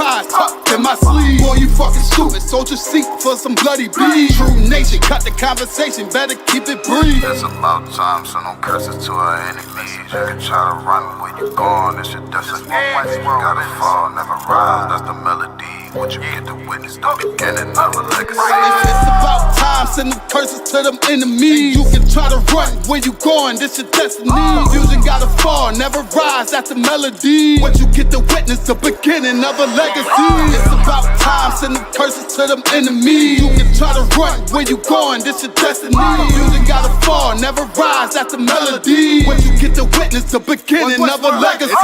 pride tucked in my sleeve. Boy, you fucking stupid, sold your seat for some bloody beef. True nation, cut the conversation, better keep it brief. It's about time, so no curses to our enemies. You can try to run where you gone, it's your destiny. You gotta fall, never rise, that's the melody. What you get to witness, the beginning of a legacy. It's about time, send them curses to them enemies. You can try to run where you going, this your destiny. Fusion gotta fall, never rise, that's the melody. What you get to witness, the beginning of a legacy. It's about time, send them curses to them enemies. You can try to run where you going, this your destiny. Fusion gotta fall, never rise, that's the melody. What you get to witness, the beginning of a legacy.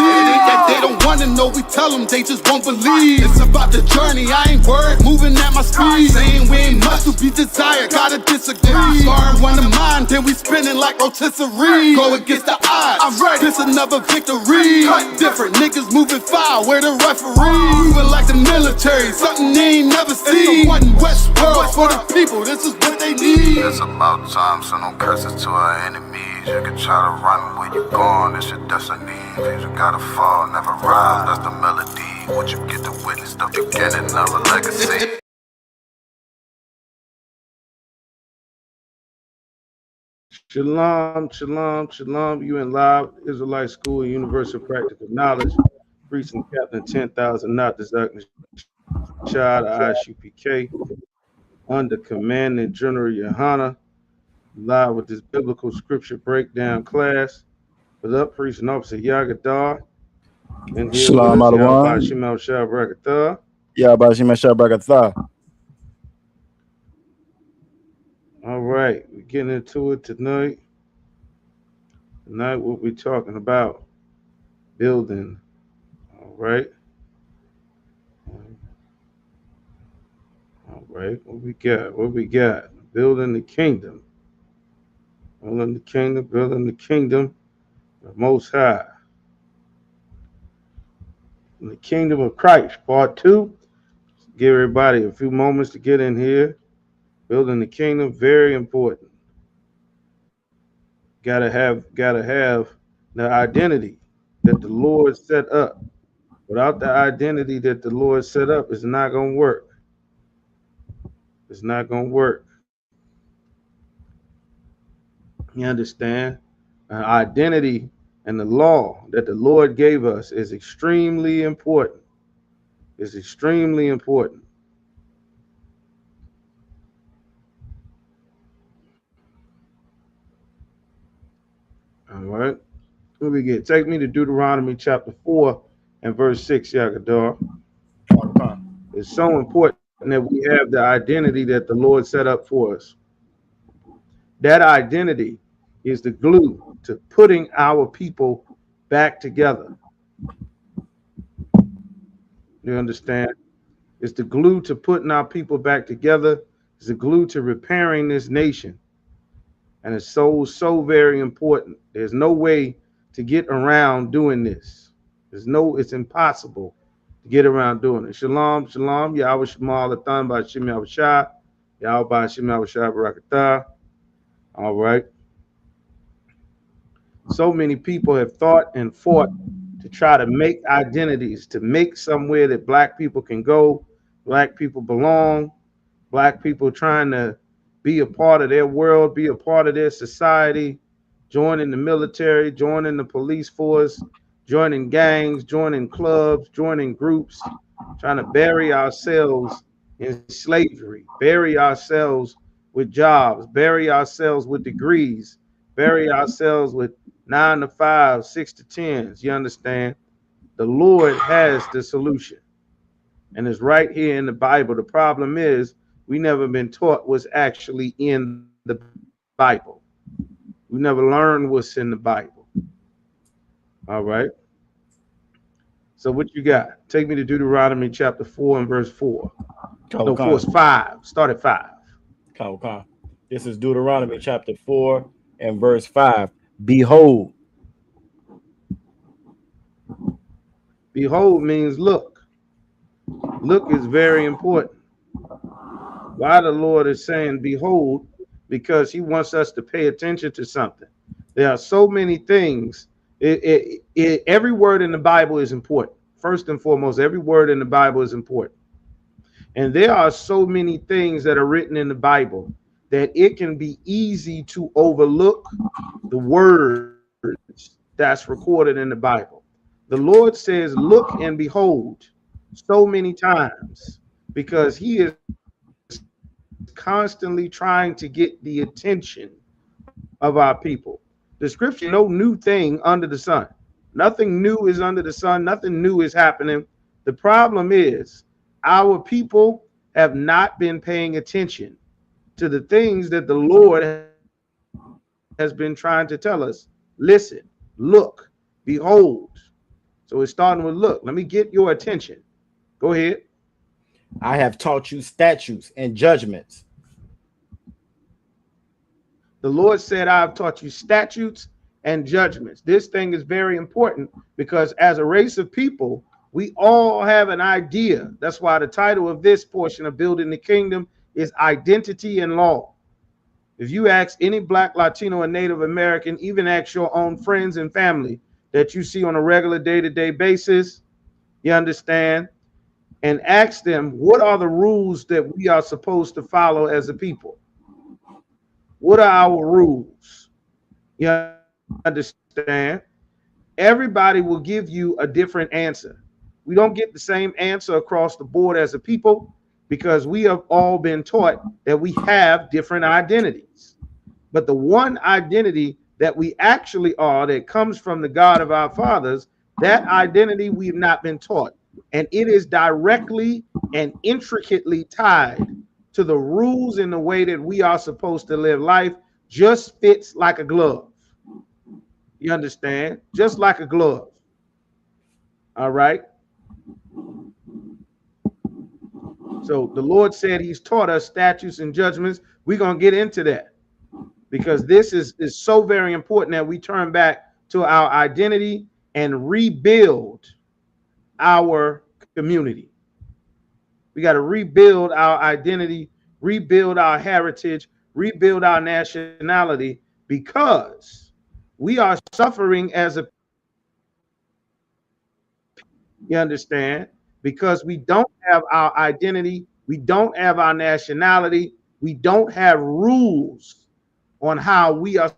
They don't wanna know, we tell them, they just won't believe. It's about the journey, I ain't worried, moving at my speed. Saying we ain't much to be desired, gotta disagree. Starting one of mine, then we spinning like rotisserie. Go against the odds, I'm ready, this another victory. Cut different, niggas moving foul, where the referee. Moving like the military, something they ain't never seen. One West world for the people, this is what they need. It's about time, so no curses to our enemies. You can try to run where you gone, it's your destiny. You gotta fall, never rise, that's the melody. What you get to witness, the beginning of a legacy. Shalom, shalom, shalom. You in live Israelite School of Universal Practical Knowledge. Preaching Captain 10,000 NATAZACH, ISUPK. Under Commanding General YAHANNA. Live with this biblical scripture breakdown class. With up, Priest and Officer Yagadar. And here Shalom with us, alaikum. Shimel Shabrakatah. Shabrakatah. All right, we're getting into it tonight. Tonight, we'll be talking about building. All right. All right, what we got? What we got? Building the kingdom. Building the kingdom, building the kingdom, the Most High. In the kingdom of Christ, part 2. Give everybody a few moments to get in here. Building the kingdom, very important. Gotta have the identity that the Lord set up. Without the identity that the Lord set up, it's not gonna work. It's not gonna work. You understand? Identity and the law that the Lord gave us is extremely important. It's extremely important. All right. What we get? Take me to Deuteronomy chapter 4 and verse 6, Yagadar. It's so important that we have the identity that the Lord set up for us. That identity is the glue to putting our people back together. You understand? It's the glue to putting our people back together. It's the glue to repairing this nation. And it's so very important. There's no way to get around doing this. It's impossible to get around doing it. Shalom, shalom. Yahweh Shemal Lathan by Shem Yahweh Shah. Yahweh by Shem Yahweh Shah Barakatah. All right. So many people have thought and fought to try to make identities, to make somewhere that black people can go, black people belong, black people trying to be a part of their world, be a part of their society, joining the military, joining the police force, joining gangs, joining clubs, joining groups, trying to bury ourselves in slavery, bury ourselves with jobs, bury ourselves with degrees, bury ourselves with 9 to 5, 6 to 10s. You understand? The Lord has the solution. And it's right here in the Bible. The problem is we never been taught what's actually in the Bible. We never learned what's in the Bible. All right. So what you got? Take me to Deuteronomy chapter 4 and verse 4. No, 4 is 5. Start at 5. This is Deuteronomy chapter 4 and verse 5. Behold. Behold means look. Look is very important. Why the Lord is saying behold? Because he wants us to pay attention to something. There are so many things. Every word in the Bible is important. First and foremost, every word in the Bible is important. And there are so many things that are written in the Bible that it can be easy to overlook the words that's recorded in the Bible. The Lord says, look and behold, so many times, because he is constantly trying to get the attention of our people. The scripture no new thing under the sun. Nothing new is under the sun. Nothing new is happening. The problem is our people have not been paying attention to the things that the Lord has been trying to tell us. Listen, look, behold. So it's starting with look. Let me get your attention. Go ahead. I have taught you statutes and judgments. The Lord said, I have taught you statutes and judgments. This thing is very important because as a race of people, we all have an idea. That's why the title of this portion of Building the Kingdom is Identity and Law. If you ask any Black, Latino, and Native American, even ask your own friends and family that you see on a regular day-to-day basis, you understand, and ask them, what are the rules that we are supposed to follow as a people? What are our rules? You understand? Everybody will give you a different answer. We don't get the same answer across the board as a people because we have all been taught that we have different identities. But the one identity that we actually are that comes from the God of our fathers, that identity we've not been taught. And it is directly and intricately tied to the rules and the way that we are supposed to live life. Just fits like a glove. You understand? Just like a glove. All right. So the Lord said he's taught us statutes and judgments. We're going to get into that because this is so very important that we turn back to our identity and rebuild our community. We got to rebuild our identity, rebuild our heritage, rebuild our nationality because we are suffering as a, you understand, because we don't have our identity, we don't have our nationality, we don't have rules on how we are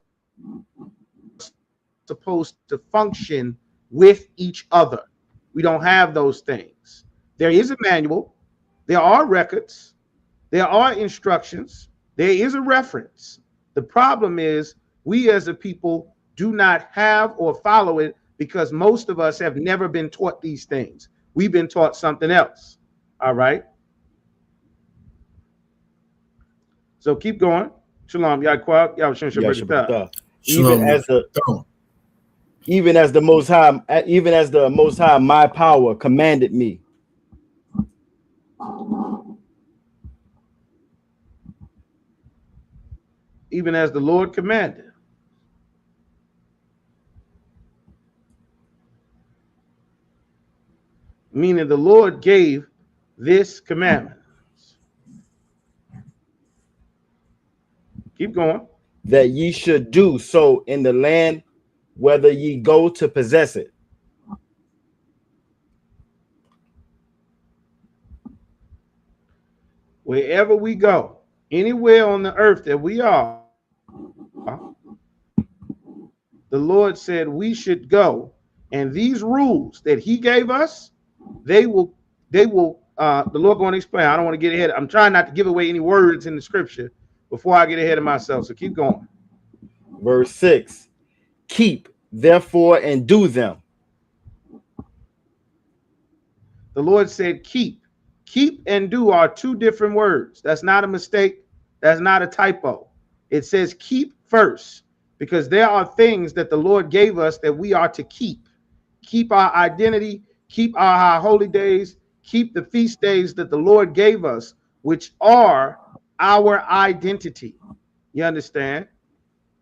supposed to function with each other. We don't have those things. There is a manual, there are records, there are instructions, there is a reference. The problem is we as a people do not have or follow it because most of us have never been taught these things. We've been taught something else. All right. So keep going. Shalom. Even as the Most High, my power commanded me. Even as the Lord commanded. Meaning the Lord gave this commandment. Keep going. That ye should do so in the land whether ye go to possess it. Wherever we go, anywhere on the earth that we are, the Lord said we should go. And these rules that he gave us, the Lord going to explain. I don't want to get ahead. I'm trying not to give away any words in the scripture before I get ahead of myself. So keep going. Verse 6, keep therefore and do them. The Lord said keep. Keep and do are two different words. That's not a mistake. That's not a typo. It says keep first because there are things that the Lord gave us that we are to keep. Keep our identity, keep our high holy days, keep the feast days that the Lord gave us, which are our identity. You understand?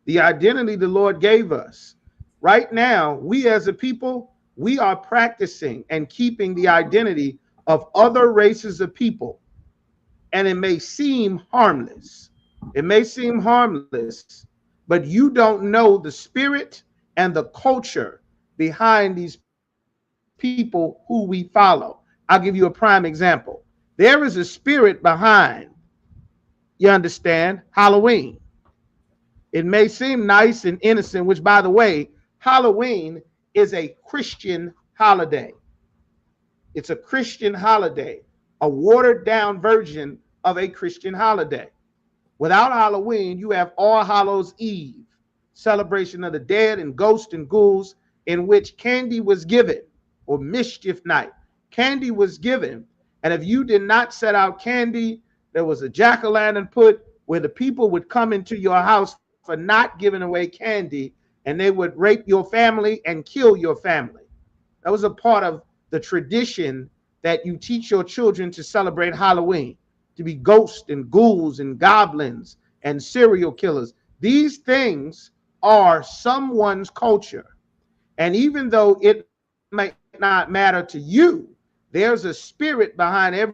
The identity the Lord gave us. Right now, we as a people, we are practicing and keeping the identity of other races of people. And it may seem harmless. It may seem harmless, but you don't know the spirit and the culture behind these people. people who we follow. I'll give you a prime example. There is a spirit behind, you understand, Halloween. It may seem nice and innocent, which, by the way, Halloween is a Christian holiday. It's a Christian holiday, a watered down version of a Christian holiday. Without Halloween, you have All Hallows Eve, celebration of the dead and ghosts and ghouls, in which candy was given, or mischief night. Candy was given, and if you did not set out candy, there was a jack-o'-lantern put where the people would come into your house for not giving away candy, and they would rape your family and kill your family. That was a part of the tradition that you teach your children to celebrate Halloween, to be ghosts and ghouls and goblins and serial killers. These things are someone's culture. And even though it might not matter to you, there's a spirit behind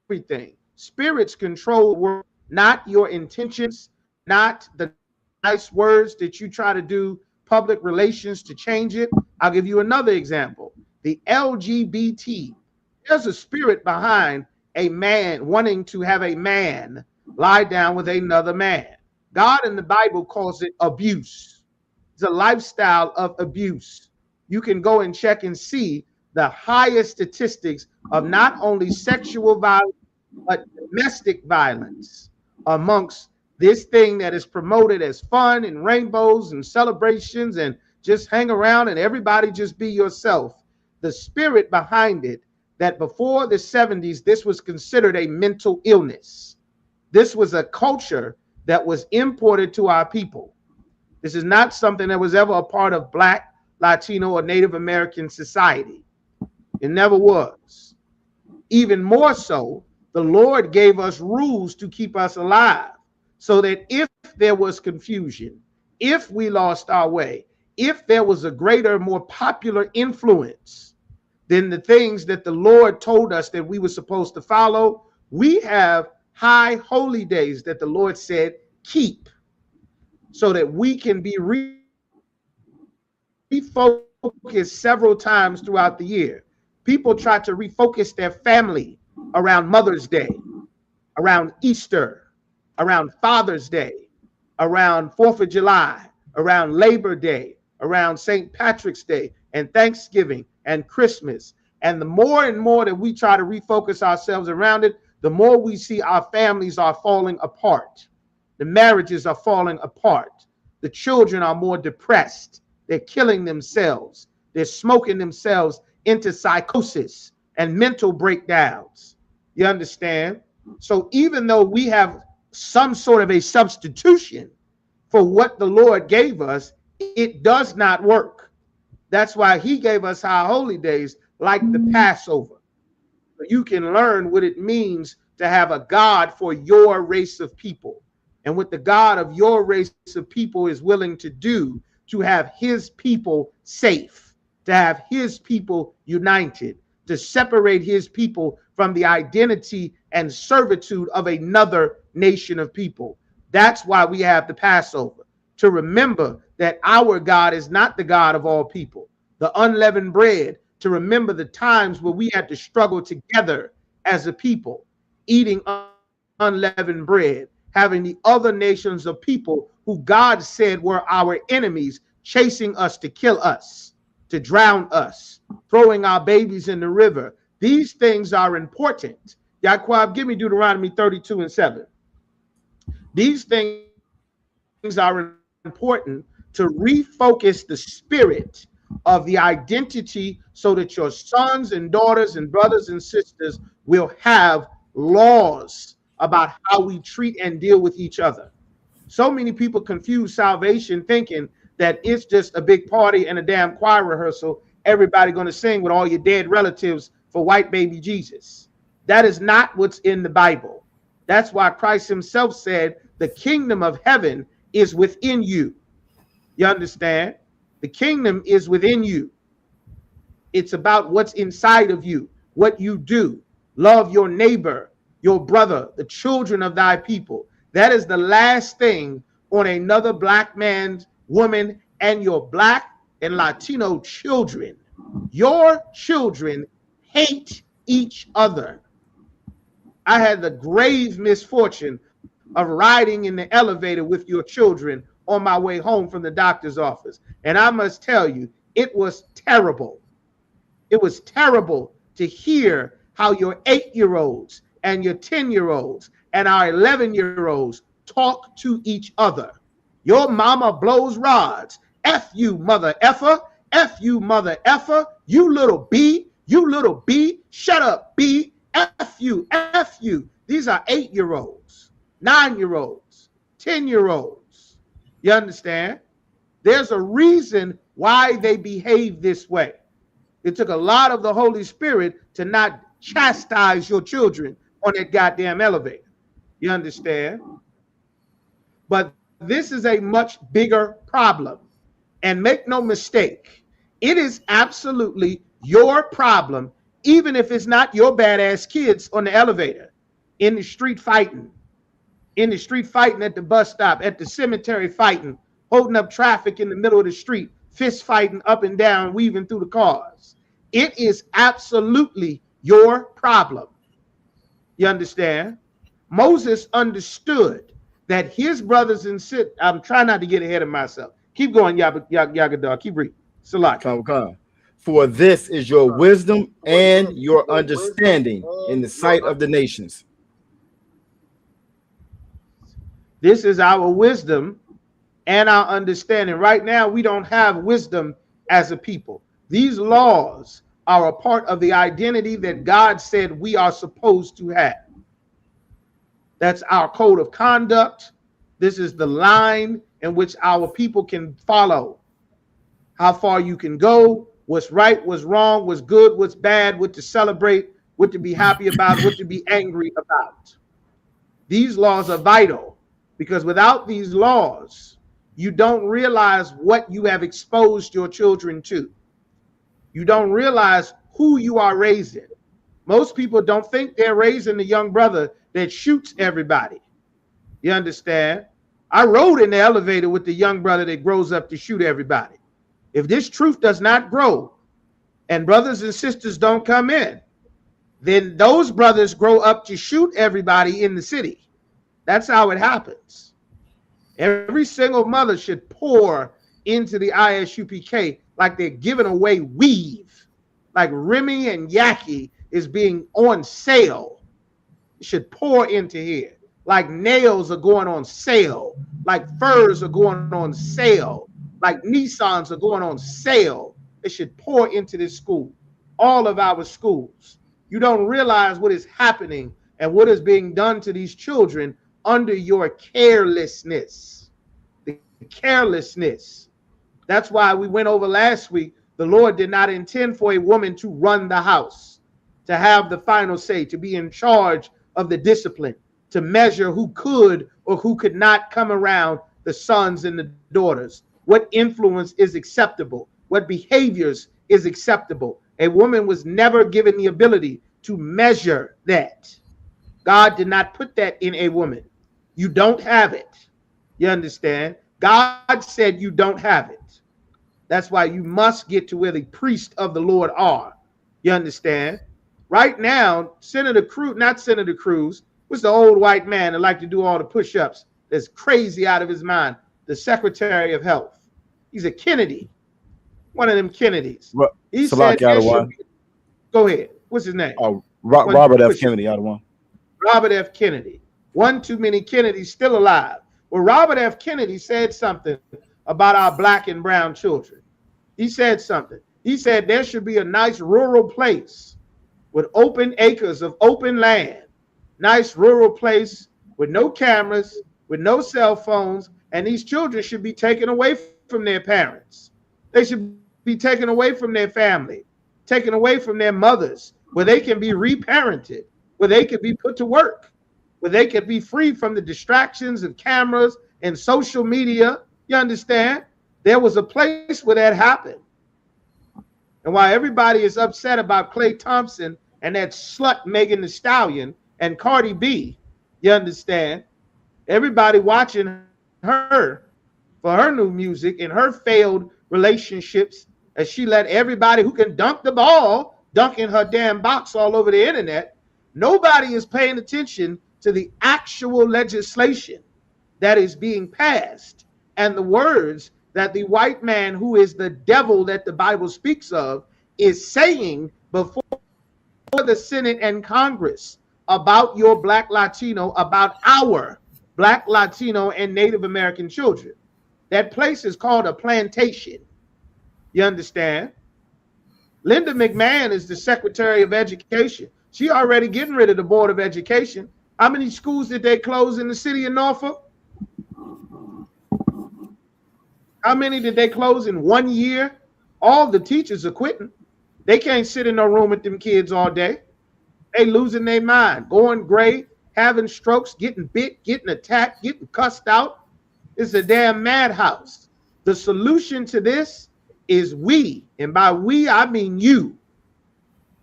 everything. Spirits control the world, not your intentions, not the nice words that you try to do public relations to change it. I'll give you another example. The LGBT. There's a spirit behind a man wanting to have a man lie down with another man. God in the Bible calls it abuse. It's a lifestyle of abuse. You can go and check and see the highest statistics of not only sexual violence, but domestic violence amongst this thing that is promoted as fun and rainbows and celebrations and just hang around and everybody just be yourself. The spirit behind it, that before the 70s, this was considered a mental illness. This was a culture that was imported to our people. This is not something that was ever a part of Black, Latino, or Native American society. It never was. Even more so, the Lord gave us rules to keep us alive, so that if there was confusion, if we lost our way, if there was a greater, more popular influence than the things that the Lord told us that we were supposed to follow, we have high holy days that the Lord said keep, so that we can be refocused several times throughout the year. People try to refocus their family around Mother's Day, around Easter, around Father's Day, around 4th of July, around Labor Day, around St. Patrick's Day, and Thanksgiving and Christmas. And the more and more that we try to refocus ourselves around it, the more we see our families are falling apart. The marriages are falling apart. The children are more depressed. They're killing themselves. They're smoking themselves into psychosis and mental breakdowns. You understand? So even though we have some sort of a substitution for what the Lord gave us, it does not work. That's why he gave us our holy days, like the Passover. You can learn what it means to have a God for your race of people, and what the God of your race of people is willing to do to have his people safe, to have his people united, to separate his people from the identity and servitude of another nation of people. That's why we have the Passover, to remember that our God is not the God of all people. The unleavened bread, to remember the times where we had to struggle together as a people, eating unleavened bread, having the other nations of people who God said were our enemies, chasing us to kill us, to drown us, throwing our babies in the river. These things are important. Yaquab, give me Deuteronomy 32:7. These things are important to refocus the spirit of the identity, so that your sons and daughters and brothers and sisters will have laws about how we treat and deal with each other. So many people confuse salvation thinking that it's just a big party and a damn choir rehearsal, everybody going to sing with all your dead relatives for white baby Jesus. That is not what's in the Bible. That's why Christ himself said the kingdom of heaven is within you. You understand? The kingdom is within you. It's about what's inside of you, what you do. Love your neighbor, your brother, the children of thy people. That is the last thing on another black man, woman, and your black and Latino children. Your children hate each other. I had the grave misfortune of riding in the elevator with your children on my way home from the doctor's office. And I must tell you, it was terrible. It was terrible to hear how your 8-year-olds and your 10-year-olds and our 11-year-olds talk to each other. Your mama blows rods. F you, mother effer. F you, mother effer. You little B. You little B. Shut up, B. F you. F you. These are 8-year-olds, 9-year-olds, 10-year-olds. You understand? There's a reason why they behave this way. It took a lot of the Holy Spirit to not chastise your children on that goddamn elevator. You understand? But this is a much bigger problem. And make no mistake, it is absolutely your problem, even if it's not your badass kids on the elevator, in the street fighting at the bus stop, at the cemetery fighting, holding up traffic in the middle of the street, fist fighting up and down, weaving through the cars. It is absolutely your problem. You understand? Moses understood that his brothers and sisters, I'm trying not to get ahead of myself. Keep going, Yagadar. Keep reading. Salat. For this is your wisdom and your understanding in the sight of the nations. This is our wisdom and our understanding. Right now, we don't have wisdom as a people. These laws are a part of the identity that God said we are supposed to have. That's our code of conduct. This is the line in which our people can follow. How far you can go, what's right, what's wrong, what's good, what's bad, what to celebrate, what to be happy about, what to be angry about. These laws are vital because without these laws, you don't realize what you have exposed your children to. You don't realize who you are raising. Most people don't think they're raising the young brother that shoots everybody. You understand? I rode in the elevator with the young brother that grows up to shoot everybody. If this truth does not grow and brothers and sisters don't come in, then those brothers grow up to shoot everybody in the city. That's how it happens. Every single mother should pour into the ISUPK like they're giving away weave, like Remy and Yaki is being on sale. It should pour into here like nails are going on sale, like furs are going on sale, like Nissans are going on sale. It should pour into this school, all of our schools. You don't realize what is happening and what is being done to these children under your carelessness. The carelessness. That's why we went over last week. The Lord did not intend for a woman to run the house, to have the final say, to be in charge of the discipline, to measure who could or who could not come around the sons and the daughters. What influence is acceptable? What behaviors is acceptable? A woman was never given the ability to measure that. God did not put that in a woman. You don't have it. You understand? God said you don't have it. That's why you must get to where the priests of the Lord are. You understand? Right now, Senator Cruz, not Senator Cruz, was the old white man that liked to do all the push-ups that's crazy out of his mind, the Secretary of Health. He's a Kennedy, one of them Kennedys. He said, go ahead. What's his name? Oh, Robert F. Kennedy, out of one. Robert F. Kennedy. One too many Kennedys still alive. Well, Robert F. Kennedy said something about our black and brown children. He said something. He said there should be a nice rural place with open acres of open land, nice rural place with no cameras, with no cell phones, and these children should be taken away from their parents. They should be taken away from their family, taken away from their mothers, where they can be reparented, where they can be put to work, where they can be free from the distractions of cameras and social media. You understand? There was a place where that happened. And while everybody is upset about Klay Thompson and that slut Megan Thee Stallion and Cardi B, you understand? Everybody watching her for her new music and her failed relationships as she let everybody who can dunk the ball dunk in her damn box all over the internet. Nobody is paying attention to the actual legislation that is being passed and the words that the white man, who is the devil that the Bible speaks of, is saying before the Senate and Congress about your Black, Latino, about our Black, Latino, and Native American children. That place is called a plantation. You understand? Linda McMahon is the Secretary of Education. She already getting rid of the Board of Education. How many schools did they close in the city of Norfolk? How many did they close in 1 year? All the teachers are quitting. They can't sit in no room with them kids all day. They losing their mind, going gray, having strokes, getting bit, getting attacked, getting cussed out. It's a damn madhouse. The solution to this is we, and by we, I mean you.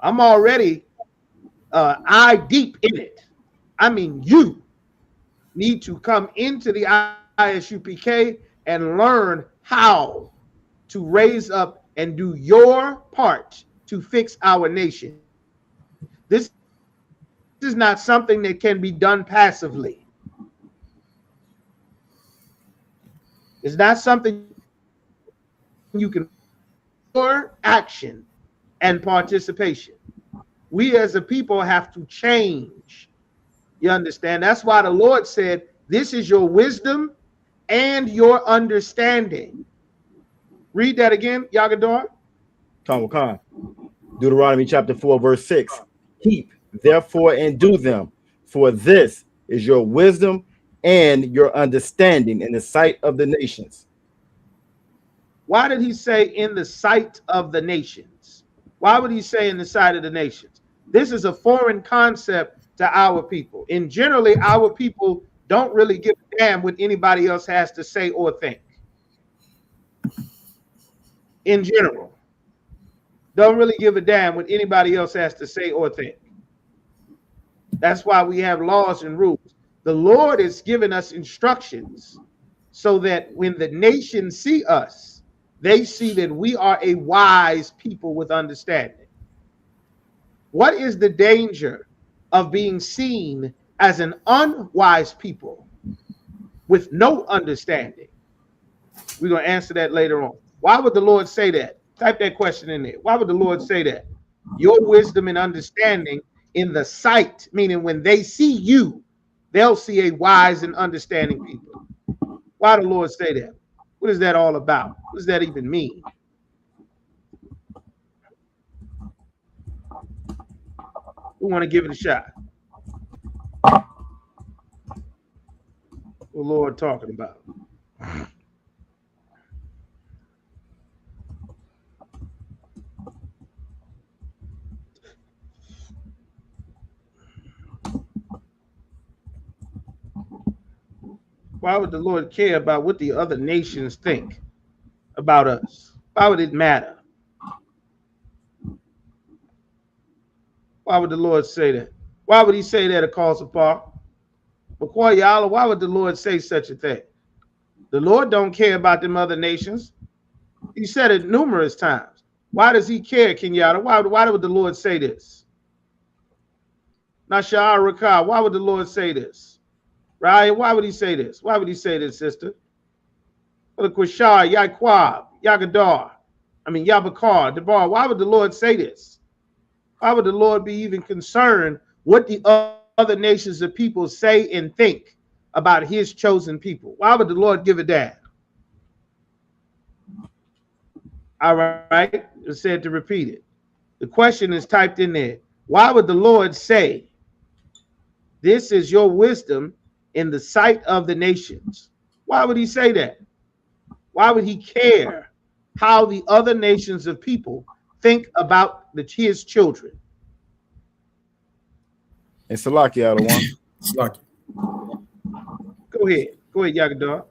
I'm already eye deep in it. I mean, you need to come into the ISUPK and learn how to raise up and do your part to fix our nation. This is not something that can be done passively. It's not something you can for action and participation. We as a people have to change. You understand? That's why the Lord said, this is your wisdom and your understanding. Read that again, Yagador. Khan. Deuteronomy chapter 4, verse 6. Keep, therefore, and do them, for this is your wisdom and your understanding in the sight of the nations. Why did he say in the sight of the nations? Why would he say in the sight of the nations? This is a foreign concept to our people. And generally, our people don't really give a damn what anybody else has to say or think. In general, don't really give a damn what anybody else has to say or think. That's why we have laws and rules. The Lord is giving us instructions so that when the nations see us, they see that we are a wise people with understanding. What is the danger of being seen as an unwise people with no understanding? We're going to answer that later on. Why would the Lord say that? Type that question in there. Why would the Lord say that? Your wisdom and understanding in the sight, meaning when they see you, they'll see a wise and understanding people. Why the Lord say that? What is that all about? What does that even mean? We want to give it a shot. What the Lord talking about? Why would the Lord care about what the other nations think about us? Why would it matter? Why would the Lord say that? Why would he say that across the park? Y'all, why would the Lord say such a thing? The Lord don't care about them other nations. He said it numerous times. Why does he care, Kenyatta? Why would the Lord say this? NASHAH, why would the Lord say this? Right? Why would he say this? Why would he say this, sister? Quashar, Yaquab, Yagadar, Yabakar, Debar. Why would the Lord say this? Why would the Lord be even concerned what the other nations of people say and think about his chosen people? Why would the Lord give a damn? All right, it said to repeat it. The question is typed in there. Why would the Lord say, this is your wisdom in the sight of the nations? Why would he say that? Why would he care how the other nations of people think about his children? And Salaki out of one. Salaki. Go ahead, Yagadar.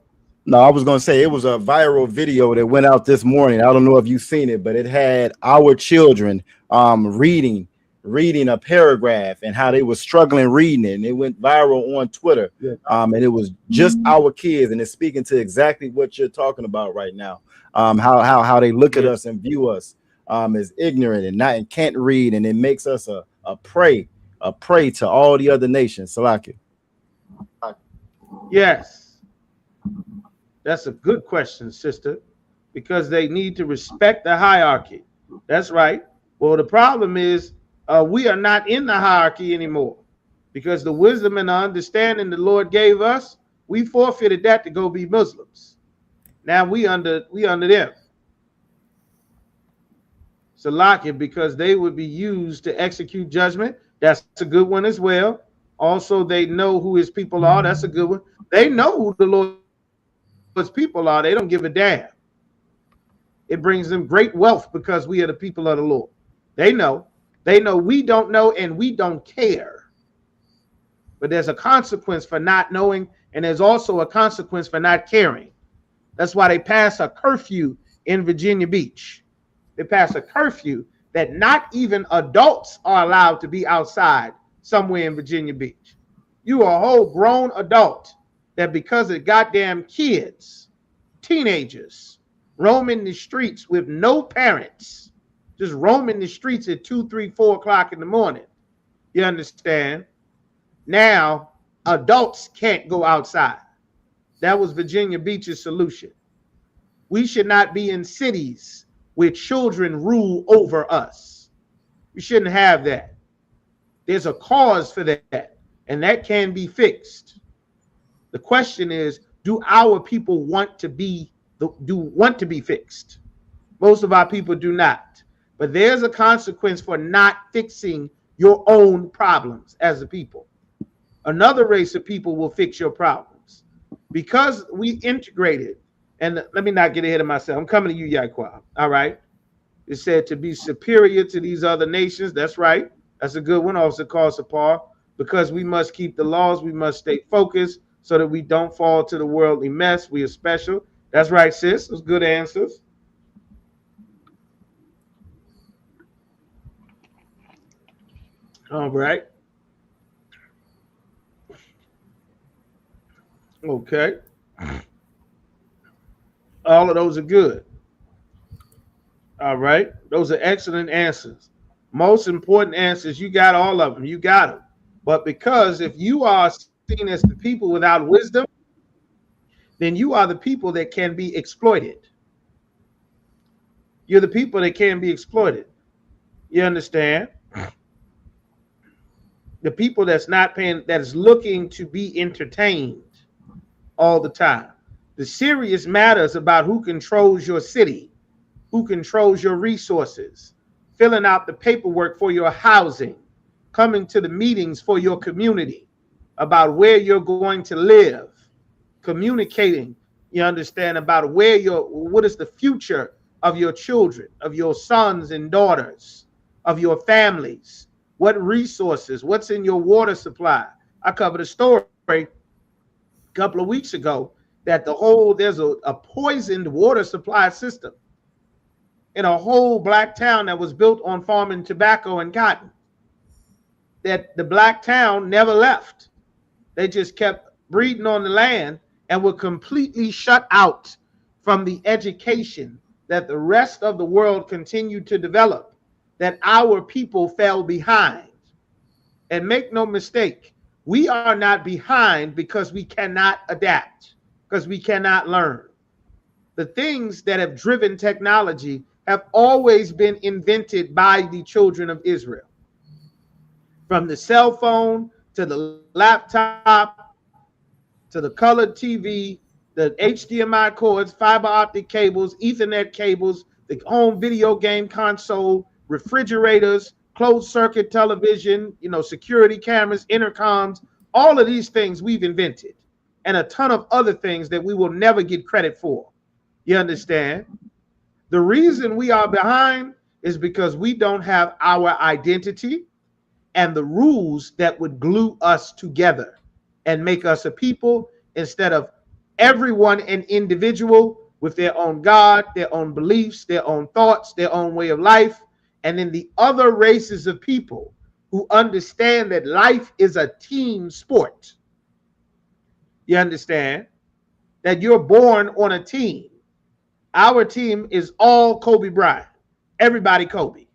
No, I was going to say it was a viral video that went out this morning. I don't know if you've seen it, but it had our children reading reading a paragraph and how they were struggling reading it, and it went viral on Twitter. And it was just our kids, and it's speaking to exactly what you're talking about right now. How they look at us and view us as ignorant and can't read, and it makes us a prey to all the other nations. Salaki. Yes, that's a good question, sister, because they need to respect the hierarchy. That's right. Well, the problem is we are not in the hierarchy anymore, because the wisdom and the understanding the Lord gave us, we forfeited that to go be Muslims. Now we under them. Salakia, because they would be used to execute judgment. That's a good one as well. Also, they know who his people are. That's a good one. They know who the Lord's people are. They don't give a damn. It brings them great wealth because we are the people of the Lord. They know. They know we don't know, and we don't care. But there's a consequence for not knowing, and there's also a consequence for not caring. That's why they pass a curfew in Virginia Beach. They pass a curfew that not even adults are allowed to be outside somewhere in Virginia Beach. You are a whole grown adult that, because of goddamn kids, teenagers, roaming the streets with no parents, just roaming the streets at 2, 3, 4 o'clock in the morning. You understand? Now, adults can't go outside. That was Virginia Beach's solution. We should not be in cities where children rule over us. We shouldn't have that. There's a cause for that, and that can be fixed. The question is, do our people want to be fixed? Most of our people do not. But there's a consequence for not fixing your own problems as a people. Another race of people will fix your problems. Because we integrated, and let me not get ahead of myself. I'm coming to you, Yaquab. All right. It said to be superior to these other nations. That's right. That's a good one. Also called Sapar. Because we must keep the laws, we must stay focused so that we don't fall to the worldly mess. We are special. That's right, sis. Those good answers. All right. Okay. All of those are good. All right. Those are excellent answers. Most important answers. You got all of them. You got them. But because if you are seen as the people without wisdom, then you are the people that can be exploited. You're the people that can be exploited. You understand? The people that's not paying, that is looking to be entertained all the time. The serious matters about who controls your city, who controls your resources, filling out the paperwork for your housing, coming to the meetings for your community, about where you're going to live, communicating, you understand, about what is the future of your children, of your sons and daughters, of your families. What resources, what's in your water supply? I covered a story a couple of weeks ago that there's a poisoned water supply system in a whole black town that was built on farming tobacco and cotton, that the black town never left. They just kept breeding on the land and were completely shut out from the education that the rest of the world continued to develop, that our people fell behind. And make no mistake, we are not behind because we cannot adapt, because we cannot learn. The things that have driven technology have always been invented by the children of Israel. From the cell phone to the laptop to the colored TV, the HDMI cords, fiber optic cables, Ethernet cables, the home video game console, refrigerators, closed circuit television, security cameras, intercoms, all of these things we've invented, and a ton of other things that we will never get credit for. You understand? The reason we are behind is because we don't have our identity and the rules that would glue us together and make us a people, instead of everyone an individual with their own God, their own beliefs, their own thoughts, their own way of life. And then the other races of people who understand that life is a team sport. You understand that you're born on a team. Our team is all Kobe Bryant. Everybody Kobe.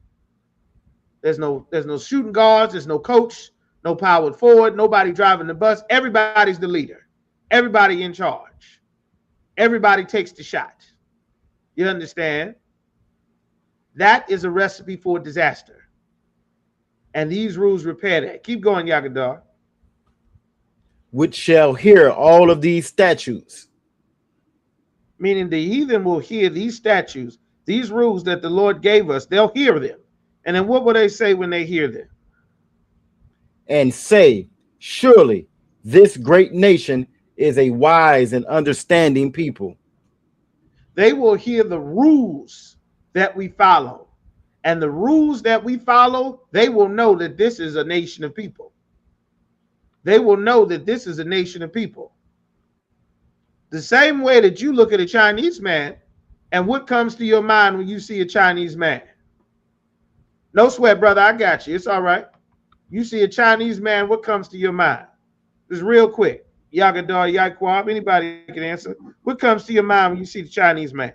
There's no shooting guards, there's no coach, no powered forward, nobody driving the bus. Everybody's the leader. Everybody in charge. Everybody takes the shot. You understand? That is a recipe for disaster. And these rules repair that. Keep going, Yagadar. Which shall hear all of these statutes. Meaning the heathen will hear these statutes, these rules that the Lord gave us, they'll hear them. And then what will they say when they hear them? And say, surely this great nation is a wise and understanding people. They will hear the rules that we follow. And the rules that we follow, they will know that this is a nation of people. They will know that this is a nation of people. The same way that you look at a Chinese man, and what comes to your mind when you see a Chinese man? No sweat, brother, I got you. It's all right. You see a Chinese man, what comes to your mind? Just real quick. Yagadar, Yaquab, anybody can answer. What comes to your mind when you see the Chinese man?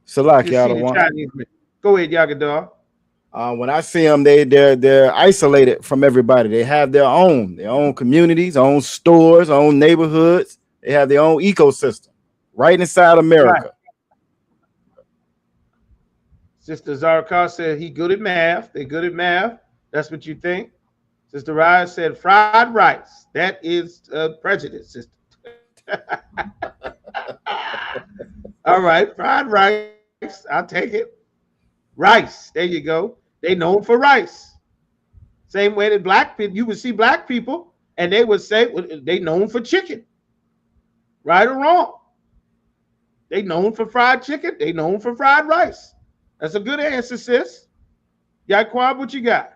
Salaki, I don't want. Go ahead, Yagadar. When I see them, they're isolated from everybody. They have their own communities, own stores, own neighborhoods. They have their own ecosystem right inside America. Right. Sister Zarkar said he good at math. They're good at math. That's what you think. Sister Raya said fried rice. That is prejudice, sister. All right, fried rice. I'll take it. Rice. There you go. They known for rice. Same way that black people, you would see black people and they would say well, they known for chicken. Right or wrong? They known for fried chicken. They known for fried rice. That's a good answer, sis. Yaquab, what you got?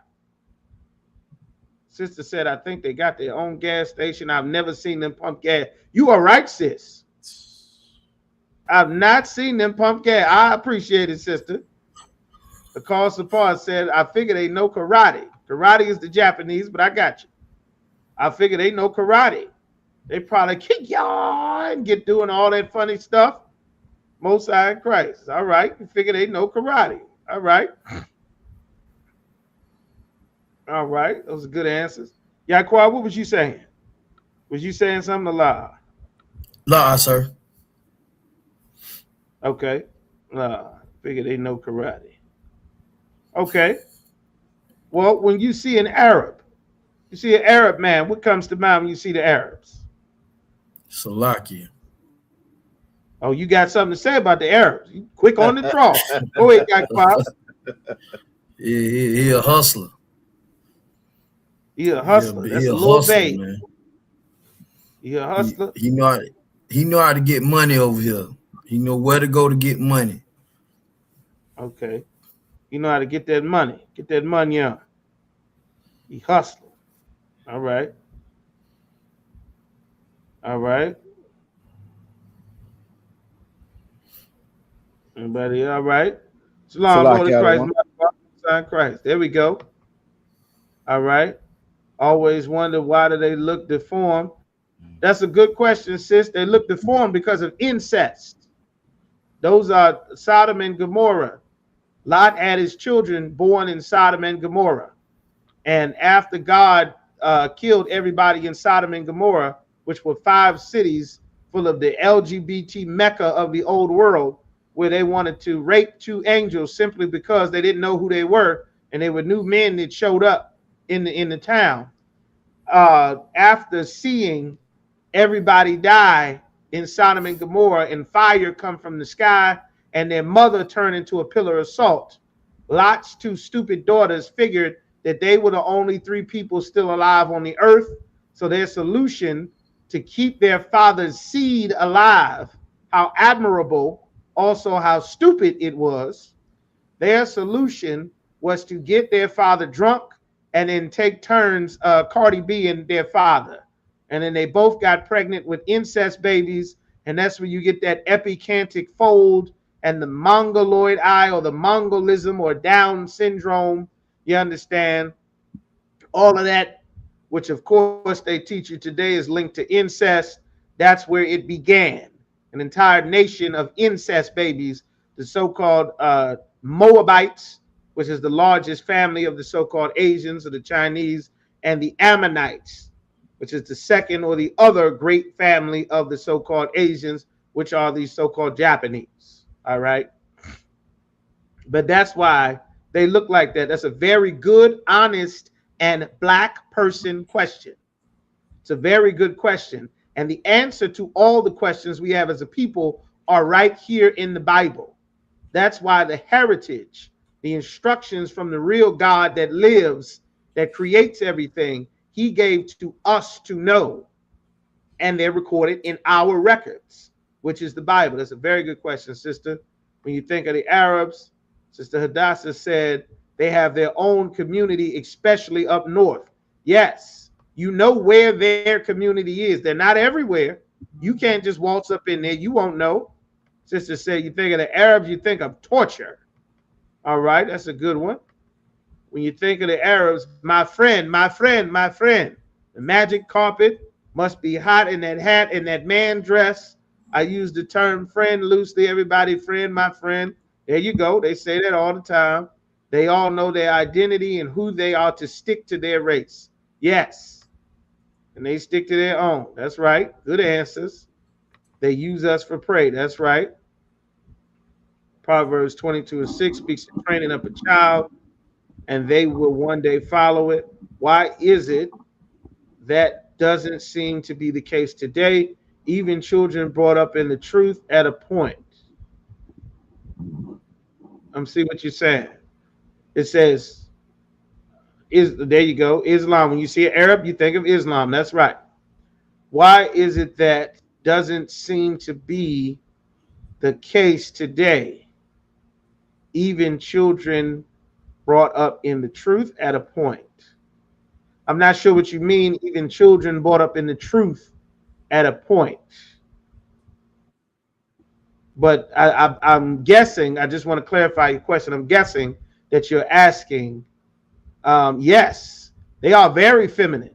Sister said, I think they got their own gas station. I've never seen them pump gas. You are right, sis. I've not seen them pump gas. I appreciate it, sister. The call support said, I figure they know karate. Karate is the Japanese, but I got you. I figure they know karate. They probably kick y'all and get doing all that funny stuff. Most High in Christ. All right. You figure they know karate. All right. All right. Those are good answers. Yaquab, what was you saying? Was you saying something to La? La, sir. Okay. Figure they know karate. Okay. Well, when you see an Arab, you see an Arab man, what comes to mind when you see the Arabs? Salakia. Oh, you got something to say about the Arabs. You quick on the draw. Go ahead, Yaquab. He a hustler. He a hustler. That's a little vague. Man. He a hustler. He know how to get money over here. He know where to go to get money. Okay. You know how to get that money. Get that money on. He hustler. All right. All right. Anybody all right? Shalom, Holy Christ, Christ. There we go. All right. Always wonder why do they look deformed? That's a good question, sis. They look deformed because of incest. Those are Sodom and Gomorrah. Lot had his children born in Sodom and Gomorrah. And after God killed everybody in Sodom and Gomorrah, which were 5 cities full of the LGBT Mecca of the old world, where they wanted to rape 2 angels simply because they didn't know who they were, and they were new men that showed up in the town. After seeing everybody die in Sodom and Gomorrah and fire come from the sky and their mother turn into a pillar of salt, Lot's 2 stupid daughters figured that they were the only 3 people still alive on the earth. So their solution to keep their father's seed alive, how admirable, also how stupid it was, their solution was to get their father drunk and then take turns, Cardi B and their father. And then they both got pregnant with incest babies. And that's where you get that epicantic fold and the mongoloid eye, or the Mongolism, or Down syndrome. You understand? All of that, which of course they teach you today, is linked to incest. That's where it began. An entire nation of incest babies, the so-called Moabites, which is the largest family of the so-called Asians or the Chinese, and the Ammonites, which is the second or the other great family of the so-called Asians, which are these so-called Japanese. All right. But that's why they look like that. That's a very good, honest, and black person question. It's a very good question. And the answer to all the questions we have as a people are right here in the Bible. That's why the heritage, the instructions from the real God that lives, that creates everything, he gave to us to know. And they're recorded in our records, which is the Bible. That's a very good question, sister. When you think of the Arabs, Sister Hadassah said they have their own community, especially up north. Yes, you know where their community is. They're not everywhere. You can't just waltz up in there. You won't know. Sister said you think of the Arabs, you think of torture. All right, that's a good one. When you think of the Arabs, my friend, my friend, my friend, the magic carpet must be hot in that hat and that man dress. I use the term friend loosely. Everybody, friend, my friend. There you go. They say that all the time. They all know their identity and who they are to stick to their race. Yes. And they stick to their own. That's right. Good answers. They use us for prey. That's right. Proverbs 22:6 speaks of training up a child, and they will one day follow it. Why is it that doesn't seem to be the case today? Even children brought up in the truth at a point. I'm see what you're saying. It says, there you go, Islam. When you see an Arab, you think of Islam. That's right. Why is it that doesn't seem to be the case today? Even children brought up in the truth at a point. I'm not sure what you mean, even children brought up in the truth at a point. But I'm guessing, I just want to clarify your question. I'm guessing that you're asking, yes, they are very feminine.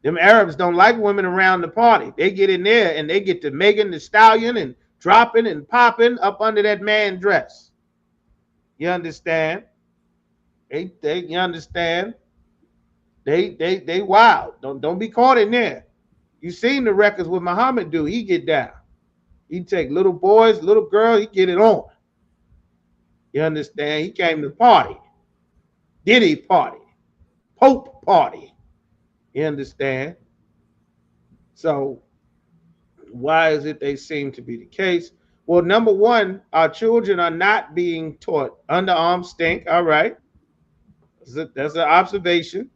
Them Arabs don't like women around the party. They get in there and they get to Megan the Stallion and dropping and popping up under that man dress. You understand? You understand? They wild. Don't be caught in there. You seen the records what Muhammad do. He get down. He take little boys, little girls, he get it on. You understand? He came to party. Diddy party. Pope party. You understand? So why is it they seem to be the case? Well, number one, our children are not being taught. Underarms stink. All right. That's an observation.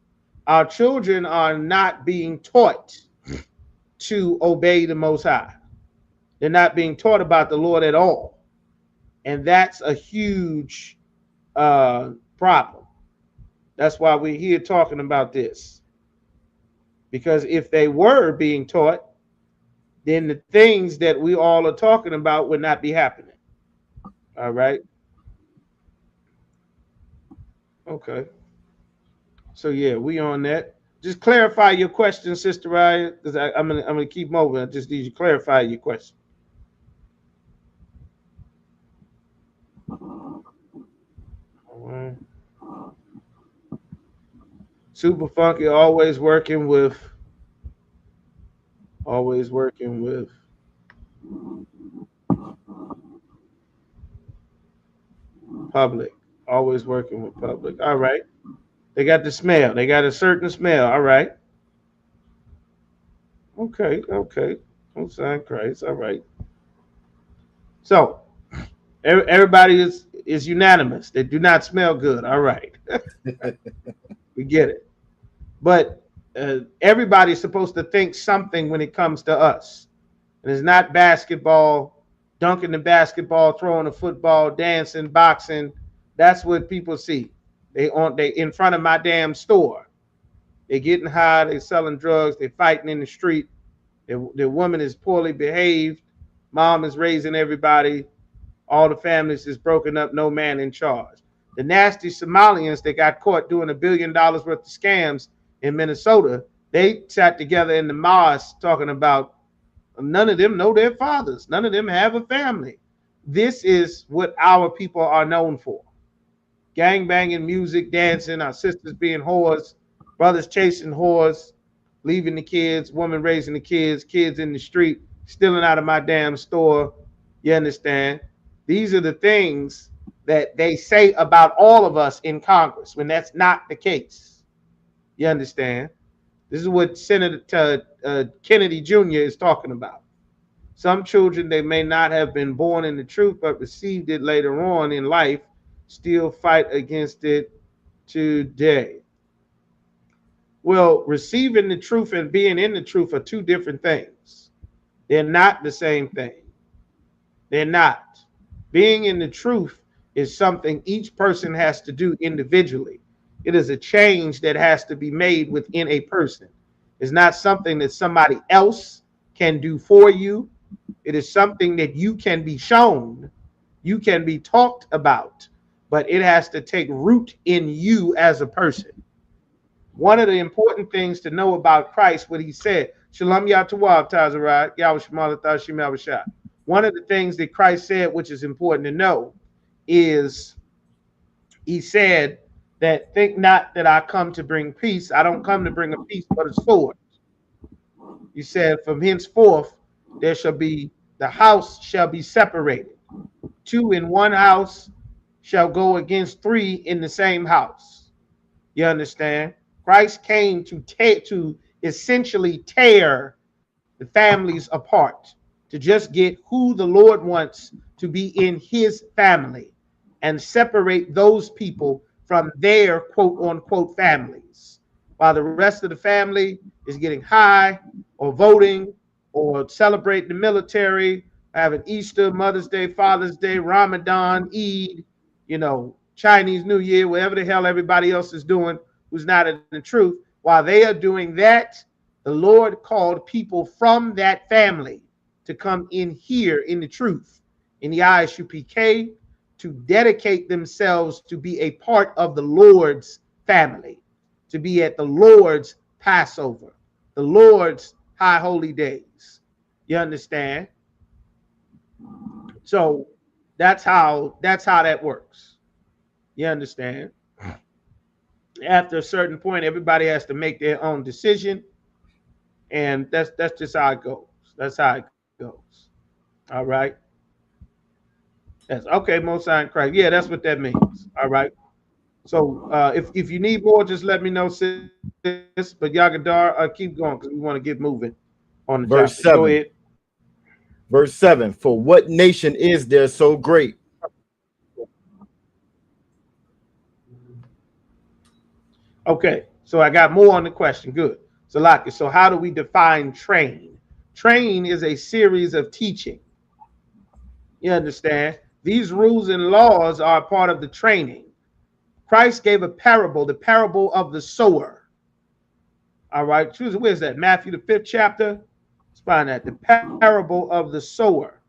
Our children are not being taught to obey the Most High. They're not being taught about the Lord at all. And that's a huge problem. That's why we're here talking about this. Because if they were being taught, then the things that we all are talking about would not be happening. All right. Okay. So yeah, we on that. Just clarify your question, Sister Ryan, because I'm gonna keep moving. I just need you to clarify your question. All right. Super Funky always working with public. Always working with public. All right. They got the smell. They got a certain smell. All right. Okay. Don't sound crazy. All right. So everybody is unanimous. They do not smell good. All right. We get it. But everybody's supposed to think something when it comes to us. And it's not basketball, dunking the basketball, throwing the football, dancing, boxing. That's what people see. They in front of my damn store. They getting high, they selling drugs, they fighting in the street. The woman is poorly behaved. Mom is raising everybody. All the families is broken up, no man in charge. The nasty Somalians that got caught doing $1 billion worth of scams in Minnesota, they sat together in the mosque talking about none of them know their fathers. None of them have a family. This is what our people are known for. Gang banging, music, dancing, our sisters being whores, brothers chasing whores, leaving the kids, woman raising the kids, kids in the street, stealing out of my damn store. You understand? These are the things that they say about all of us in Congress when that's not the case. You understand? This is what Senator Kennedy Jr. is talking about. Some children, they may not have been born in the truth, but received it later on in life, still fight against it today. Well, receiving the truth and being in the truth are two different things. They're not the same thing. They're not. Being in the truth is something each person has to do individually. It is a change that has to be made within a person. It's not something that somebody else can do for you. It is something that you can be shown, you can be talked about, but it has to take root in you as a person. One of the important things to know about Christ, what he said, Shalom Yatawab Tazarat, Yahweh Tashim Yahweh. One of the things that Christ said, which is important to know, is he said that think not that I come to bring peace. I don't come to bring a peace, but a sword. He said, from henceforth, there shall be, the house shall be separated. 2 in one house shall go against 3 in the same house. You understand? Christ came to essentially tear the families apart, to just get who the Lord wants to be in his family and separate those people from their quote unquote families, while the rest of the family is getting high or voting or celebrating the military, having Easter, Mother's Day, Father's Day, Ramadan, Eid, you know, Chinese New Year, whatever the hell everybody else is doing who's not in the truth. While they are doing that, the Lord called people from that family to come in here in the truth, in the ISUPK, to dedicate themselves to be a part of the Lord's family, to be at the Lord's Passover, the Lord's high holy days. You understand? So that's how that works. You understand? After a certain point, everybody has to make their own decision, and that's just how it goes. That's how it goes. All right. That's okay. Most High in Christ. Yeah, that's what that means. All right. So if you need more, just let me know, sis. But Yagadar, keep going because we want to get moving on the Verse topic. 7. Go ahead. Verse 7. For what nation is there so great? Okay, so I got more on the question. Good. So how do we define train? Train is a series of teaching. You understand? These rules and laws are part of the training. Christ gave a parable, the parable of the sower. All right, where's that? Matthew, the 5th chapter. Let's find that. The parable of the sower.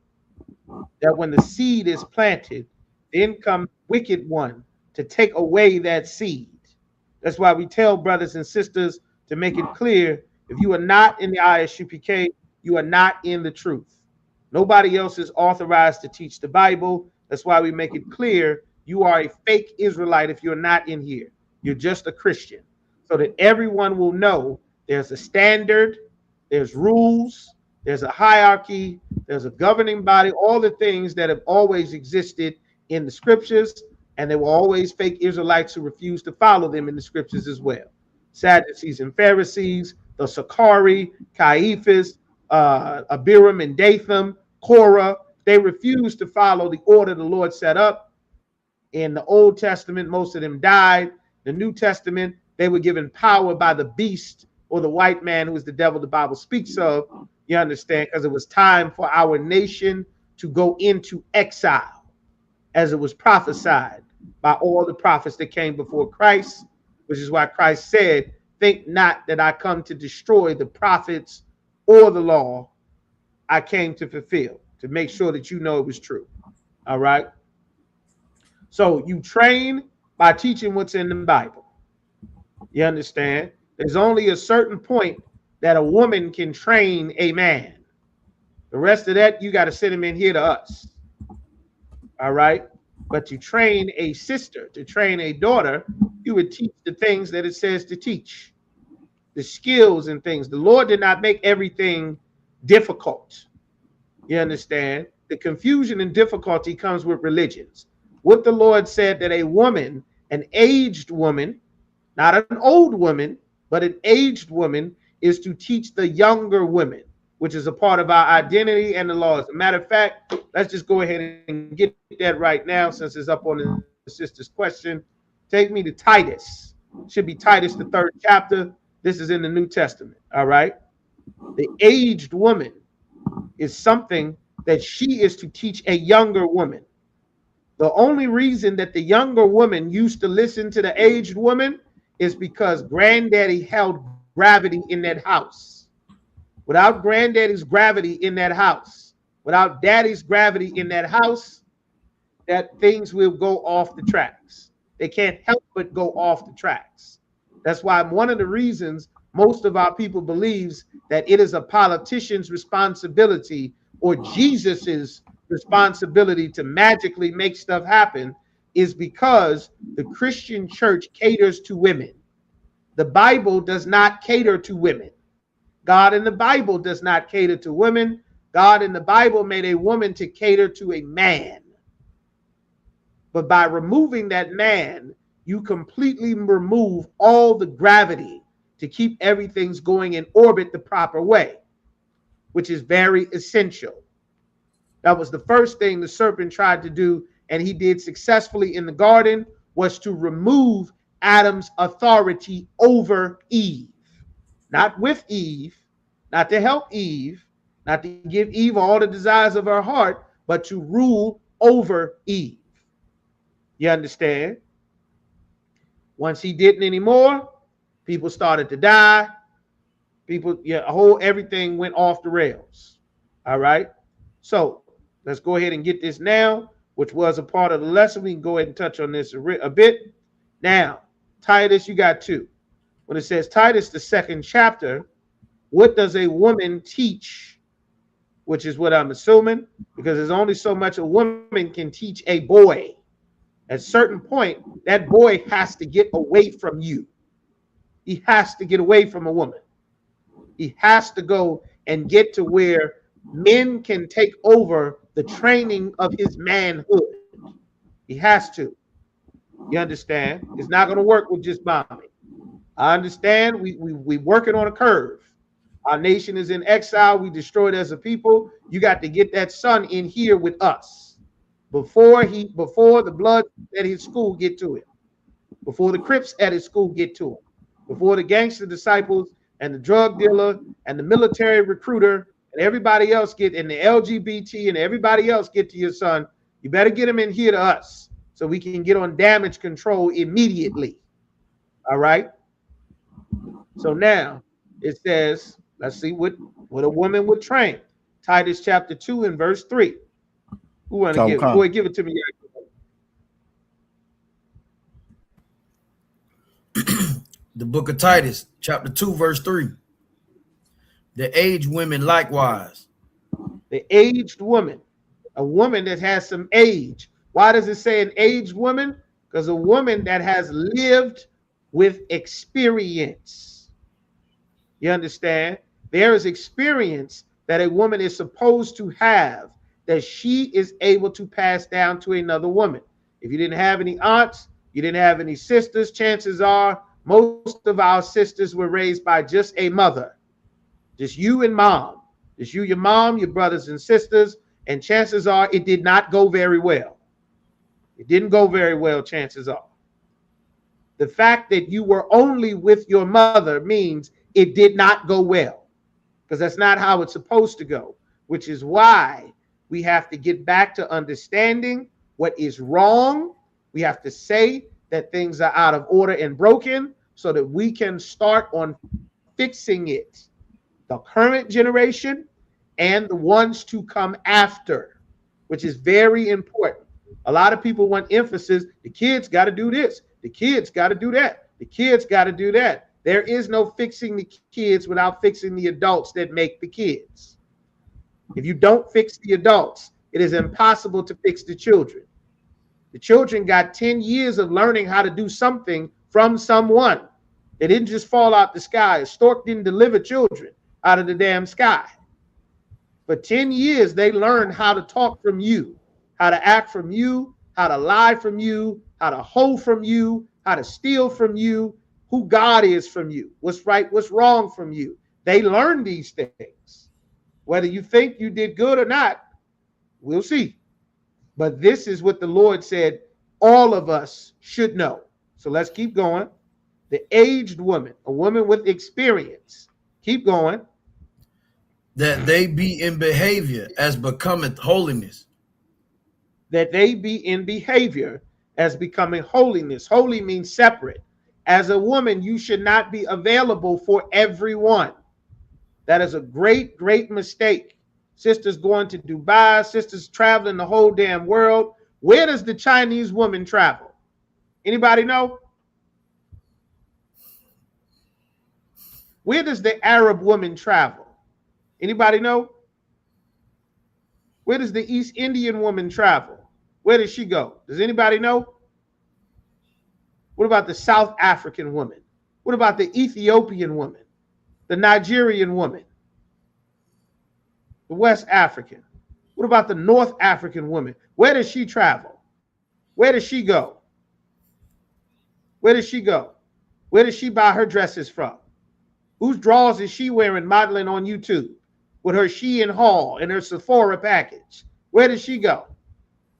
That when the seed is planted, then comes wicked one to take away that seed. That's why we tell brothers and sisters to make it clear, if you are not in the ISUPK, you are not in the truth. Nobody else is authorized to teach the Bible. That's why we make it clear you are a fake Israelite if you're not in here. You're just a Christian. So that everyone will know there's a standard, there's rules, there's a hierarchy, there's a governing body, all the things that have always existed in the scriptures, and there were always fake Israelites who refused to follow them in the scriptures as well. Sadducees and Pharisees, the Sakari, Caiaphas, Abiram and Dathan, Korah, they refused to follow the order the Lord set up. In the Old Testament, most of them died. The New Testament, they were given power by the beast or the white man, who is the devil the Bible speaks of. You understand? Because it was time for our nation to go into exile, as it was prophesied by all the prophets that came before Christ, which is why Christ said, think not that I come to destroy the prophets or the law. I came to fulfill, to make sure that you know it was true. All right. So you train by teaching what's in the Bible. You understand? There's only a certain point that a woman can train a man. The rest of that, you got to send him in here to us. All right. But to train a sister, to train a daughter, you would teach the things that it says to teach, the skills and things. The Lord did not make everything difficult. You understand? The confusion and difficulty comes with religions. What the Lord said that a woman, an aged woman, not an old woman, but an aged woman, is to teach the younger women, which is a part of our identity and the laws. As a matter of fact, let's just go ahead and get that right now since it's up on the sister's question. Take me to Titus. Should be Titus, the 3rd chapter. This is in the New Testament. All right. The aged woman is something that she is to teach a younger woman. The only reason that the younger woman used to listen to the aged woman is because granddaddy held gravity in that house. Without granddaddy's gravity in that house, without daddy's gravity in that house, that things will go off the tracks. They can't help but go off the tracks. That's why one of the reasons most of our people believes that it is a politician's responsibility or Jesus's responsibility to magically make stuff happen is because the Christian church caters to women. The Bible does not cater to women. God in the Bible does not cater to women. God in the Bible made a woman to cater to a man. But by removing that man, you completely remove all the gravity to keep everything's going in orbit the proper way, which is very essential. That was the first thing the serpent tried to do, and he did successfully in the garden, was to remove Adam's authority over Eve. Not with Eve, not to help Eve, not to give Eve all the desires of her heart, but to rule over Eve. You understand? Once he didn't anymore, people started to die. Everything went off the rails. All right. So let's go ahead and get this now, which was a part of the lesson. We can go ahead and touch on this a bit. Now, Titus, you got 2. When it says Titus, the 2nd chapter, what does a woman teach? Which is what I'm assuming, because there's only so much a woman can teach a boy. At a certain point, that boy has to get away from you. He has to get away from a woman. He has to go and get to where men can take over the training of his manhood. He has to. You understand? It's not going to work with just bombing. I understand. We working on a curve. Our nation is in exile. We destroyed as a people. You got to get that son in here with us before the blood at his school get to him, before the Crips at his school get to him, before the gangster disciples and the drug dealer and the military recruiter and everybody else get, and the LGBT and everybody else get to your son. You better get him in here to us so we can get on damage control immediately. All right. So now it says, let's see what a woman would train. Titus chapter 2 and verse 3. Who want to give it? Boy, give it to me. The book of Titus, chapter 2, verse 3. The aged women likewise. The aged woman, a woman that has some age. Why does it say an aged woman? Because a woman that has lived with experience. You understand? There is experience that a woman is supposed to have that she is able to pass down to another woman. If you didn't have any aunts, you didn't have any sisters, chances are most of our sisters were raised by just a mother. Just you and mom. Just you, your mom, your brothers and sisters, and chances are it did not go very well. It didn't go very well, chances are. The fact that you were only with your mother means it did not go well, because that's not how it's supposed to go, which is why we have to get back to understanding what is wrong. We have to say that things are out of order and broken so that we can start on fixing it. The current generation and the ones to come after. which is very important. A lot of people want emphasis. The kids got to do this. The kids got to do that. The kids got to do that. There is no fixing the kids without fixing the adults that make the kids. If you don't fix the adults, it is impossible to fix the children. The children got 10 years of learning how to do something from someone. They didn't just fall out the sky. A stork didn't deliver children out of the damn sky. For 10 years, they learned how to talk from you, how to act from you, how to lie from you, how to hold from you, how to steal from you, who God is from you, what's right, what's wrong from you. They learned these things. Whether you think you did good or not, we'll see. But this is what the Lord said all of us should know. So let's keep going. The aged woman, a woman with experience. Keep going. That they be in behavior as becometh holiness. That they be in behavior as becoming holiness. Holy means separate. As a woman, you should not be available for everyone. That is a great, great mistake. Sisters going to Dubai, sisters traveling the whole damn world. Where does the Chinese woman travel? Anybody know? Where does the Arab woman travel? Anybody know? Where does the East Indian woman travel? Where does she go? Does anybody know? What about the South African woman? What about the Ethiopian woman? The Nigerian woman? The West African? What about the North African woman? Where does she travel? Where does she go? Where does she go? Where does she buy her dresses from? Whose drawers is she wearing modeling on YouTube with her Shein haul and her Sephora package? Where does she go?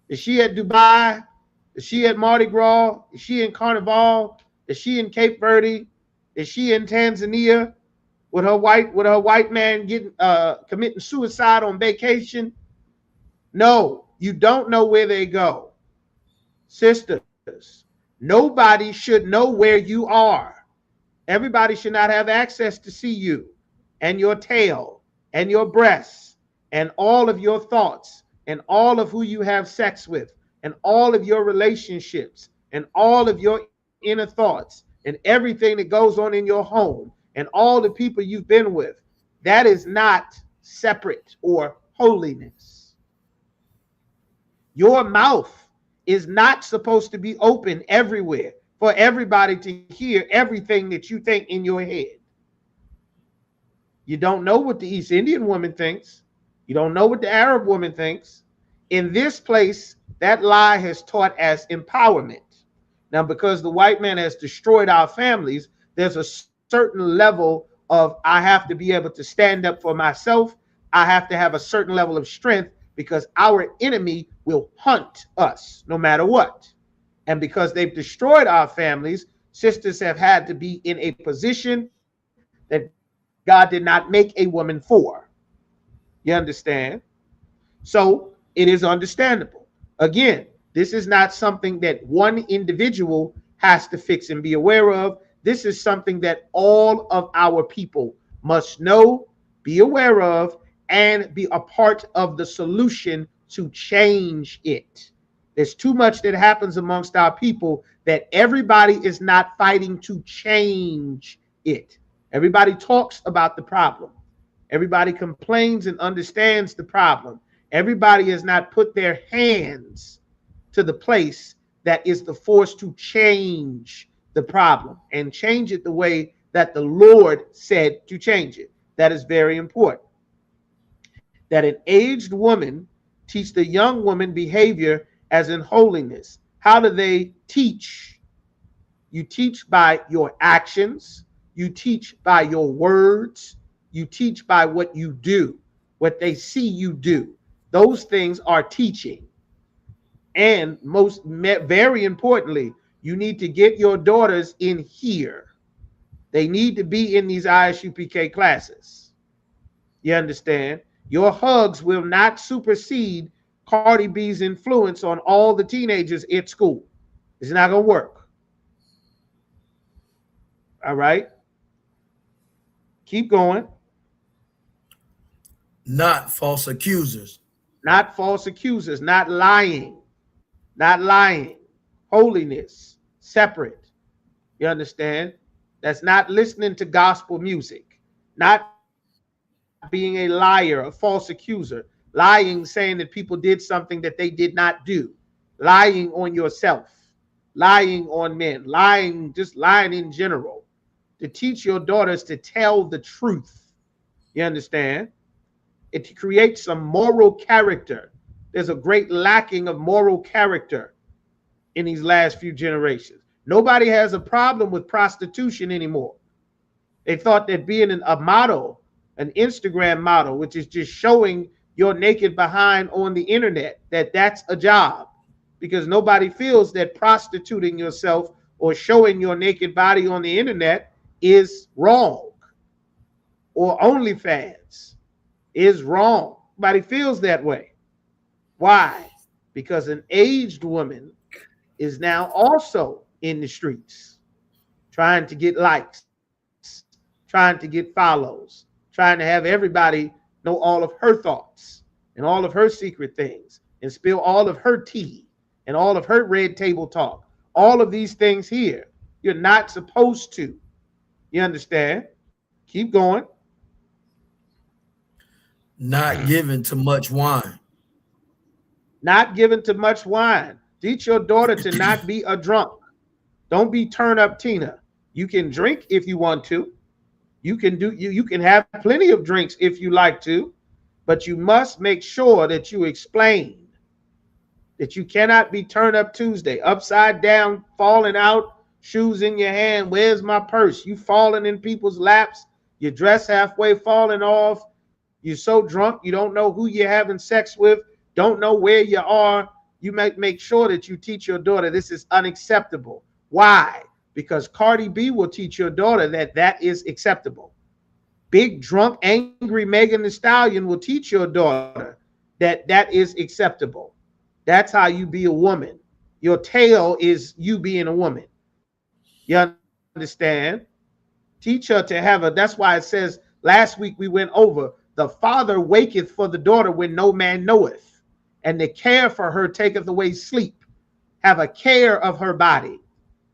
Is she at Dubai? Is she at Mardi Gras? Is she in Carnival? Is she in Cape Verde? Is she in Tanzania with her white man getting committing suicide on vacation? No, you don't know where they go. Sisters, nobody should know where you are. Everybody should not have access to see you and your tail and your breasts and all of your thoughts and all of who you have sex with and all of your relationships and all of your inner thoughts and everything that goes on in your home and all the people you've been with. That is not separate or holiness. Your mouth is not supposed to be open everywhere for everybody to hear everything that you think in your head. You don't know what the East Indian woman thinks. You don't know what the Arab woman thinks. In this place, that lie has taught as empowerment. Now, because the white man has destroyed our families, there's a certain level of I have to be able to stand up for myself. I have to have a certain level of strength because our enemy will hunt us no matter what. And because they've destroyed our families, sisters have had to be in a position that God did not make a woman for. You understand? So it is understandable. Again, this is not something that one individual has to fix and be aware of. This is something that all of our people must know, be aware of, and be a part of the solution to change it. There's too much that happens amongst our people that everybody is not fighting to change it. Everybody talks about the problem. Everybody complains and understands the problem. Everybody has not put their hands to the place that is the force to change the problem and change it the way that the Lord said to change it. That is very important. That an aged woman teach the young woman behavior as in holiness. How do they teach? You teach by your actions. You teach by your words. You teach by what you do, what they see you do. Those things are teaching. And very importantly, you need to get your daughters in here. They need to be in these ISUPK classes. You understand? Your hugs will not supersede Cardi B's influence on all the teenagers at school. It's not going to work. All right? Keep going. Not false accusers. not false accusers, not lying, not lying. Holiness, separate. You understand? That's not listening to gospel music, not being a liar, a false accuser, lying, saying that people did something that they did not do, lying on yourself, lying on men, lying, just lying in general. To teach your daughters to tell the truth. You understand? It creates some moral character. There's a great lacking of moral character in these last few generations. Nobody has a problem with prostitution anymore. They thought that being a model, an Instagram model, which is just showing your naked behind on the internet, that's a job, because nobody feels that prostituting yourself or showing your naked body on the internet is wrong, or OnlyFans is wrong. Nobody feels that way. Why? Because an aged woman is now also in the streets trying to get likes, trying to get follows, trying to have everybody know all of her thoughts and all of her secret things and spill all of her tea and all of her red table talk. All of these things here, you're not supposed to. You understand? Keep going. Not given to much wine. Not given to much wine. Teach your daughter to not be a drunk. Don't be turn up Tina. You can drink if you want to. You can have plenty of drinks if you like to, but you must make sure that you explain that you cannot be turn up Tuesday, upside down, falling out, shoes in your hand. Where's my purse? You falling in people's laps. Your dress halfway falling off. You're so drunk, you don't know who you're having sex with, don't know where you are. You make sure that you teach your daughter this is unacceptable. Why? Because Cardi B will teach your daughter that is acceptable. Big, drunk, angry Megan Thee Stallion will teach your daughter that is acceptable. That's how you be a woman. Your tail is you being a woman. You understand? Teach her to have that's why it says, last week we went over, the father waketh for the daughter when no man knoweth, and the care for her taketh away sleep. Have a care of her body,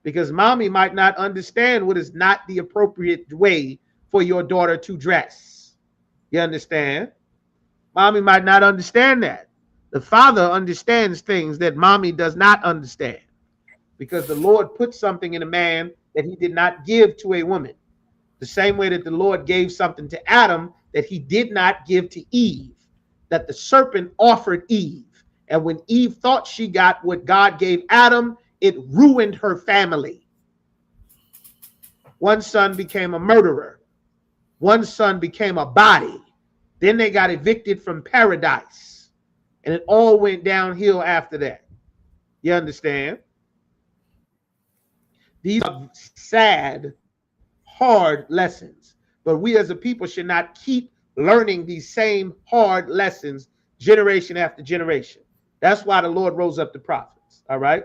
because mommy might not understand what is not the appropriate way for your daughter to dress. You understand? Mommy might not understand that. The father understands things that mommy does not understand, because the Lord put something in a man that he did not give to a woman. The same way that the Lord gave something to Adam that he did not give to Eve, that the serpent offered Eve. And when Eve thought she got what God gave Adam, it ruined her family. One son became a murderer. One son became a body. Then they got evicted from paradise. And it all went downhill after that. You understand? These are sad, hard lessons. But we as a people should not keep learning these same hard lessons generation after generation. That's why the Lord rose up the prophets. All right.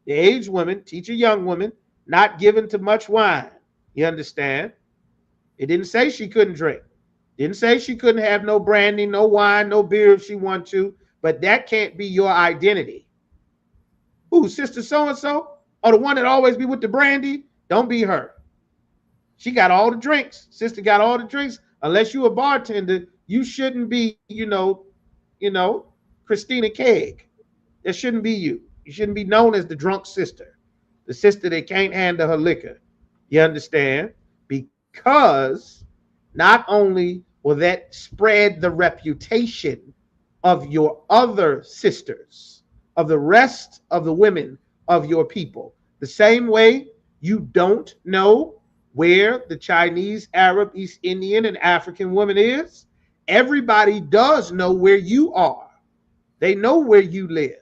The aged woman, teach a young woman, not given to much wine. You understand? It didn't say she couldn't drink. Didn't say she couldn't have no brandy, no wine, no beer if she wanted to. But that can't be your identity. Who, sister so-and-so? Or the one that always be with the brandy? Don't be her. She got all the drinks. Sister got all the drinks. Unless you a bartender, you shouldn't be, Christina Keg. That shouldn't be you. You shouldn't be known as the drunk sister, the sister that can't handle her liquor. You understand? Because not only will that spread the reputation of your other sisters, of the rest of the women of your people, the same way you don't know where the Chinese, Arab, East Indian, and African woman is. Everybody does know where you are. They know where you live.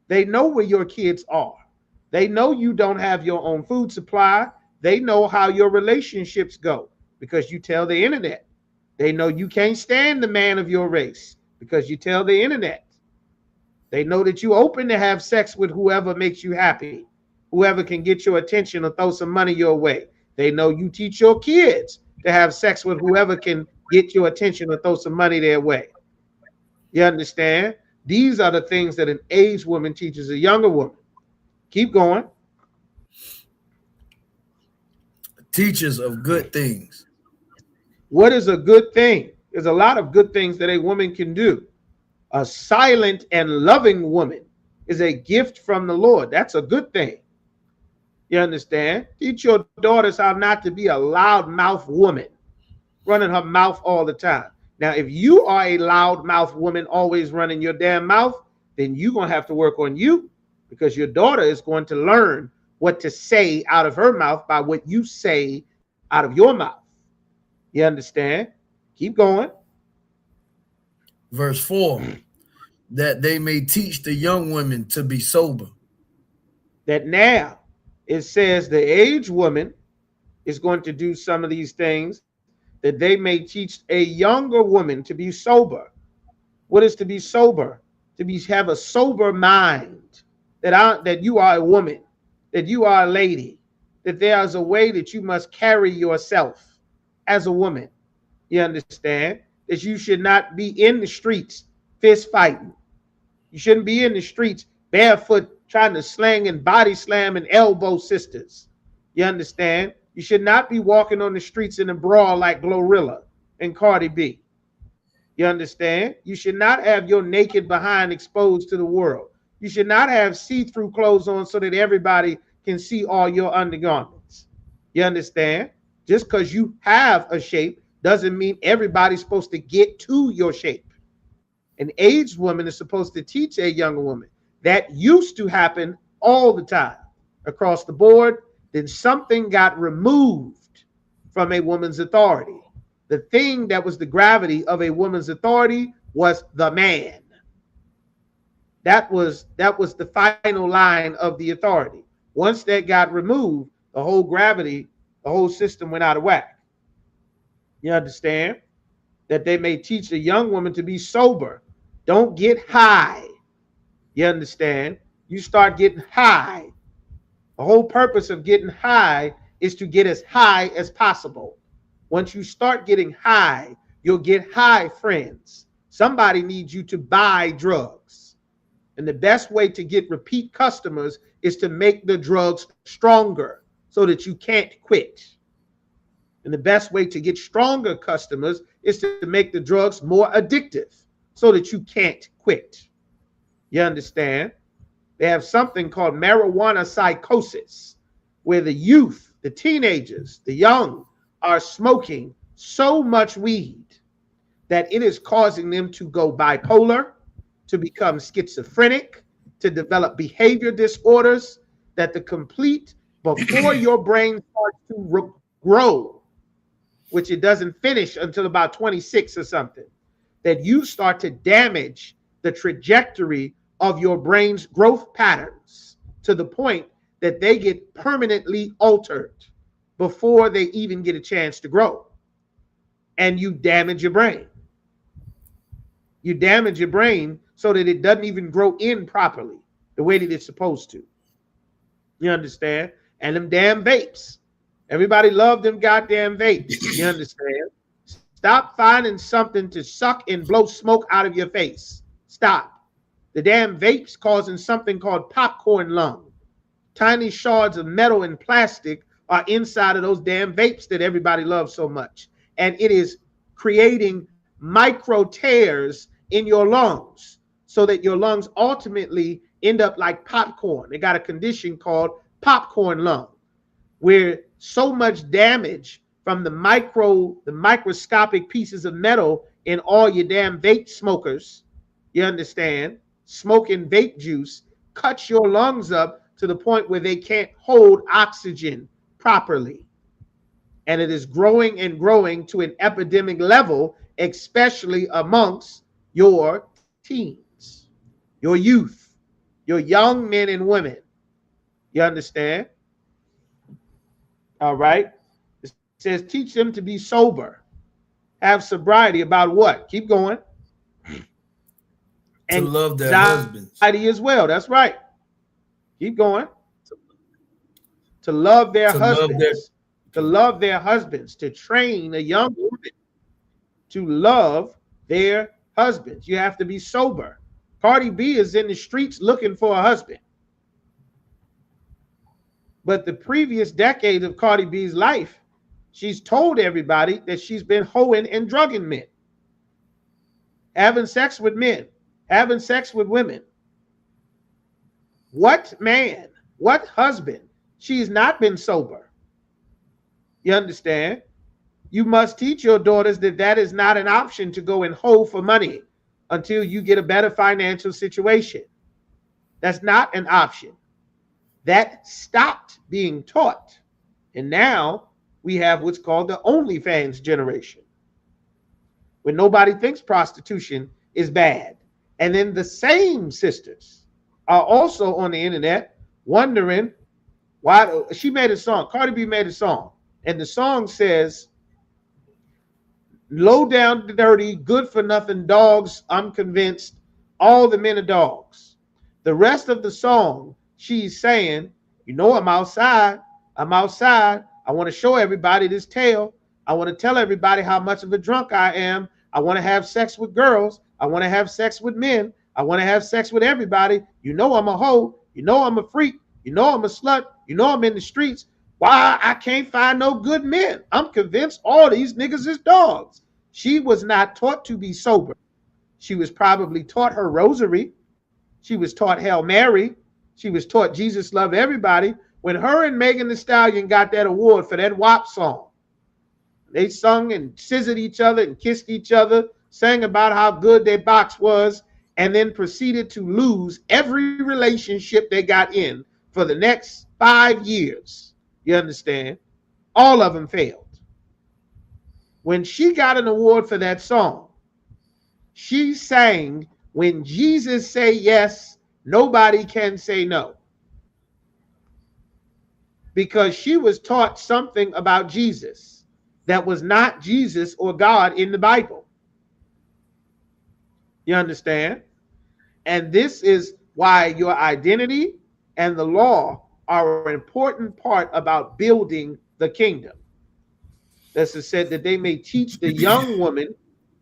They know where your kids are. They know you don't have your own food supply. They know how your relationships go because you tell the internet. They know you can't stand the man of your race because you tell the internet. They know that you open to have sex with whoever makes you happy, whoever can get your attention or throw some money your way. They know you teach your kids to have sex with whoever can get your attention or throw some money their way. You understand? These are the things that an aged woman teaches a younger woman. Keep going. Teachers of good things. What is a good thing? There's a lot of good things that a woman can do. A silent and loving woman is a gift from the Lord. That's a good thing. You understand? Teach your daughters how not to be a loudmouth woman, running her mouth all the time. Now, if you are a loudmouth woman always running your damn mouth, then you're going to have to work on you, because your daughter is going to learn what to say out of her mouth by what you say out of your mouth. You understand? Keep going. Verse 4, that they may teach the young women to be sober. That now it says the aged woman is going to do some of these things, that they may teach a younger woman to be sober. What is to be sober? Have a sober mind, that you are a woman, that you are a lady, that there is a way that you must carry yourself as a woman. You understand? That you should not be in the streets fist fighting. You shouldn't be in the streets barefoot trying to slang and body slam and elbow sisters. You understand? You should not be walking on the streets in a brawl like Glorilla and Cardi B. You understand? You should not have your naked behind exposed to the world. You should not have see-through clothes on so that everybody can see all your undergarments. You understand? Just because you have a shape doesn't mean everybody's supposed to get to your shape. An aged woman is supposed to teach a younger woman. That used to happen all the time across the board. Then something got removed from a woman's authority. The thing that was the gravity of a woman's authority was the man. That was the final line of the authority. Once that got removed, the whole gravity, the whole system went out of whack. You understand? That they may teach a young woman to be sober. Don't get high. You understand? You start getting high. The whole purpose of getting high is to get as high as possible. Once you start getting high, you'll get high friends. Somebody needs you to buy drugs. And the best way to get repeat customers is to make the drugs stronger so that you can't quit. And the best way to get stronger customers is to make the drugs more addictive so that you can't quit. You understand? They have something called marijuana psychosis, where the youth, the teenagers, the young are smoking so much weed that it is causing them to go bipolar, to become schizophrenic, to develop behavior disorders, that the complete, before your brain starts to grow, which it doesn't finish until about 26 or something, that you start to damage the trajectory of your brain's growth patterns to the point that they get permanently altered before they even get a chance to grow. And you damage your brain. You damage your brain so that it doesn't even grow in properly the way that it's supposed to. You understand? And them damn vapes. Everybody love them goddamn vapes. You understand? Stop finding something to suck and blow smoke out of your face. Stop. The damn vapes causing something called popcorn lung. Tiny shards of metal and plastic are inside of those damn vapes that everybody loves so much. And it is creating micro tears in your lungs so that your lungs ultimately end up like popcorn. They got a condition called popcorn lung, where so much damage from the microscopic pieces of metal in all your damn vape smokers, you understand, smoking vape juice, cuts your lungs up to the point where they can't hold oxygen properly. And it is growing and growing to an epidemic level, especially amongst your teens, your youth, your young men and women. You understand? All right. It says, teach them to be sober, have sobriety about what? Keep going. To and love their husbands. As well. That's right. Keep going. To love their husbands. To love their husbands. To train a young woman to love their husbands. You have to be sober. Cardi B is in the streets looking for a husband. But the previous decade of Cardi B's life, she's told everybody that she's been hoeing and drugging men, having sex with men, having sex with women. What man, what husband? She's not been sober. You understand? You must teach your daughters that that is not an option to go and hoe for money until you get a better financial situation. That's not an option. That stopped being taught. And now we have what's called the OnlyFans generation, where nobody thinks prostitution is bad. And then the same sisters are also on the internet wondering why. She made a song, Cardi B made a song, and the song says, low down, dirty, good for nothing dogs, I'm convinced all the men are dogs. The rest of the song, she's saying, you know, I'm outside. I want to show everybody this tail. I want to tell everybody how much of a drunk I am. I want to have sex with girls. I want to have sex with men. I want to have sex with everybody. You know I'm a hoe. You know I'm a freak. You know I'm a slut. You know I'm in the streets. Why I can't find no good men? I'm convinced all these niggas is dogs. She was not taught to be sober. She was probably taught her rosary. She was taught Hail Mary. She was taught Jesus loved everybody. When her and Megan Thee Stallion got that award for that WAP song, they sung and scissored each other and kissed each other, sang about how good their box was, and then proceeded to lose every relationship they got in for the next 5 years. You understand? All of them failed. When she got an award for that song, she sang, when Jesus say yes, nobody can say no. Because she was taught something about Jesus that was not Jesus or God in the Bible. You understand? And this is why your identity and the law are an important part about building the kingdom. This is said that they may teach the young woman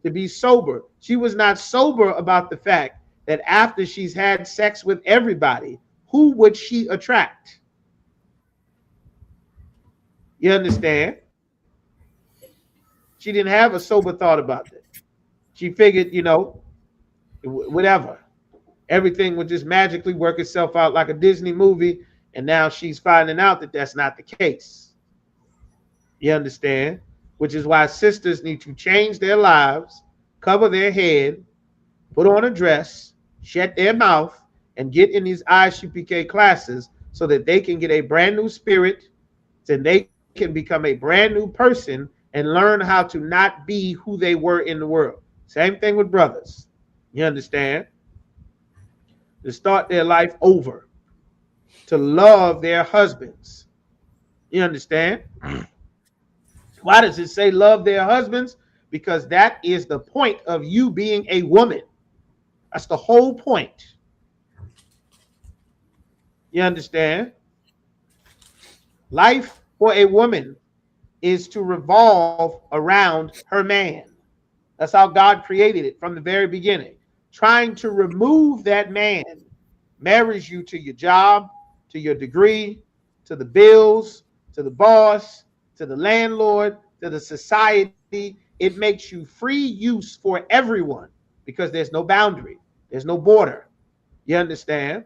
to be sober. She was not sober about the fact that after she's had sex with everybody, who would she attract? You understand? She didn't have a sober thought about it. She figured, you know, whatever. Everything would just magically work itself out like a Disney movie. And now she's finding out that that's not the case. You understand? Which is why sisters need to change their lives, cover their head, put on a dress, shut their mouth, and get in these ISUPK classes so that they can get a brand new spirit, and they can become a brand new person and learn how to not be who they were in the world. Same thing with brothers. You understand? To start their life over, to love their husbands. You understand? Why does it say love their husbands? Because that is the point of you being a woman. That's the whole point. You understand? Life for a woman is to revolve around her man. That's how God created it from the very beginning. Trying to remove that man marries you to your job, to your degree, to the bills, to the boss, to the landlord, to the society. It makes you free use for everyone because there's no boundary. There's no border. You understand?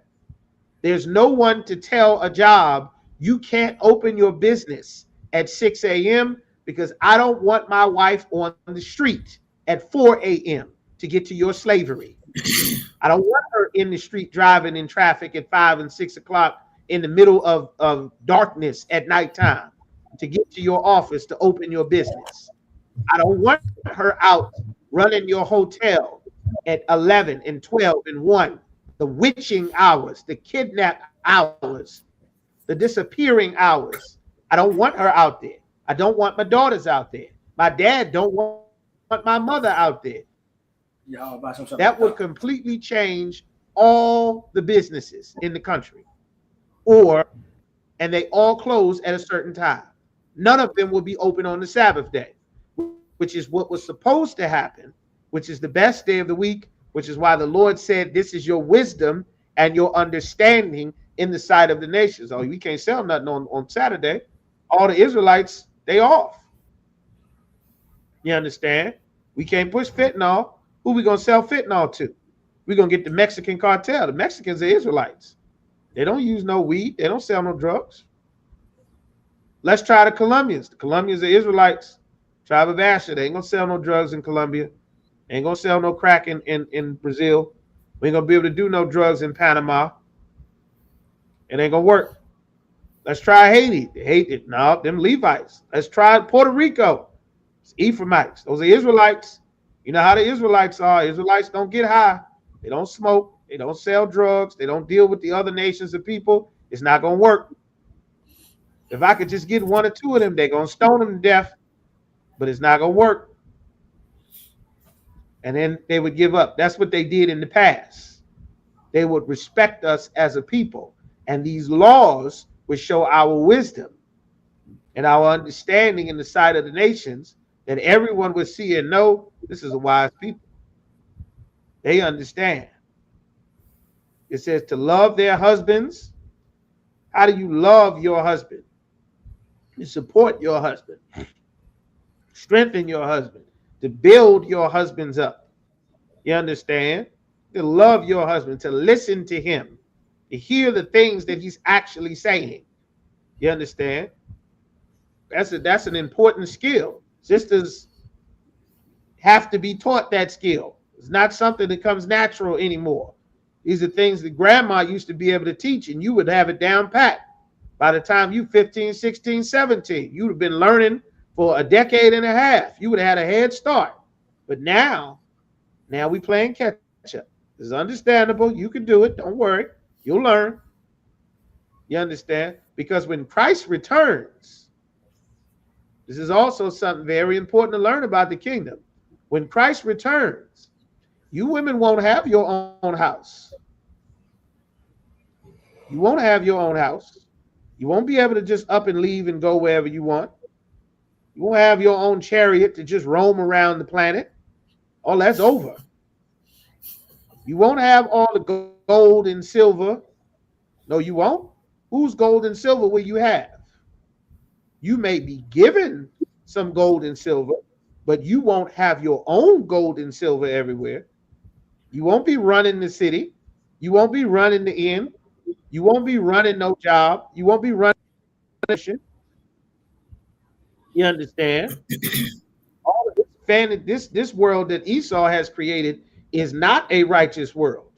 There's no one to tell a job, you can't open your business at 6 a.m. because I don't want my wife on the street at 4 a.m. to get to your slavery. I don't want her in the street driving in traffic at 5 and 6 o'clock in the middle of darkness at nighttime to get to your office to open your business. I don't want her out running your hotel at 11 and 12 and 1, the witching hours, the kidnap hours, the disappearing hours. I don't want her out there. I don't want my daughters out there. My dad don't want my mother out there. That would completely change all the businesses in the country. And they all close at a certain time. None of them will be open on the Sabbath day, which is what was supposed to happen, which is the best day of the week, which is why the Lord said, this is your wisdom and your understanding in the sight of the nations. Oh, we can't sell nothing on Saturday. All the Israelites, they off. You understand? We can't push fentanyl. Who we going to sell fentanyl to? We're going to get the Mexican cartel. The Mexicans are Israelites. They don't use no weed. They don't sell no drugs. Let's try the Colombians. The Colombians are Israelites. Tribe of Asher. They ain't going to sell no drugs in Colombia. They ain't going to sell no crack in Brazil. We ain't going to be able to do no drugs in Panama. It ain't going to work. Let's try Haiti. Haiti. No, them Levites. Let's try Puerto Rico. It's Ephraimites. Those are Israelites. You know how the Israelites are. Israelites don't get high. They don't smoke. They don't sell drugs. They don't deal with the other nations of people. It's not going to work. If I could just get one or two of them, they're going to stone them to death. But it's not going to work. And then they would give up. That's what they did in the past. They would respect us as a people. And these laws would show our wisdom and our understanding in the sight of the nations, that everyone would see and know this is a wise people. They understand. It says to love their husbands. How do you love your husband? You support your husband. Strengthen your husband. To build your husbands up. You understand? To love your husband. To listen to him. To hear the things that he's actually saying. You understand? That's an important skill. Sisters have to be taught that skill. It's not something that comes natural anymore. These are things that grandma used to be able to teach, and you would have it down pat. By the time you 15, 16, 17, you would have been learning for a decade and a half. You would have had a head start. But now we playing catch up. It's understandable. You can do it. Don't worry. You'll learn. You understand? Because when Christ returns, this is also something very important to learn about the kingdom. When Christ returns, you women won't have your own house. You won't have your own house. You won't be able to just up and leave and go wherever you want. You won't have your own chariot to just roam around the planet. All that's over. You won't have all the gold and silver. No, you won't. Whose gold and silver will you have? You may be given some gold and silver, but you won't have your own gold and silver everywhere. You won't be running the city. You won't be running the inn. You won't be running no job. You won't be running a mission. You understand? All of this world that Esau has created is not a righteous world.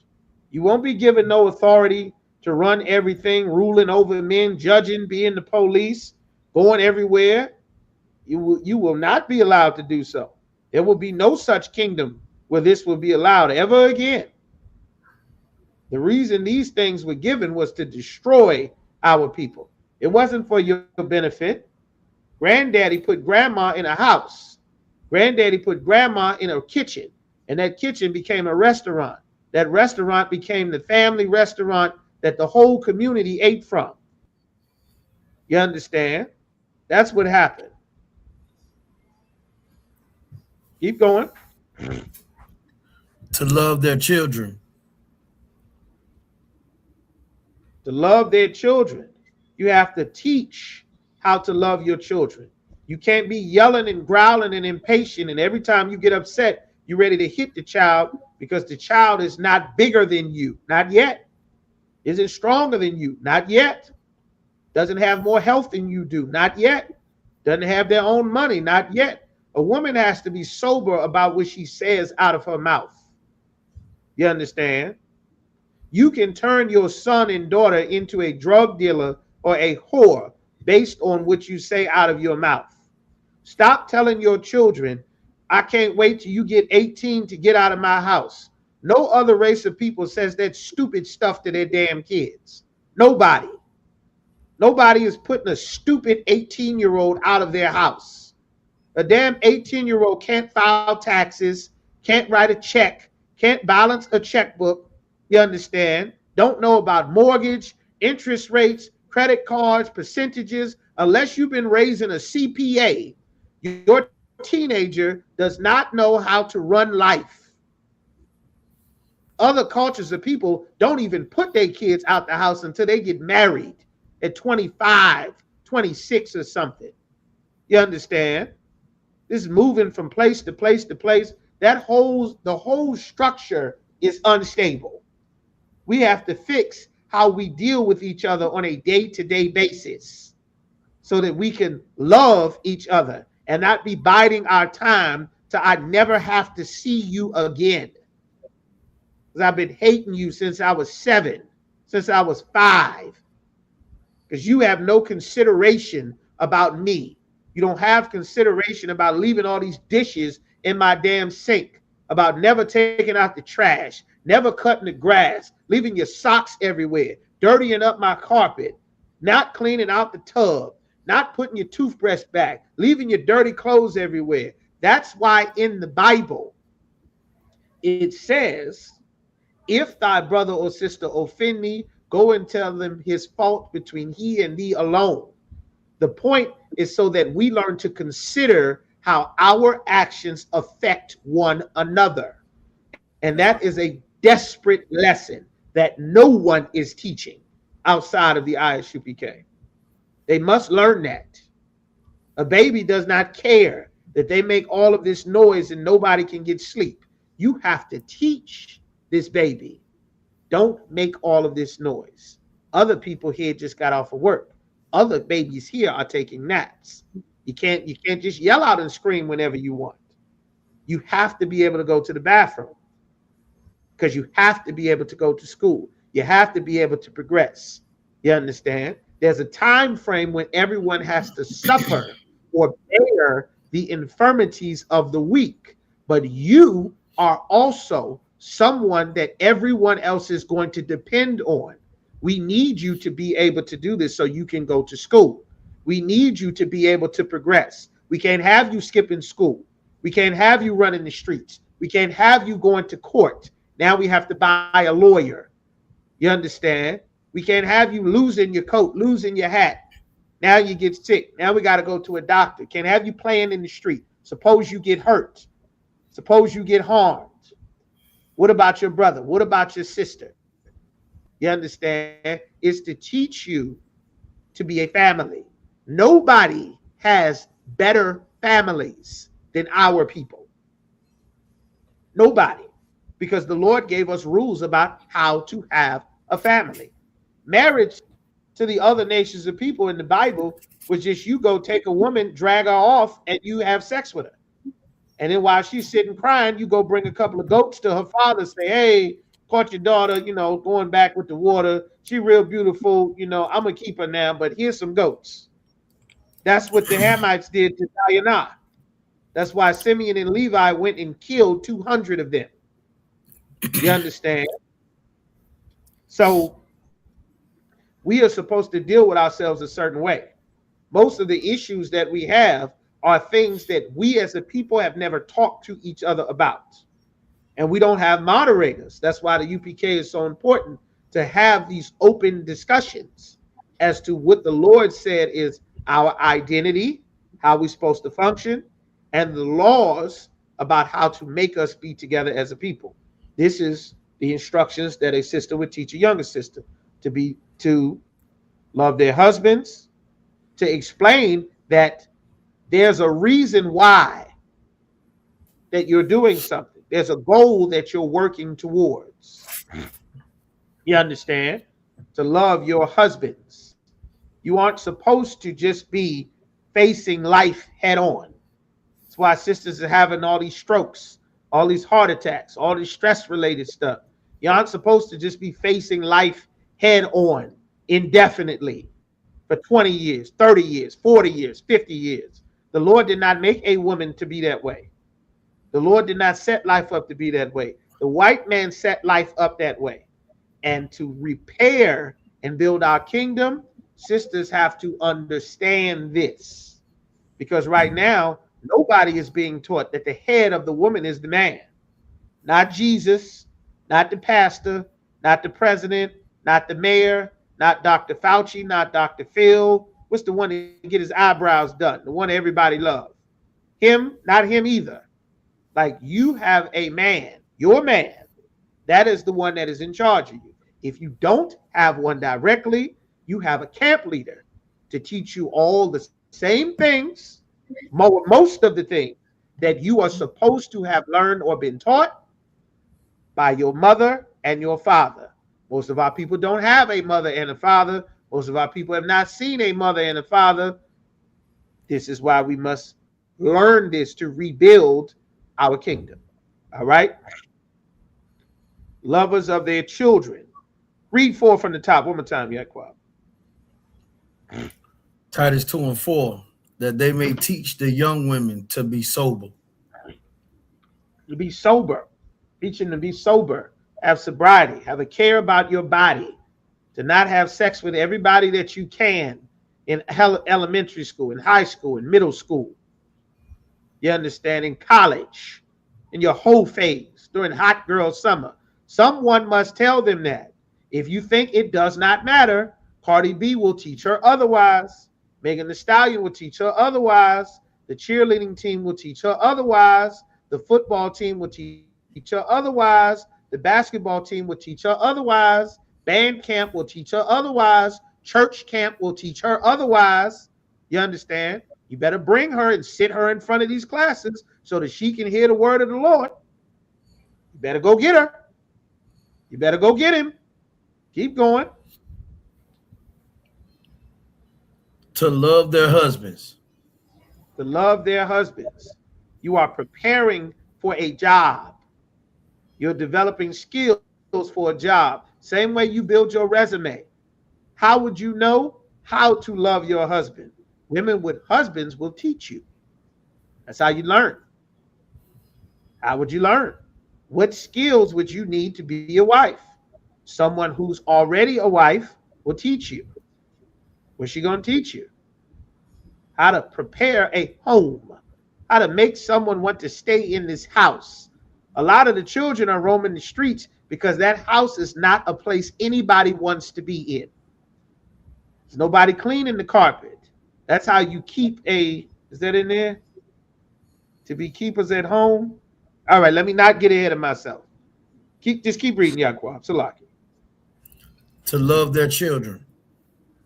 You won't be given no authority to run everything, ruling over men, judging, being the police, going everywhere. You will not be allowed to do so. There will be no such kingdom where this will be allowed ever again. The reason these things were given was to destroy our people. It wasn't for your benefit. Granddaddy put grandma in a house. Granddaddy put grandma in a kitchen, and that kitchen became a restaurant. That restaurant became the family restaurant that the whole community ate from. You understand? That's what happened. Keep going. To love their children. To love their children. You have to teach how to love your children. You can't be yelling and growling and impatient, and every time you get upset, you're ready to hit the child because the child is not bigger than you. Not yet. Isn't stronger than you. Not yet. Doesn't have more health than you do. Not yet. Doesn't have their own money. Not yet. A woman has to be sober about what she says out of her mouth. You understand? You can turn your son and daughter into a drug dealer or a whore based on what you say out of your mouth. Stop telling your children, I can't wait till you get 18 to get out of my house. No other race of people says that stupid stuff to their damn kids. Nobody. Nobody is putting a stupid 18-year-old out of their house. A damn 18-year-old can't file taxes, can't write a check, can't balance a checkbook. You understand? Don't know about mortgage, interest rates, credit cards, percentages. Unless you've been raising a CPA, your teenager does not know how to run life. Other cultures of people don't even put their kids out the house until they get married at 25, 26 or something. You understand? This is moving from place to place to place. The whole structure is unstable. We have to fix how we deal with each other on a day-to-day basis so that we can love each other and not be biding our time till I never have to see you again. Because I've been hating you since I was 7, since I was 5. Because you have no consideration about me. You don't have consideration about leaving all these dishes in my damn sink, about never taking out the trash, never cutting the grass, leaving your socks everywhere, dirtying up my carpet, not cleaning out the tub, not putting your toothbrush back, leaving your dirty clothes everywhere. That's why in the Bible, it says, if thy brother or sister offend me, go and tell them his fault between he and thee alone. The point is so that we learn to consider how our actions affect one another. And that is a desperate lesson that no one is teaching outside of the ISUPK. They must learn that. A baby does not care that they make all of this noise and nobody can get sleep. You have to teach this baby, don't make all of this noise. Other people here just got off of work. Other babies here are taking naps. You can't just yell out and scream whenever you want. You have to be able to go to the bathroom because you have to be able to go to school. You have to be able to progress. You understand? There's a time frame when everyone has to suffer or bear the infirmities of the weak. But you are also someone that everyone else is going to depend on. We need you to be able to do this so you can go to school. We need you to be able to progress. We can't have you skipping school. We can't have you running the streets. We can't have you going to court. Now we have to buy a lawyer. You understand? We can't have you losing your coat, losing your hat. Now you get sick. Now we got to go to a doctor. Can't have you playing in the street. Suppose you get hurt. Suppose you get harmed. What about your brother? What about your sister? You understand? It's to teach you to be a family. Nobody has better families than our people. Nobody. Because the Lord gave us rules about how to have a family. Marriage to the other nations of people in the Bible was just you go take a woman, drag her off, and you have sex with her. And then while she's sitting crying, you go bring a couple of goats to her father, say, hey, caught your daughter, going back with the water. She real beautiful. I'm going to keep her now, but here's some goats. That's what the Hamites did to Diana. That's why Simeon and Levi went and killed 200 of them. You understand? So we are supposed to deal with ourselves a certain way. Most of the issues that we have are things that we as a people have never talked to each other about. And we don't have moderators. That's why the UPK is so important, to have these open discussions as to what the Lord said is our identity, how we're supposed to function, and the laws about how to make us be together as a people. This is the instructions that a sister would teach a younger sister, to love their husbands, to explain that there's a reason why that you're doing something. There's a goal that you're working towards. You understand? To love your husbands. You aren't supposed to just be facing life head on. That's why sisters are having all these strokes, all these heart attacks, all this stress-related stuff. You aren't supposed to just be facing life head on indefinitely for 20 years, 30 years, 40 years, 50 years. The Lord did not make a woman to be that way. The Lord did not set life up to be that way. The white man set life up that way. And to repair and build our kingdom, sisters have to understand this. Because right now, nobody is being taught that the head of the woman is the man. Not Jesus, not the pastor, not the president, not the mayor, not Dr. Fauci, not Dr. Phil. What's the one that get his eyebrows done? The one everybody loves. Him, not him either. Like, you have a man, your man, That is the one that is in charge of you. If you don't have one directly, you have a camp leader to teach you all the same things, most of the things that you are supposed to have learned or been taught by your mother and your father. Most of our people don't have a mother and a father. Most of our people have not seen a mother and a father. This is why we must learn this to rebuild our kingdom. All right? Lovers of their children. Read 4 from the top one more time, Yaquab. Titus 2 and 4, that they may teach the young women to be sober. To be sober. Teaching to be sober. Have sobriety. Have a care about your body. To not have sex with everybody that you can in elementary school, in high school, in middle school. You understand? In college, in your whole phase, during hot girl summer. Someone must tell them that. If you think it does not matter, Cardi B will teach her otherwise. Megan Thee Stallion will teach her otherwise. The cheerleading team will teach her otherwise. The football team will teach her otherwise. The basketball team will teach her otherwise. Band camp will teach her otherwise. Church camp will teach her otherwise. You understand? You better bring her and sit her in front of these classes so that she can hear the word of the Lord. You better go get her. You better go get him. Keep going. To love their husbands. To love their husbands. You are preparing for a job. You're developing skills for a job. Same way you build your resume. How would you know how to love your husband? Women with husbands will teach you. That's how you learn. How would you learn? What skills would you need to be a wife? Someone who's already a wife will teach you. What's she going to teach you? How to prepare a home. How to make someone want to stay in this house. A lot of the children are roaming the streets because that house is not a place anybody wants to be in. There's nobody cleaning the carpet. That's how you keep is that in there? To be keepers at home? All right, let me not get ahead of myself. Just keep reading, Yaquab. Salaki. To love their children.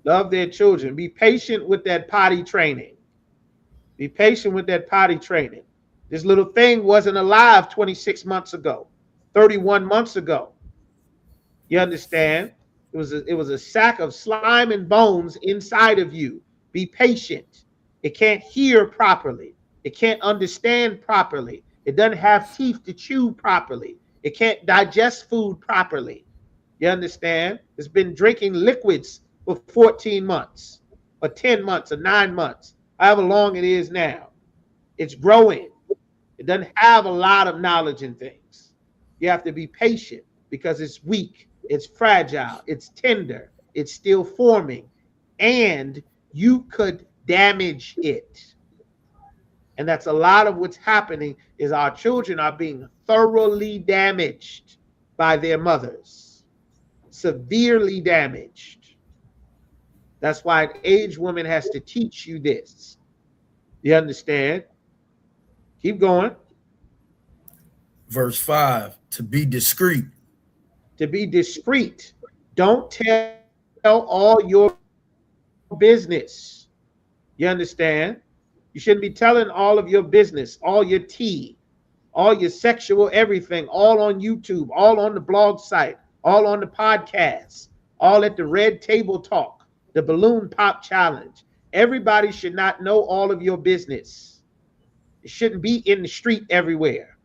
Love their children. Be patient with that potty training. Be patient with that potty training. This little thing wasn't alive 26 months ago, 31 months ago. You understand? It was a sack of slime and bones inside of you. Be patient. It can't hear properly. It can't understand properly. It doesn't have teeth to chew properly. It can't digest food properly. You understand? It's been drinking liquids for 14 months or 10 months or 9 months, however long it is now. It's growing. It doesn't have a lot of knowledge in things. You have to be patient because it's weak, it's fragile, it's tender, it's still forming, and you could damage it. And that's a lot of what's happening is our children are being thoroughly damaged by their mothers, severely damaged. That's why an aged woman has to teach you this. You understand? Keep going. Verse 5, to be discreet. To be discreet. Don't tell all your business. You understand? You shouldn't be telling all of your business, all your tea, all your sexual everything, all on YouTube, all on the blog site, all on the podcast, all at the Red Table Talk, the Balloon Pop Challenge. Everybody should not know all of your business. It shouldn't be in the street everywhere.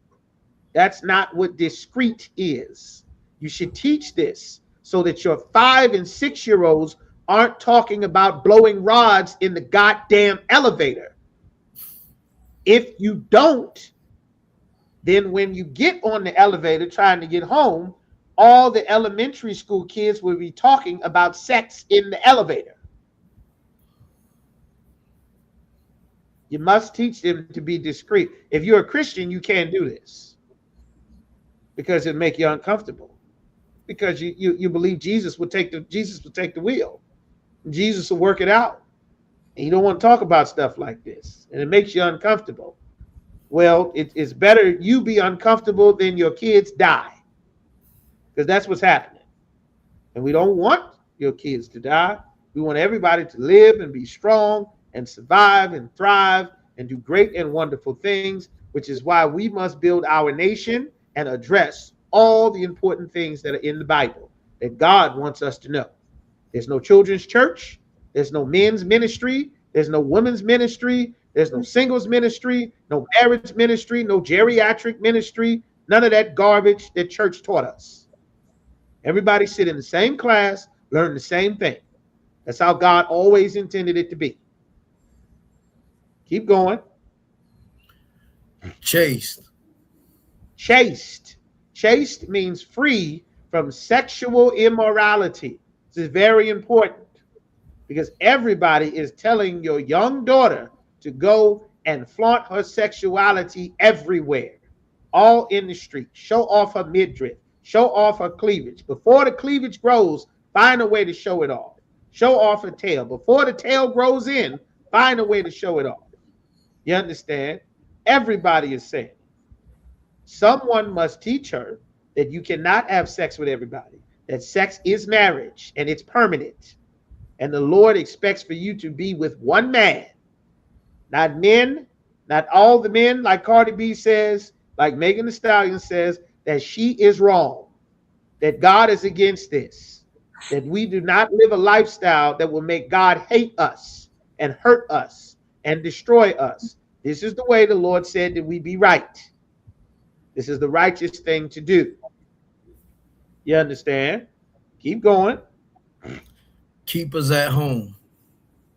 That's not what discreet is. You should teach this so that your 5 and 6-year-olds aren't talking about blowing rods in the goddamn elevator. If you don't, then when you get on the elevator trying to get home, all the elementary school kids will be talking about sex in the elevator. You must teach them to be discreet. If you're a Christian, you can't do this because it'll make you uncomfortable. Because you believe Jesus will take the wheel. Jesus will work it out. And you don't want to talk about stuff like this. And it makes you uncomfortable. Well, it's better you be uncomfortable than your kids die. because that's what's happening. And we don't want your kids to die. We want everybody to live and be strong and survive and thrive and do great and wonderful things, which is why we must build our nation and address all the important things that are in the Bible that God wants us to know. There's no children's church. There's no men's ministry. There's no women's ministry. There's no singles ministry, no marriage ministry, no geriatric ministry, none of that garbage that church taught us. Everybody sit in the same class, learn the same thing. That's how God always intended it to be. Keep going. Chaste. Chaste. Chaste means free from sexual immorality. This is very important because everybody is telling your young daughter to go and flaunt her sexuality everywhere, all in the street. Show off her midriff, show off her cleavage. Before the cleavage grows, find a way to show it off. Show off her tail. Before the tail grows in, find a way to show it off. You understand? Everybody is saying someone must teach her that you cannot have sex with everybody, that sex is marriage and it's permanent. And the Lord expects for you to be with one man, not men, not all the men, like Cardi B says, like Megan Thee Stallion says, that she is wrong, that God is against this, that we do not live a lifestyle that will make God hate us and hurt us and destroy us. This is the way the Lord said that we be right. This is the righteous thing to do. You understand? Keep going. Keepers at home.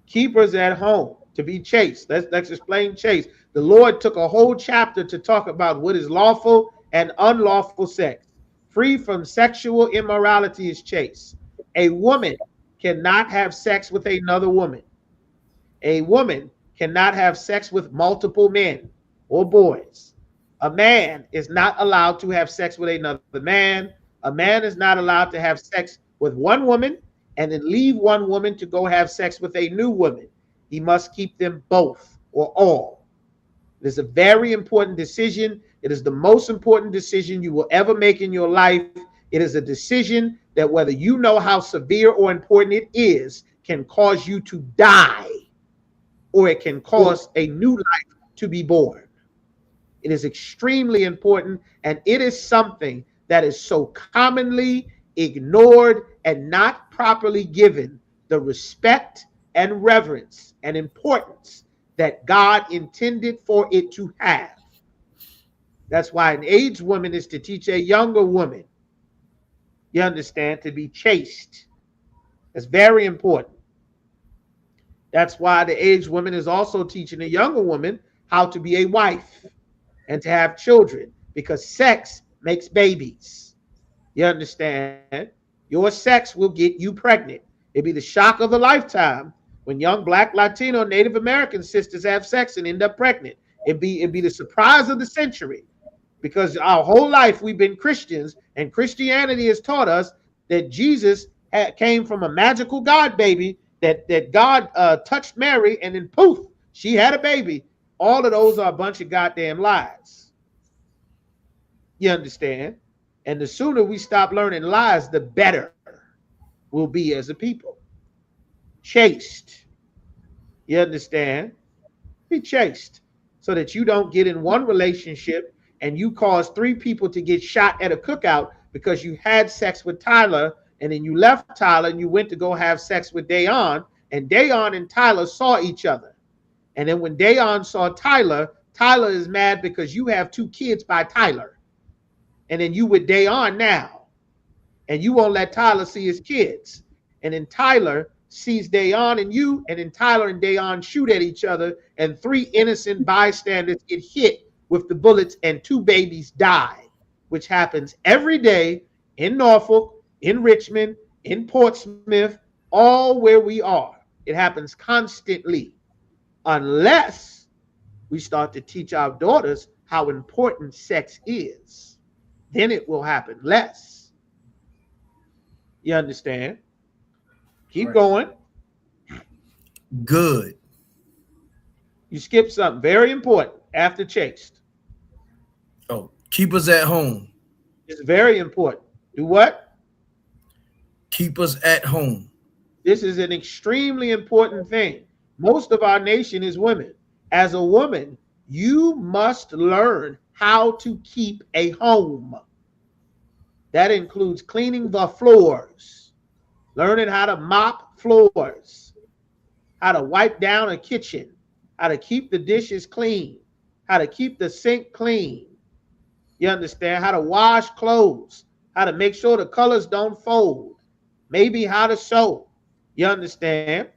Keepers at home, to be chaste. Let's explain chaste. The Lord took a whole chapter to talk about what is lawful and unlawful sex. Free from sexual immorality is chaste. A woman cannot have sex with another woman. A woman cannot have sex with multiple men or boys. A man is not allowed to have sex with another man. A man is not allowed to have sex with one woman and then leave one woman to go have sex with a new woman. He must keep them both or all. It is a very important decision. It is the most important decision you will ever make in your life. It is a decision that, whether you know how severe or important it is, can cause you to die, or it can cause a new life to be born. It is extremely important, and it is something that is so commonly ignored and not properly given the respect and reverence and importance that God intended for it to have. That's why an aged woman is to teach a younger woman, you understand, to be chaste. That's very important. That's why the aged woman is also teaching a younger woman how to be a wife and to have children, because sex makes babies. You understand? Your sex will get you pregnant. It'll be the shock of a lifetime when young Black, Latino, Native American sisters have sex and end up pregnant. It'd be the surprise of the century, because our whole life we've been Christians, and Christianity has taught us that Jesus came from a magical God baby, that God touched Mary and then poof, she had a baby. All of those are a bunch of goddamn lies. You understand? And the sooner we stop learning lies, the better we'll be as a people. Chaste. You understand? Be chaste so that you don't get in one relationship and you cause 3 people to get shot at a cookout because you had sex with Tyler, and then you left Tyler and you went to go have sex with Dayon, and Dayon and Tyler saw each other. And then when Dayon saw Tyler, Tyler is mad because you have 2 kids by Tyler. And then you with Dayon now, and you won't let Tyler see his kids. And then Tyler sees Dayon and you, and then Tyler and Dayon shoot at each other, and 3 innocent bystanders get hit with the bullets, and 2 babies die, which happens every day in Norfolk, in Richmond, in Portsmouth, all where we are. It happens constantly, unless we start to teach our daughters how important sex is. Then it will happen less. You understand? Keep going. Good. You skipped something very important after chaste. Oh, keepers at home. It's very important. Do what? Keep us at home. This is an extremely important thing. Most of our nation is women. As a woman, you must learn how to keep a home. That includes cleaning the floors, learning how to mop floors, how to wipe down a kitchen, how to keep the dishes clean, how to keep the sink clean. You understand? How to wash clothes, how to make sure the colors don't fold, maybe how to sew. You understand?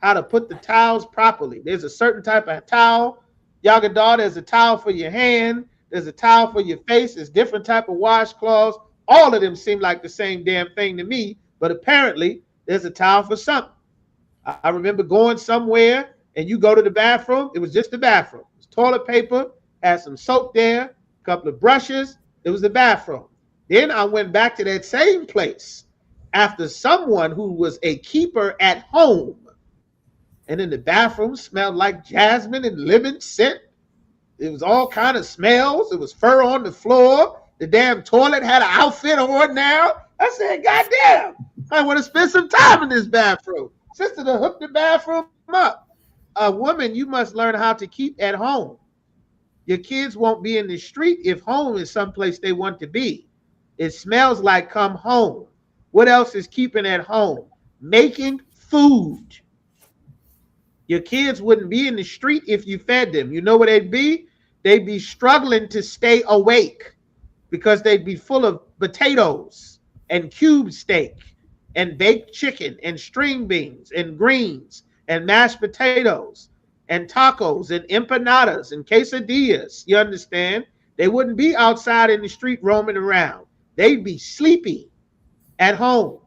How to put the towels properly. There's a certain type of towel. Yagadar, there's a towel for your hand. There's a towel for your face. There's different type of washcloths. All of them seem like the same damn thing to me, but apparently there's a towel for something. I remember going somewhere and you go to the bathroom. It was just the bathroom. It was toilet paper, had some soap there, a couple of brushes. It was the bathroom. Then I went back to that same place after someone who was a keeper at home. And in the bathroom smelled like jasmine and lemon scent. It was all kind of smells. It was fur on the floor. The damn toilet had an outfit on now. I said, God damn, I want to spend some time in this bathroom. Sister to hook the bathroom up. A woman, you must learn how to keep at home. Your kids won't be in the street if home is someplace they want to be. It smells like come home. What else is keeping at home? Making food. Your kids wouldn't be in the street if you fed them. You know what they'd be? They'd be struggling to stay awake because they'd be full of potatoes and cube steak and baked chicken and string beans and greens and mashed potatoes and tacos and empanadas and quesadillas. You understand? They wouldn't be outside in the street roaming around. They'd be sleepy at home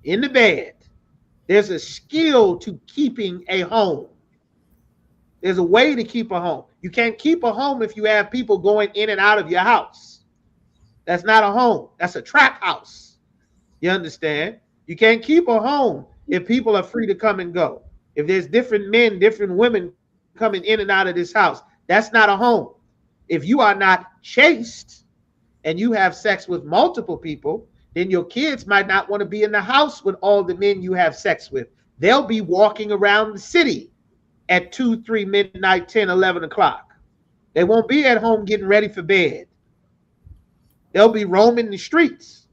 in the bed. There's a skill to keeping a home. There's a way to keep a home. You can't keep a home if you have people going in and out of your house. That's not a home. That's a trap house. You understand? You can't keep a home if people are free to come and go. If there's different men, different women coming in and out of this house, that's not a home. If you are not chaste and you have sex with multiple people, then your kids might not want to be in the house with all the men you have sex with. They'll be walking around the city at 2, 3, midnight, 10, 11 o'clock. They won't be at home getting ready for bed. They'll be roaming the streets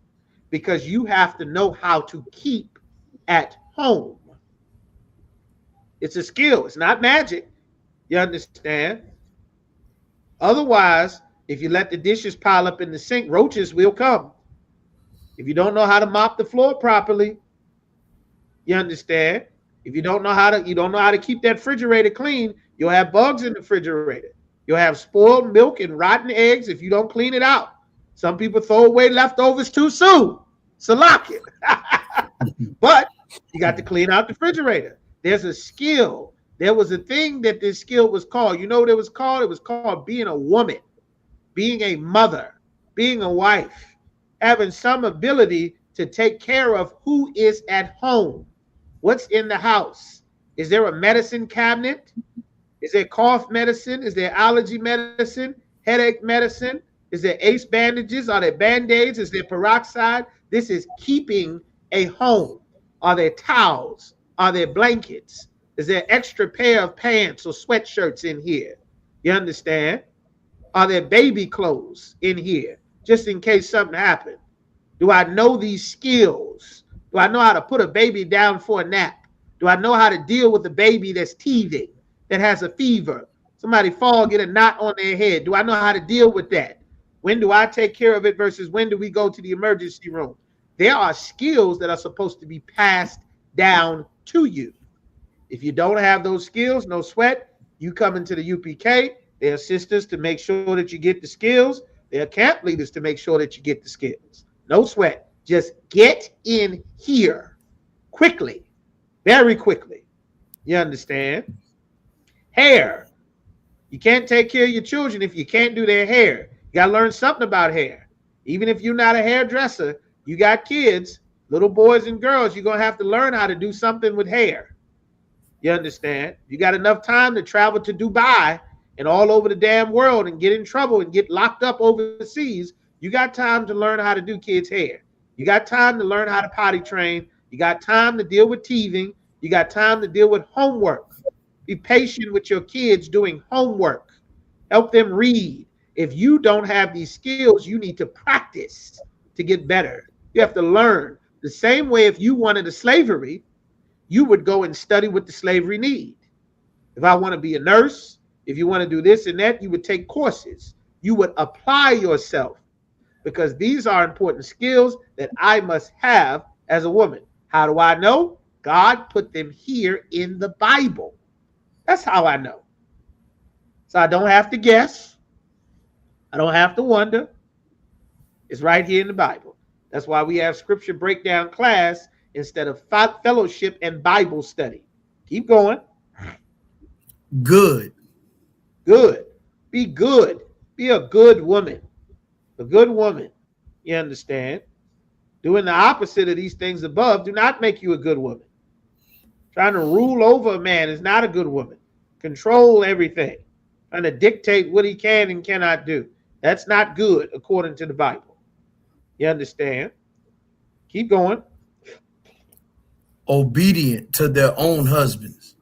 because you have to know how to keep at home. It's a skill. It's not magic. You understand? Otherwise, if you let the dishes pile up in the sink, roaches will come. If you don't know how to mop the floor properly, you understand? If you don't know how to keep that refrigerator clean, you'll have bugs in the refrigerator. You'll have spoiled milk and rotten eggs if you don't clean it out. Some people throw away leftovers too soon. So lock it. But you got to clean out the refrigerator. There's a skill. There was a thing that this skill was called. You know what it was called? It was called being a woman, being a mother, being a wife, having some ability to take care of who is at home. What's in the house? Is there a medicine cabinet? Is there cough medicine? Is there allergy medicine? Headache medicine? Is there ace bandages? Are there band-aids? Is there peroxide? This is keeping a home. Are there towels? Are there blankets? Is there extra pair of pants or sweatshirts in here? You understand? Are there baby clothes in here just in case something happened? Do I know these skills? Do I know how to put a baby down for a nap? Do I know how to deal with a baby that's teething, that has a fever? Somebody fall, get a knot on their head. Do I know how to deal with that? When do I take care of it versus when do we go to the emergency room? There are skills that are supposed to be passed down to you. If you don't have those skills, no sweat, you come into the UPK. There are sisters to make sure that you get the skills. There are camp leaders to make sure that you get the skills. No sweat. Just get in here quickly, very quickly. You understand? Hair. You can't take care of your children if you can't do their hair. You got to learn something about hair. Even if you're not a hairdresser, you got kids, little boys and girls, you're going to have to learn how to do something with hair. You understand? You got enough time to travel to Dubai and all over the damn world and get in trouble and get locked up overseas. You got time to learn how to do kids' hair. You got time to learn how to potty train. You got time to deal with teething. You got time to deal with homework. Be patient with your kids doing homework. Help them read. If you don't have these skills, you need to practice to get better. You have to learn. The same way if you wanted a slavery, you would go and study what the slavery need. If I want to be a nurse, if you want to do this and that, you would take courses. You would apply yourself because these are important skills that I must have as a woman. How do I know? God put them here in the Bible. That's how I know. So I don't have to guess. I don't have to wonder. It's right here in the Bible. That's why we have scripture breakdown class instead of fellowship and Bible study. Keep going. Good. Good. Be good. Be a good woman. A good woman. You understand? Doing the opposite of these things above do not make you a good woman. Trying to rule over a man is not a good woman. Control everything. Trying to dictate what he can and cannot do. That's not good according to the Bible. You understand? Keep going. Obedient to their own husbands.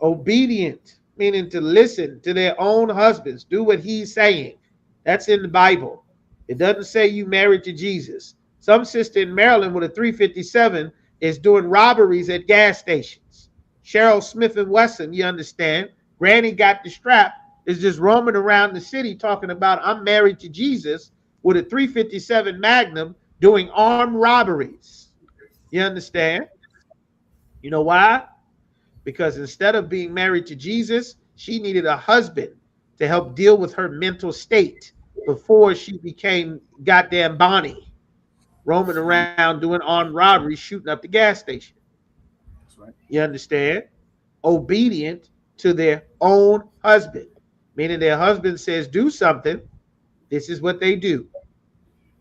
Obedient, meaning to listen to their own husbands. Do what he's saying. That's in the Bible. It doesn't say you married to Jesus. Some sister in Maryland with a 357 is doing robberies at gas stations. Cheryl Smith and Wesson, you understand? Granny got the strap, is just roaming around the city talking about I'm married to Jesus with a 357 Magnum doing armed robberies. You understand? You know why? Because instead of being married to Jesus, she needed a husband to help deal with her mental state before she became goddamn Bonnie, roaming around doing armed robberies, shooting up the gas station. That's right. You understand? Obedient to their own husband, meaning their husband says do something. This is what they do.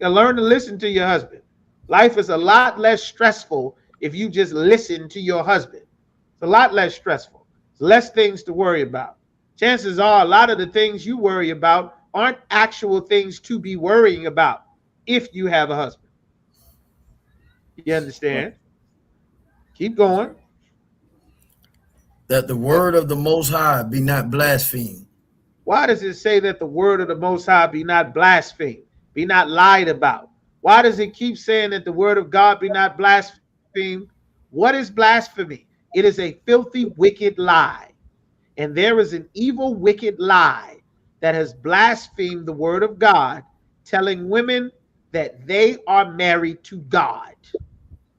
You learn to listen to your husband. Life is a lot less stressful if you just listen to your husband. It's a lot less stressful. It's less things to worry about. Chances are a lot of the things you worry about aren't actual things to be worrying about if you have a husband. You understand? Keep going. That the word of the Most High be not blasphemed. Why does it say that the word of the Most High be not blasphemed, be not lied about? Why does it keep saying that the word of God be not blasphemed? What is blasphemy? It is a filthy, wicked lie. And there is an evil, wicked lie that has blasphemed the word of God, telling women that they are married to God,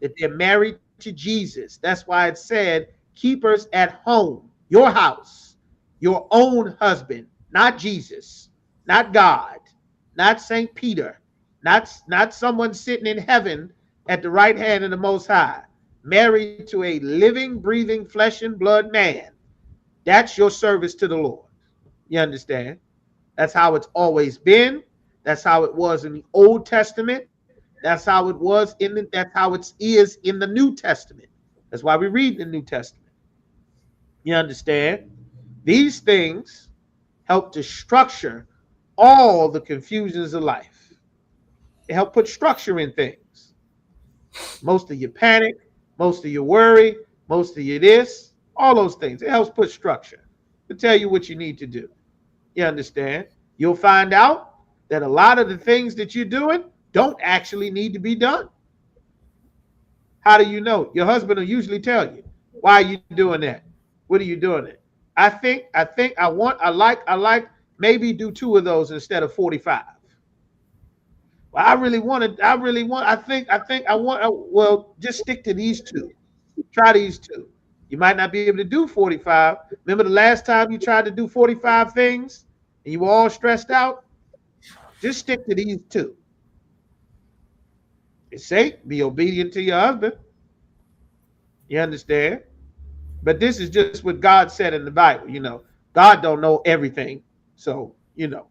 that they're married to Jesus. That's why it said, keepers at home, your house, your own husband, not Jesus, not God, not St. Peter, not someone sitting in heaven at the right hand of the Most High, married to a living, breathing, flesh and blood man. That's your service to the Lord. You understand? That's how it's always been. That's how it was in the Old Testament. That's how it was that's how it is in the New Testament. That's why we read the New Testament. You understand? These things help to structure all the confusions of life. They help put structure in things. Most of your panic, most of your worry, most of your this, all those things. It helps put structure to tell you what you need to do. You understand? You'll find out that a lot of the things that you're doing don't actually need to be done. How do you know? Your husband will usually tell you. Why are you doing that? What are you doing it? I like, maybe do 2 of those instead of 45. Well, well, just stick to these 2. Try these 2. You might not be able to do 45. Remember the last time you tried to do 45 things and you were all stressed out? Just stick to these 2. It's safe. Be obedient to your husband. You understand? But this is just what God said in the Bible. You know, God don't know everything. So, you know.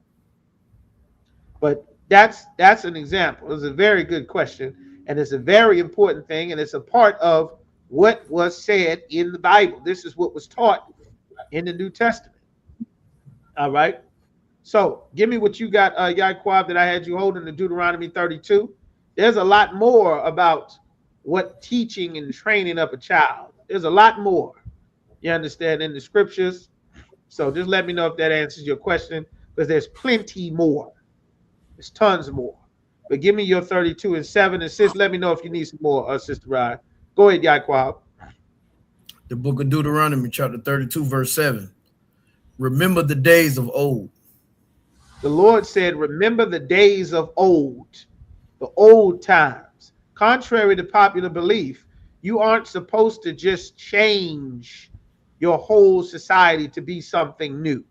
But that's an example. It's a very good question. And it's a very important thing. And it's a part of what was said in the Bible. This is what was taught in the New Testament. All right. So give me what you got, Yaquab, that I had you holding in Deuteronomy 32. There's a lot more about what teaching and training up a child. There's a lot more, you understand, in the scriptures. So just let me know if that answers your question, because there's plenty more. There's tons more. But give me your 32 and 7. And sis, let me know if you need some more, Sister Ryan. Go ahead, Yaquab. The book of Deuteronomy, chapter 32, verse 7. Remember the days of old. The Lord said, remember the days of old, the old times. Contrary to popular belief, you aren't supposed to just change your whole society to be something new.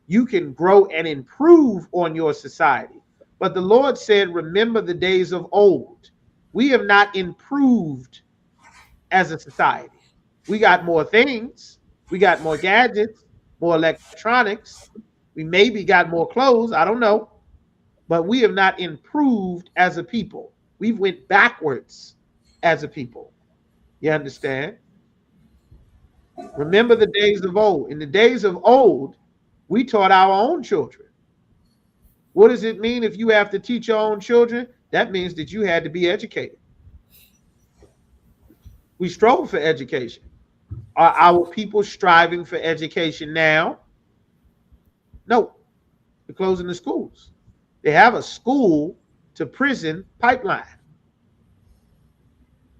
You can grow and improve on your society. But the Lord said, remember the days of old. We have not improved as a society. We got more things. We got more gadgets, more electronics. We maybe got more clothes. I don't know. But we have not improved as a people. We've went backwards as a people. You understand? Remember the days of old. In the days of old, we taught our own children. What does it mean if you have to teach your own children? That means that you had to be educated. We strove for education. Are our people striving for education now? No. They're closing the schools. They have a school to prison pipeline.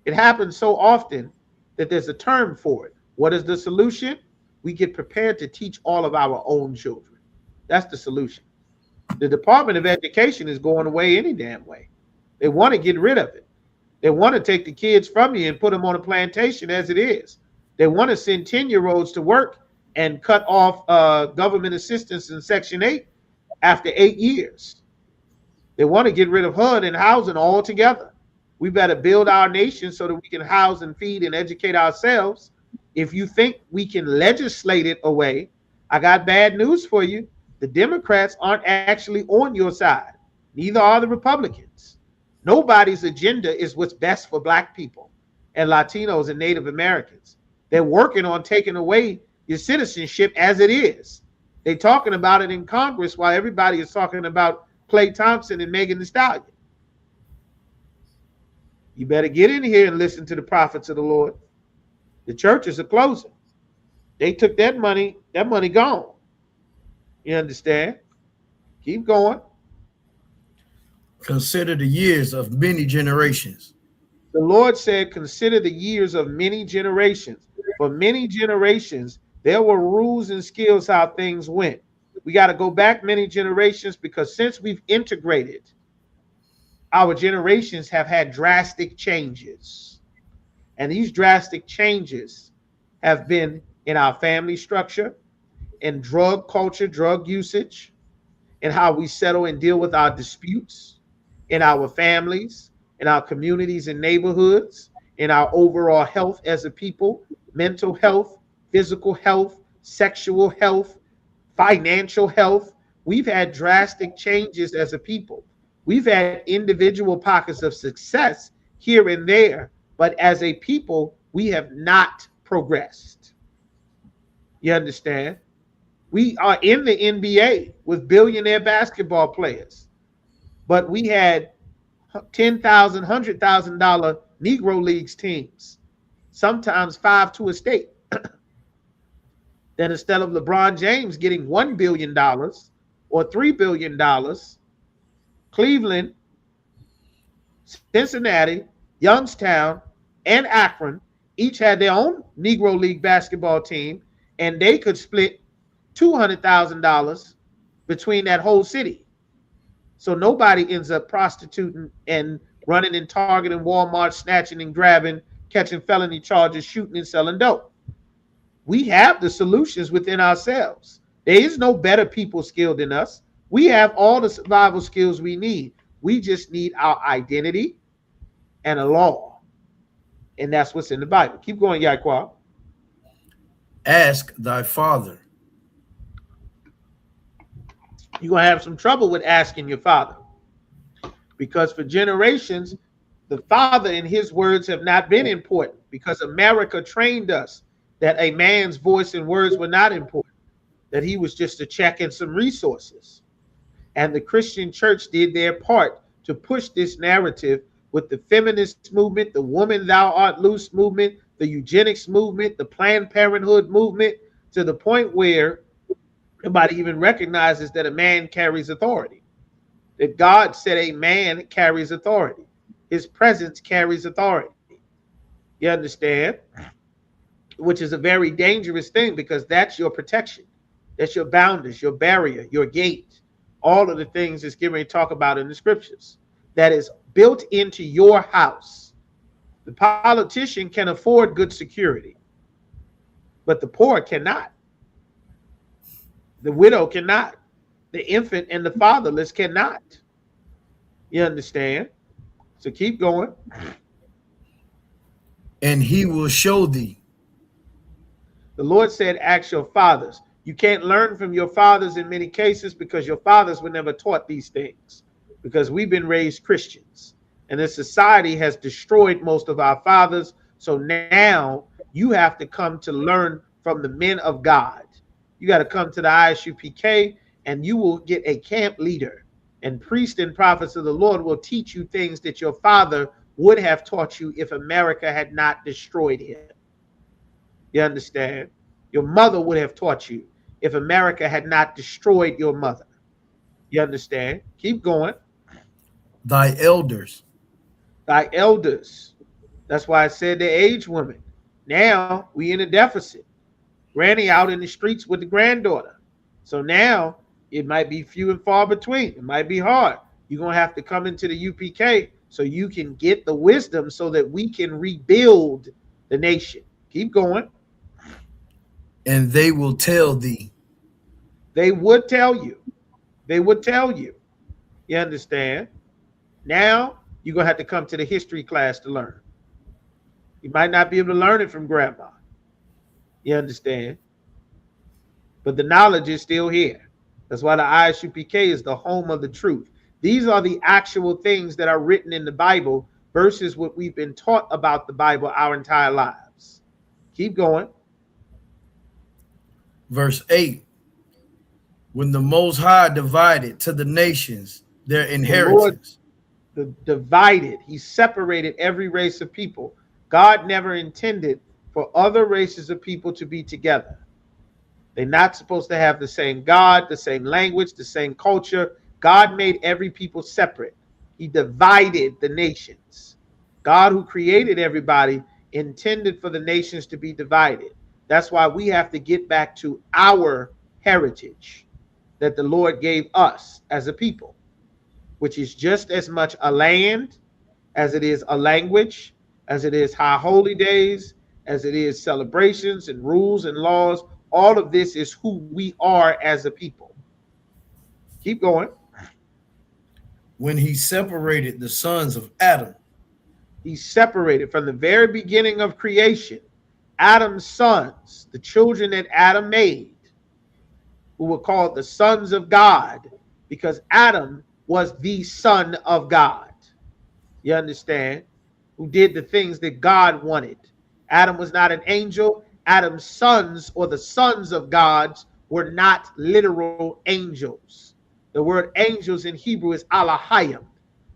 It happens so often that there's a term for it. What is the solution? We get prepared to teach all of our own children. That's the solution. The Department of Education is going away any damn way. They want to get rid of it. They want to take the kids from you and put them on a plantation as it is. They want to send 10-year-olds to work and cut off government assistance in Section 8 after 8 years. They want to get rid of HUD and housing altogether. We better build our nation so that we can house and feed and educate ourselves. If you think we can legislate it away, I got bad news for you. The Democrats aren't actually on your side. Neither are the Republicans. Nobody's agenda is what's best for Black people and Latinos and Native Americans. They're working on taking away your citizenship as it is. They're talking about it in Congress while everybody is talking about Clay Thompson and Megan Thee Stallion. You better get in here and listen to the prophets of the Lord. The churches are closing. They took that money gone. You understand? Keep going. Consider the years of many generations. The Lord said, consider the years of many generations. For many generations, there were rules and skills how things went. We got to go back many generations, because since we've integrated, our generations have had drastic changes. And these drastic changes have been in our family structure, in drug culture, drug usage, in how we settle and deal with our disputes, in our families, in our communities and neighborhoods, in our overall health as a people, mental health, physical health, sexual health, financial health. We've had drastic changes as a people. We've had individual pockets of success here and there, but as a people, we have not progressed. You understand? We are in the NBA with billionaire basketball players, but we had $10,000, $100,000 Negro Leagues teams, sometimes 5 to a state. Then instead of LeBron James getting $1 billion or $3 billion, Cleveland, Cincinnati, Youngstown, and Akron each had their own Negro League basketball team, and they could split $200,000 between that whole city. So nobody ends up prostituting and running and targeting Walmart, snatching and grabbing, catching felony charges, shooting and selling dope. We have the solutions within ourselves. There is no better people skilled than us. We have all the survival skills we need. We just need our identity and a law. And that's what's in the Bible. Keep going, Yaquab. Ask thy father. You're going to have some trouble with asking your father, because for generations, the father and his words have not been important, because America trained us that a man's voice and words were not important, that he was just a check and some resources. And the Christian church did their part to push this narrative with the feminist movement, the woman thou art loose movement, the eugenics movement, the Planned Parenthood movement, to the point where nobody even recognizes that a man carries authority. That God said a man carries authority. His presence carries authority. You understand? Which is a very dangerous thing, because that's your protection. That's your boundaries, your barrier, your gate. All of the things that's given to talk about in the scriptures. That is built into your house. The politician can afford good security, but the poor cannot. The widow cannot. The infant and the fatherless cannot. You understand? So keep going. And he will show thee. The Lord said, ask your fathers. You can't learn from your fathers in many cases, because your fathers were never taught these things, because we've been raised Christians. And this society has destroyed most of our fathers. So now you have to come to learn from the men of God. You got to come to the ISUPK, and you will get a camp leader. And priests and prophets of the Lord will teach you things that your father would have taught you if America had not destroyed him. You understand? Your mother would have taught you if America had not destroyed your mother. You understand? Keep going. Thy elders. Thy elders. That's why I said the aged women. Now we in a deficit. Granny out in the streets with the granddaughter. So now it might be few and far between. It might be hard. You're going to have to come into the UPK so you can get the wisdom so that we can rebuild the nation. Keep going. And they will tell thee. They would tell you. They would tell you. You understand? Now you're going to have to come to the history class to learn. You might not be able to learn it from grandma. You understand? But the knowledge is still here. That's why the ISUPK is the home of the truth. These are the actual things that are written in the Bible versus what we've been taught about the Bible our entire lives. Keep going. Verse 8. When the Most High divided to the nations their inheritance. The divided. He separated every race of people. God never intended for other races of people to be together. They're not supposed to have the same God, the same language, the same culture. God made every people separate. He divided the nations. God, who created everybody, intended for the nations to be divided. That's why we have to get back to our heritage that the Lord gave us as a people, which is just as much a land as it is a language, as it is high holy days, as it is celebrations and rules and laws. All of this is who we are as a people. Keep going. When he separated the sons of Adam. He separated from the very beginning of creation, Adam's sons, the children that Adam made, who were called the sons of God, because Adam was the son of God. You understand? Who did the things that God wanted. Adam was not an angel. Adam's sons, or the sons of gods, were not literal angels. The word angels in Hebrew is Alahayim.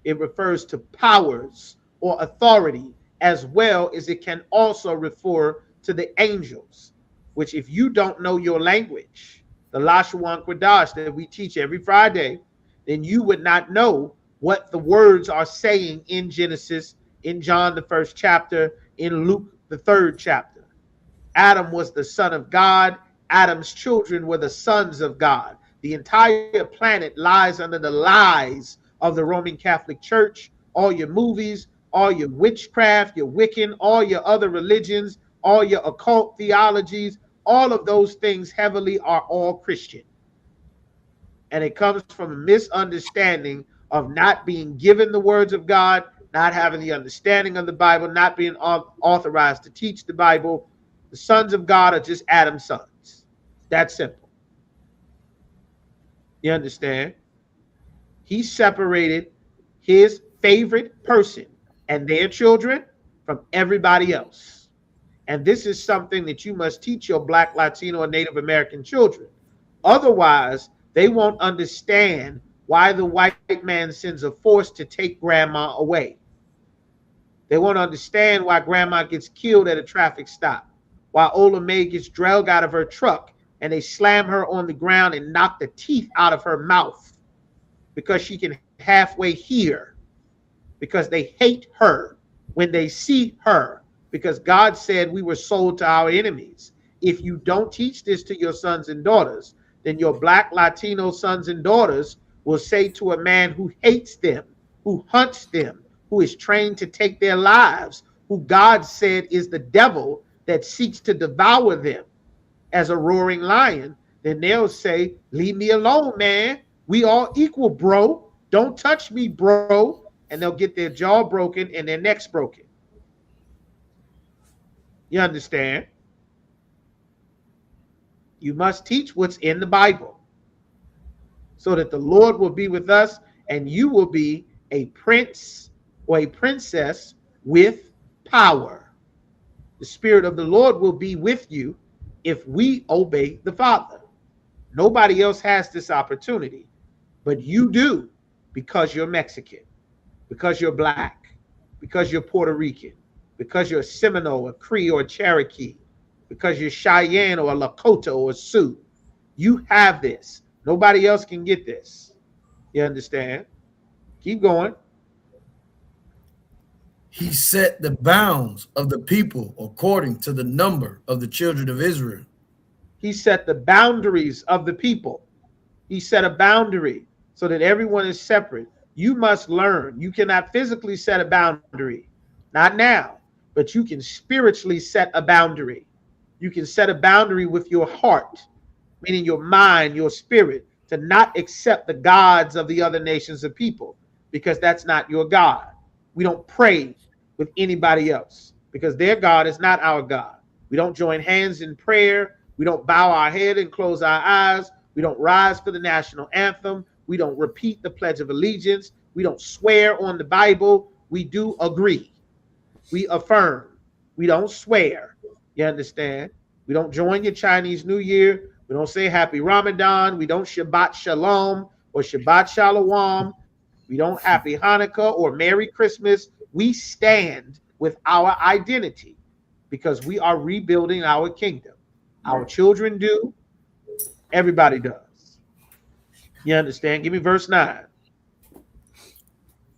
It refers to powers or authority, as well as it can also refer to the angels, which, if you don't know your language, the Lashawan Kwadash that we teach every Friday, then you would not know what the words are saying in Genesis, in John the 1st chapter, in Luke the 3rd chapter. Adam was the son of God. Adam's children were the sons of God. The entire planet lies under the lies of the Roman Catholic Church. All your movies, all your witchcraft, your Wiccan, all your other religions, all your occult theologies, all of those things heavily are all Christian. And it comes from a misunderstanding of not being given the words of God, not having the understanding of the Bible, not being authorized to teach the Bible. The sons of God are just Adam's sons. That's simple. You understand? He separated his favorite person and their children from everybody else. And this is something that you must teach your Black, Latino, or Native American children. Otherwise, they won't understand why the white man sends a force to take grandma away. They won't understand why grandma gets killed at a traffic stop, while Ola Mae gets dragged out of her truck and they slam her on the ground and knock the teeth out of her mouth because she can halfway hear, because they hate her when they see her, because God said we were sold to our enemies. If you don't teach this to your sons and daughters, then your black Latino sons and daughters will say to a man who hates them, who hunts them, who is trained to take their lives, who God said is the devil that seeks to devour them as a roaring lion, then they'll say, leave me alone, man. We all equal, bro. Don't touch me, bro. And they'll get their jaw broken and their necks broken. You understand? You must teach what's in the Bible so that the Lord will be with us and you will be a prince or a princess with power. The Spirit of the Lord will be with you if we obey the Father. Nobody else has this opportunity, but you do, because you're Mexican, because you're black, because you're Puerto Rican, because you're Seminole, a Cree, or a Cherokee, because you're Cheyenne or a Lakota or a Sioux. You have this. Nobody else can get this. You understand? Keep going. He set the bounds of the people according to the number of the children of Israel. He set the boundaries of the people. He set a boundary so that everyone is separate. You must learn. You cannot physically set a boundary, not now, but you can spiritually set a boundary. You can set a boundary with your heart, meaning your mind, your spirit, to not accept the gods of the other nations of people, because that's not your God. We don't pray with anybody else because their God is not our God. We don't join hands in prayer. We don't bow our head and close our eyes. We don't rise for the national anthem. We don't repeat the Pledge of Allegiance. We don't swear on the Bible. We do agree. We affirm. We don't swear. You understand? We don't join your Chinese New Year. We don't say Happy Ramadan. We don't Shabbat Shalom or Shabbat Shalom. We don't Happy Hanukkah or Merry Christmas. We stand with our identity because we are rebuilding our kingdom. Our children do. Everybody does. You understand? Give me verse 9.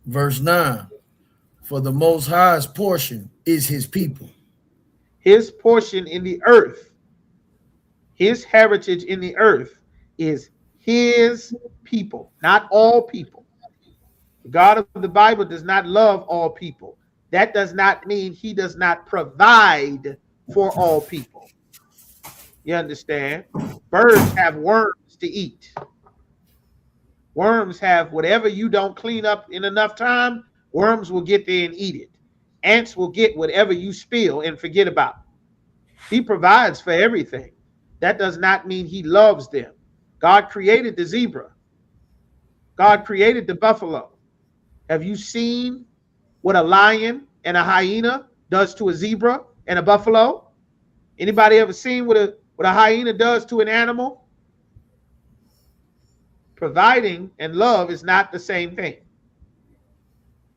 Verse 9. For the Most High's portion is his people. His portion in the earth, his heritage in the earth is his people, not all people. The God of the Bible does not love all people. That does not mean he does not provide for all people. You understand? Birds have worms to eat. Worms have whatever you don't clean up in enough time, worms will get there and eat it. Ants will get whatever you spill and forget about. He provides for everything. That does not mean he loves them. God created the zebra. God created the buffalo. Have you seen what a lion and a hyena does to a zebra and a buffalo? Anybody ever seen what a hyena does to an animal? Providing and love is not the same thing.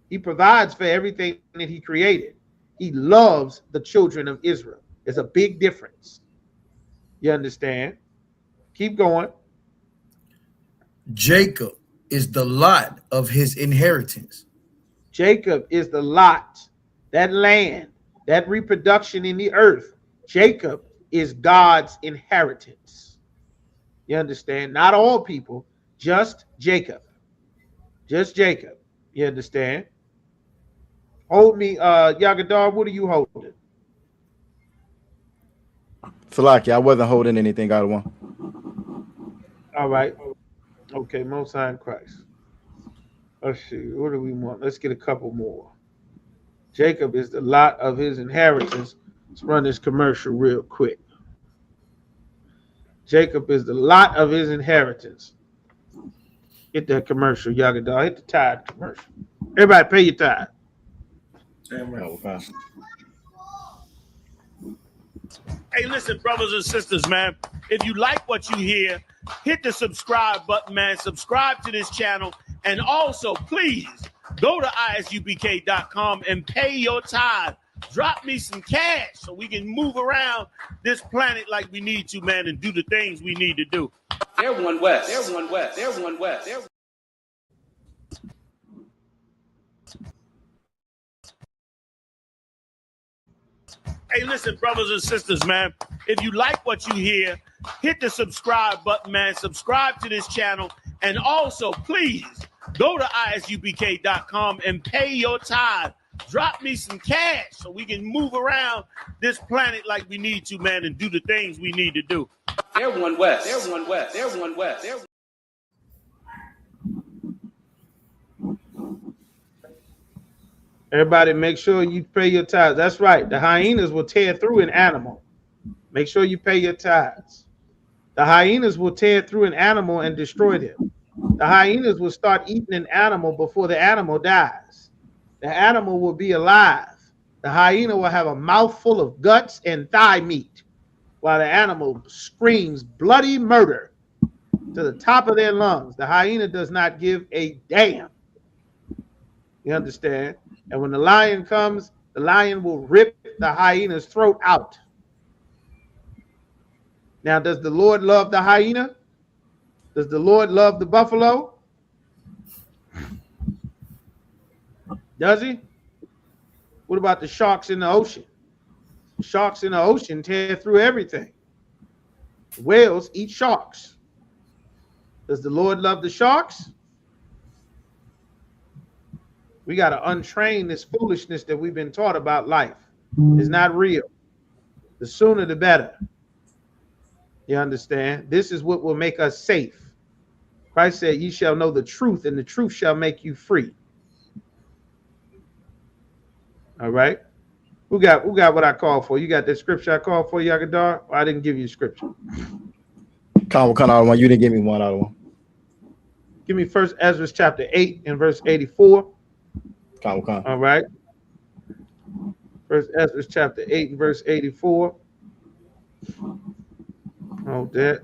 He provides for everything that he created. He loves the children of Israel. There's a big difference. You understand? Keep going. Jacob is the lot of his inheritance. Jacob is the lot, that land, that reproduction in the earth. Jacob is God's inheritance. You understand? Not all people, just Jacob. Just Jacob. You understand? Hold me, Yagadar, what are you holding? Salaki, I wasn't holding anything out of one. All right. Okay, Most High in Christ. Let's see. What do we want? Let's get a couple more. Jacob is the lot of his inheritance. Let's run this commercial real quick. Jacob is the lot of his inheritance. Get that commercial, Yagadar. Hit the tithe commercial. Everybody pay your tithe. Hey, listen, brothers and sisters, man. If you like what you hear, hit the subscribe button, man. Subscribe to this channel. And also, please go to ISUPK.com and pay your tithe. Drop me some cash so we can move around this planet like we need to, man, and do the things we need to do. Everyone west. Everyone west. Everyone west. Hey, listen, brothers and sisters, man, if you like what you hear, hit the subscribe button, man. Subscribe to this channel. And also, please, go to ISUPK.com and pay your tithe. Drop me some cash so we can move around this planet like we need to, man, and do the things we need to do. Everyone west. Everyone west. Everyone west. Everybody, make sure you pay your tithes. That's right. The hyenas will tear through an animal. Make sure you pay your tithes. The hyenas will tear through an animal and destroy them. The hyenas will start eating an animal before the animal dies. The animal will be alive. The hyena will have a mouthful of guts and thigh meat, while the animal screams bloody murder to the top of their lungs. The hyena does not give a damn. You understand? And when the lion comes, the lion will rip the hyena's throat out. Now, does the Lord love the hyena? Does the Lord love the buffalo? Does he? What about the sharks in the ocean? The sharks in the ocean tear through everything. Whales eat sharks. Does the Lord love the sharks? We got to untrain this foolishness that we've been taught about life. It's not real. The sooner the better. You understand? This is what will make us safe. Christ said, "Ye shall know the truth, and the truth shall make you free." All right. Who got what I called for? You got that scripture I called for, Yagadar? Well, I didn't give you scripture. What kind of one? You didn't give me one out of one. Give me 1 Ezra chapter 8 and verse 84. All right. 1 Ezra chapter 8 and verse 84. Hold that.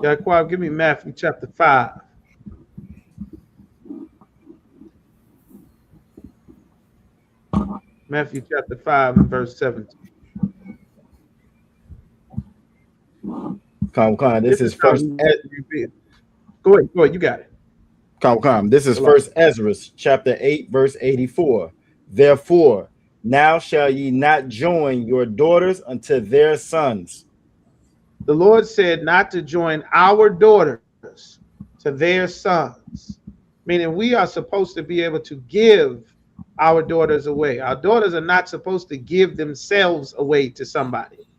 Yaquab, give me Matthew chapter 5. Matthew chapter 5 and verse 17. This is first. Go ahead. You got it. This is First Ezra chapter 8 verse 84. Therefore, now shall ye not join your daughters unto their sons. The Lord said not to join our daughters to their sons, meaning we are supposed to be able to give our daughters away. Our daughters are not supposed to give themselves away to somebody.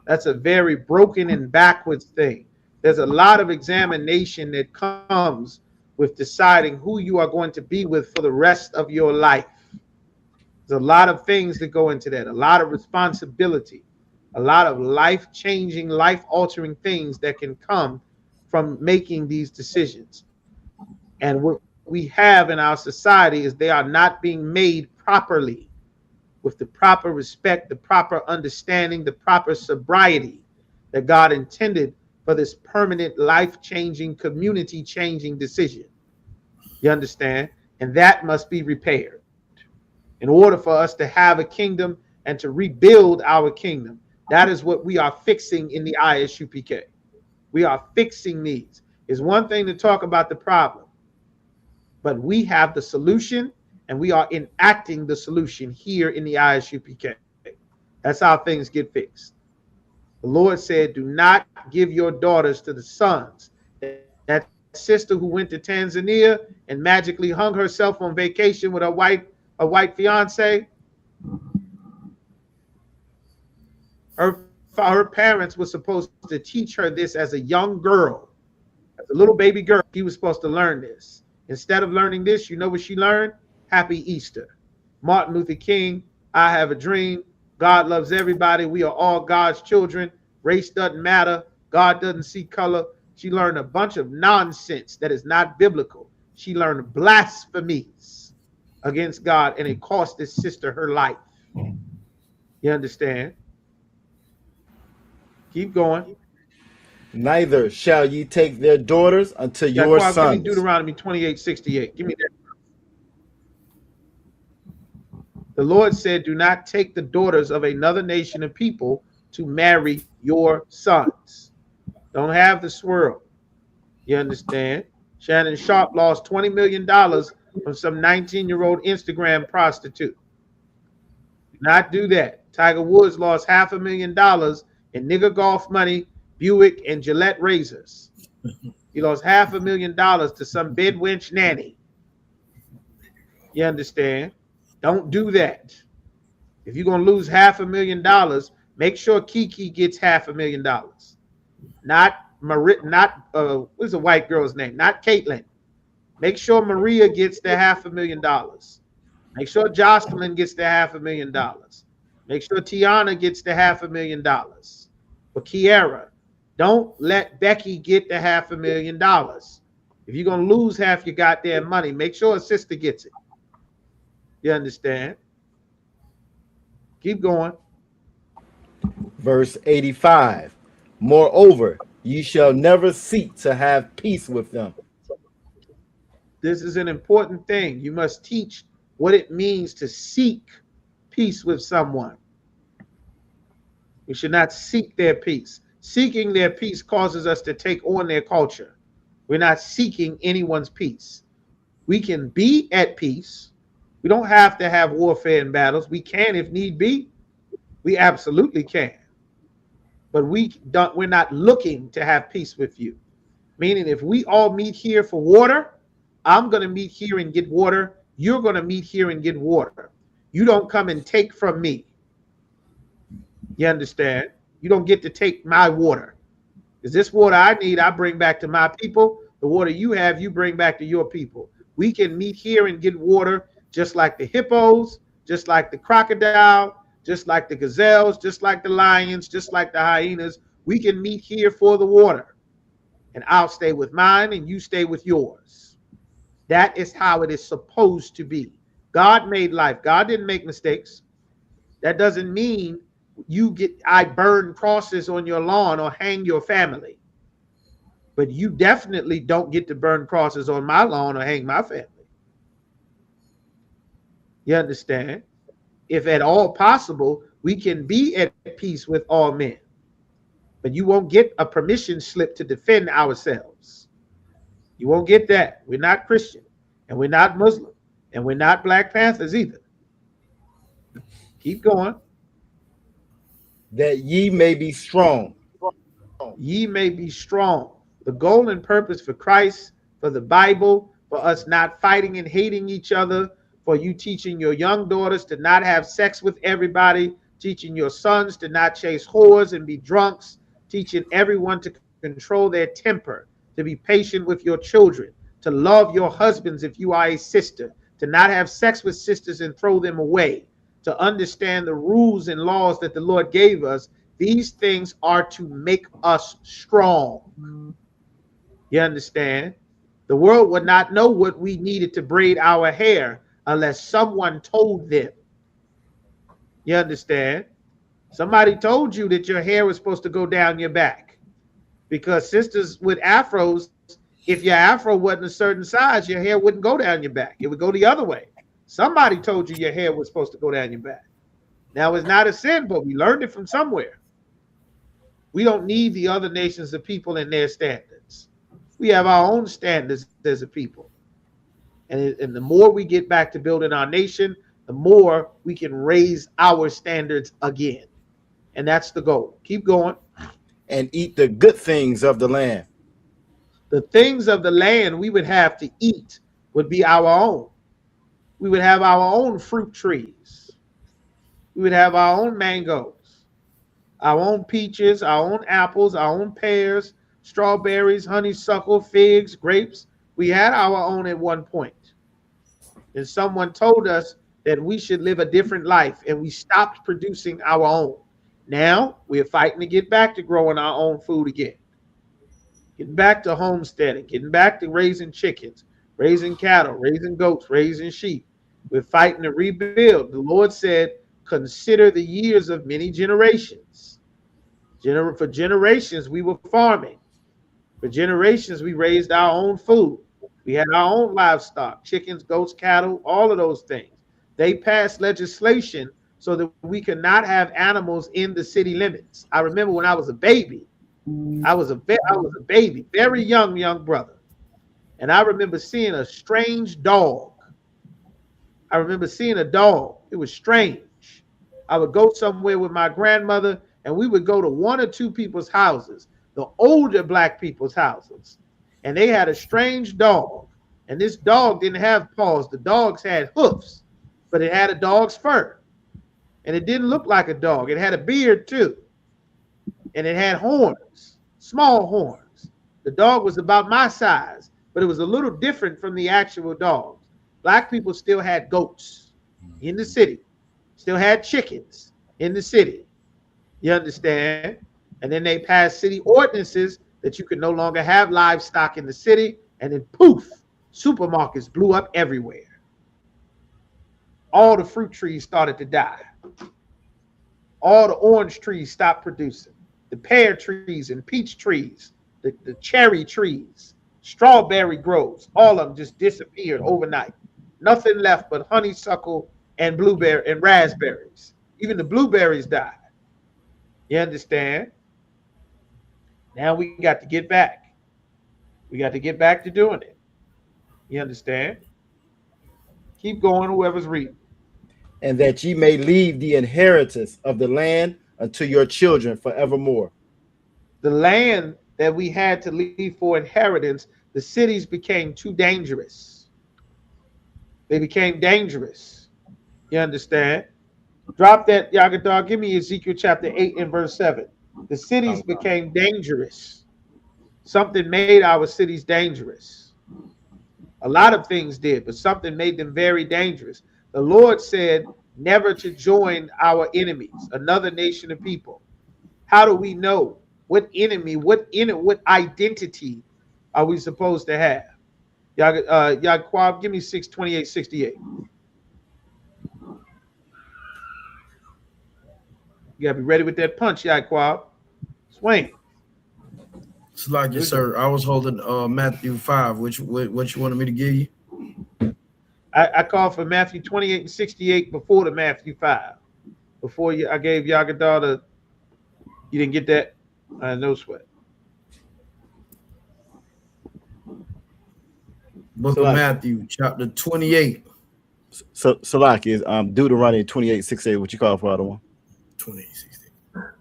That's a very broken and backwards thing. There's a lot of examination that comes with deciding who you are going to be with for the rest of your life. There's a lot of things that go into that, a lot of responsibility, a lot of life-changing, life-altering things that can come from making these decisions. And what we have in our society is they are not being made properly, with the proper respect, the proper understanding, the proper sobriety that God intended for this permanent, life-changing, community-changing decision. You understand? And that must be repaired. In order for us to have a kingdom and to rebuild our kingdom, that is what we are fixing in the ISUPK. We are fixing these. It's one thing to talk about the problem, but we have the solution, and we are enacting the solution here in the ISUPK. That's how things get fixed. The Lord said, do not give your daughters to the sons. That sister who went to Tanzania and magically hung herself on vacation with a white fiance, her parents were supposed to teach her this as a young girl, as a little baby girl. She was supposed to learn this. Instead of learning this, you know what she learned? Happy Easter. Martin Luther King, I have a dream. God loves everybody. We are all God's children. Race doesn't matter. God doesn't see color. She learned a bunch of nonsense that is not biblical. She learned blasphemies against God, and it cost this sister her life. You understand? Keep going. Neither shall ye take their daughters unto your Yaquan, give me sons. Deuteronomy 28:68. Give me that. The Lord said, do not take the daughters of another nation of people to marry your sons. Don't have the swirl. You understand? Shannon Sharp lost $20 million from some 19-year-old Instagram prostitute. Do not do that. Tiger Woods lost $500,000 in nigger golf money, Buick, and Gillette razors. He lost $500,000 to some bed wench nanny. You understand? Don't do that. If you're gonna lose $500,000, make sure Kiki gets $500,000. Not what's the white girl's name? Not Caitlyn. Make sure Maria gets the $500,000. Make sure Jocelyn gets the $500,000. Make sure Tiana gets the $500,000. But Kiara, don't let Becky get the $500,000. If you're gonna lose half your goddamn money, make sure a sister gets it. You understand? Keep going. Verse 85. Moreover, ye shall never seek to have peace with them. This is an important thing. You must teach what it means to seek peace with someone. We should not seek their peace. Seeking their peace causes us to take on their culture. We're not seeking anyone's peace. We can be at peace. We don't have to have warfare and battles. We can if need be. We absolutely can. But we're not looking to have peace with you. Meaning if we all meet here for water, I'm going to meet here and get water. You're going to meet here and get water. You don't come and take from me. You understand? You don't get to take my water. Is this water I need, I bring back to my people. The water you have, you bring back to your people. We can meet here and get water just like the hippos, just like the crocodile, just like the gazelles, just like the lions, just like the hyenas. We can meet here for the water. And I'll stay with mine and you stay with yours. That is how it is supposed to be. God made life. God didn't make mistakes. That doesn't mean I burn crosses on your lawn or hang your family. But you definitely don't get to burn crosses on my lawn or hang my family. You understand? If at all possible, we can be at peace with all men. But you won't get a permission slip to defend ourselves. You won't get that. We're not Christian, and we're not Muslim, and we're not Black Panthers either. Keep going. That ye may be strong. Ye may be strong. The goal and purpose for Christ, for the Bible, for us not fighting and hating each other, for you teaching your young daughters to not have sex with everybody, teaching your sons to not chase whores and be drunks, teaching everyone to control their temper, to be patient with your children, to love your husbands if you are a sister, to not have sex with sisters and throw them away, to understand the rules and laws that the Lord gave us. These things are to make us strong. You understand? The world would not know what we needed to braid our hair unless someone told them. You understand? Somebody told you that your hair was supposed to go down your back. Because sisters with afros, if your afro wasn't a certain size, your hair wouldn't go down your back. It would go the other way. Somebody told you your hair was supposed to go down your back. Now, it's not a sin, but we learned it from somewhere. We don't need the other nations of people and their standards. We have our own standards as a people. And the more we get back to building our nation, the more we can raise our standards again. And that's the goal. Keep going. And eat the good things of the land. The things of the land we would have to eat would be our own. We would have our own fruit trees. We would have our own mangoes, our own peaches, our own apples, our own pears, strawberries, honeysuckle, figs, grapes. We had our own at one point. And someone told us that we should live a different life, and we stopped producing our own. Now we're fighting to get back to growing our own food again. Getting back to homesteading, getting back to raising chickens, raising cattle, raising goats, raising sheep. We're fighting to rebuild. The Lord said, consider the years of many generations. For generations, we were farming. For generations, we raised our own food. We had our own livestock, chickens, goats, cattle, all of those things. They passed legislation so that we could not have animals in the city limits. I remember when I was a baby, I was a baby, very young brother. And I remember seeing a strange dog. I remember seeing a dog. It was strange. I would go somewhere with my grandmother, and we would go to one or two people's houses, the older black people's houses. And they had a strange dog. And this dog didn't have paws. The dogs had hoofs, but it had a dog's fur. And it didn't look like a dog. It had a beard too. And it had horns, small horns. The dog was about my size, but it was a little different from the actual dogs. Black people still had goats in the city, still had chickens in the city. You understand? And then they passed city ordinances that you could no longer have livestock in the city. And then poof, supermarkets blew up everywhere. All the fruit trees started to die. All the orange trees stopped producing. The pear trees and peach trees, the cherry trees, strawberry groves, all of them just disappeared overnight. Nothing left but honeysuckle and blueberry and raspberries. Even the blueberries died. You understand? Now we got to get back. We got to get back to doing it. You understand? Keep going, whoever's reading. And that ye may leave the inheritance of the land unto your children forevermore. The land that we had to leave for inheritance, the cities became too dangerous. They became dangerous. You understand? Drop that, Yagadar. Give me Ezekiel chapter 8 and verse 7. The cities became dangerous. Something made our cities dangerous. A lot of things did, but something made them very dangerous. The Lord said never to join our enemies, another nation of people. How do we know what enemy, what identity are we supposed to have? Yaquab, give me 6:28-68. You gotta be ready with that punch, Yaquab. Swing. It's like, yes, sir. I was holding Matthew 5. What you wanted me to give you? I called for Matthew 28 and 68 before the Matthew 5. Before I gave Yagadar the, you didn't get that? No sweat. Book of Matthew, chapter 28. So Salaki is Deuteronomy 28:68. What you call for other one? 28:68.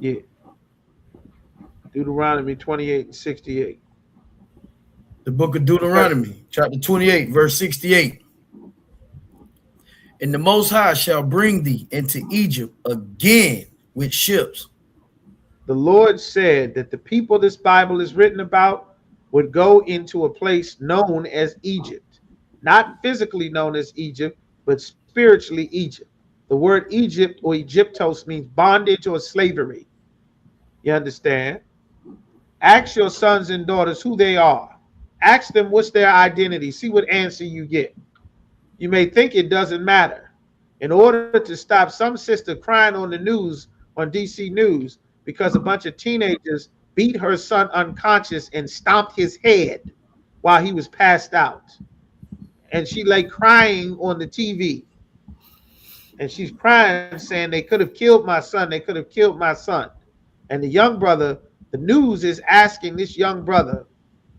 Yeah. Deuteronomy 28 and 68. The book of Deuteronomy, chapter 28, verse 68. And the Most High shall bring thee into Egypt again with ships. The Lord said that the people this Bible is written about would go into a place known as Egypt. Not physically known as Egypt, but spiritually Egypt. The word Egypt or Egyptos means bondage or slavery. You understand? Ask your sons and daughters who they are. Ask them what's their identity. See what answer you get. You may think it doesn't matter. In order to stop some sister crying on the news, on DC News, because a bunch of teenagers beat her son unconscious and stomped his head while he was passed out. And she lay crying on the TV. And she's crying, saying they could have killed my son. They could have killed my son. And the young brother, the news is asking this young brother,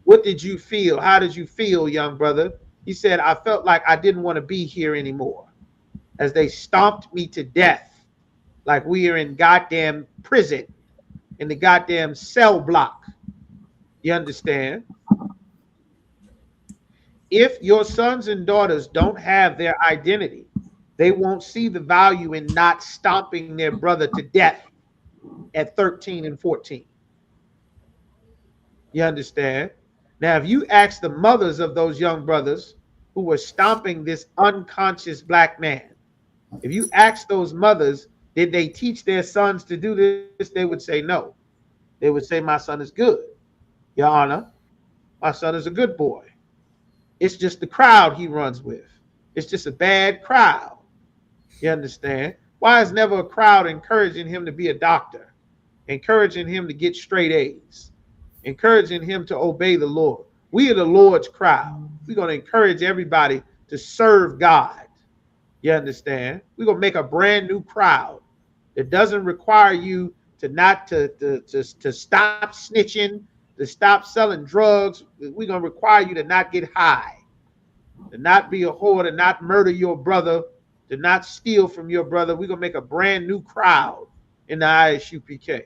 what did you feel? How did you feel, young brother? He said, I felt like I didn't want to be here anymore, as they stomped me to death like we are in goddamn prison, in the goddamn cell block. You understand? If your sons and daughters don't have their identity, they won't see the value in not stomping their brother to death at 13 and 14. You understand? Now, if you ask the mothers of those young brothers who were stomping this unconscious black man, if you ask those mothers, did they teach their sons to do this? They would say no. They would say, my son is good, Your Honor. My son is a good boy. It's just the crowd he runs with. It's just a bad crowd. You understand? Why is never a crowd encouraging him to be a doctor, encouraging him to get straight A's? encouraging him to obey the Lord. We are the Lord's crowd. We're going to encourage everybody to serve God. You understand? We're going to make a brand new crowd that doesn't require you to not to stop snitching, to stop selling drugs. We're going to require you to not get high, to not be a whore, to not murder your brother, to not steal from your brother. We're going to make a brand new crowd in the ISUPK.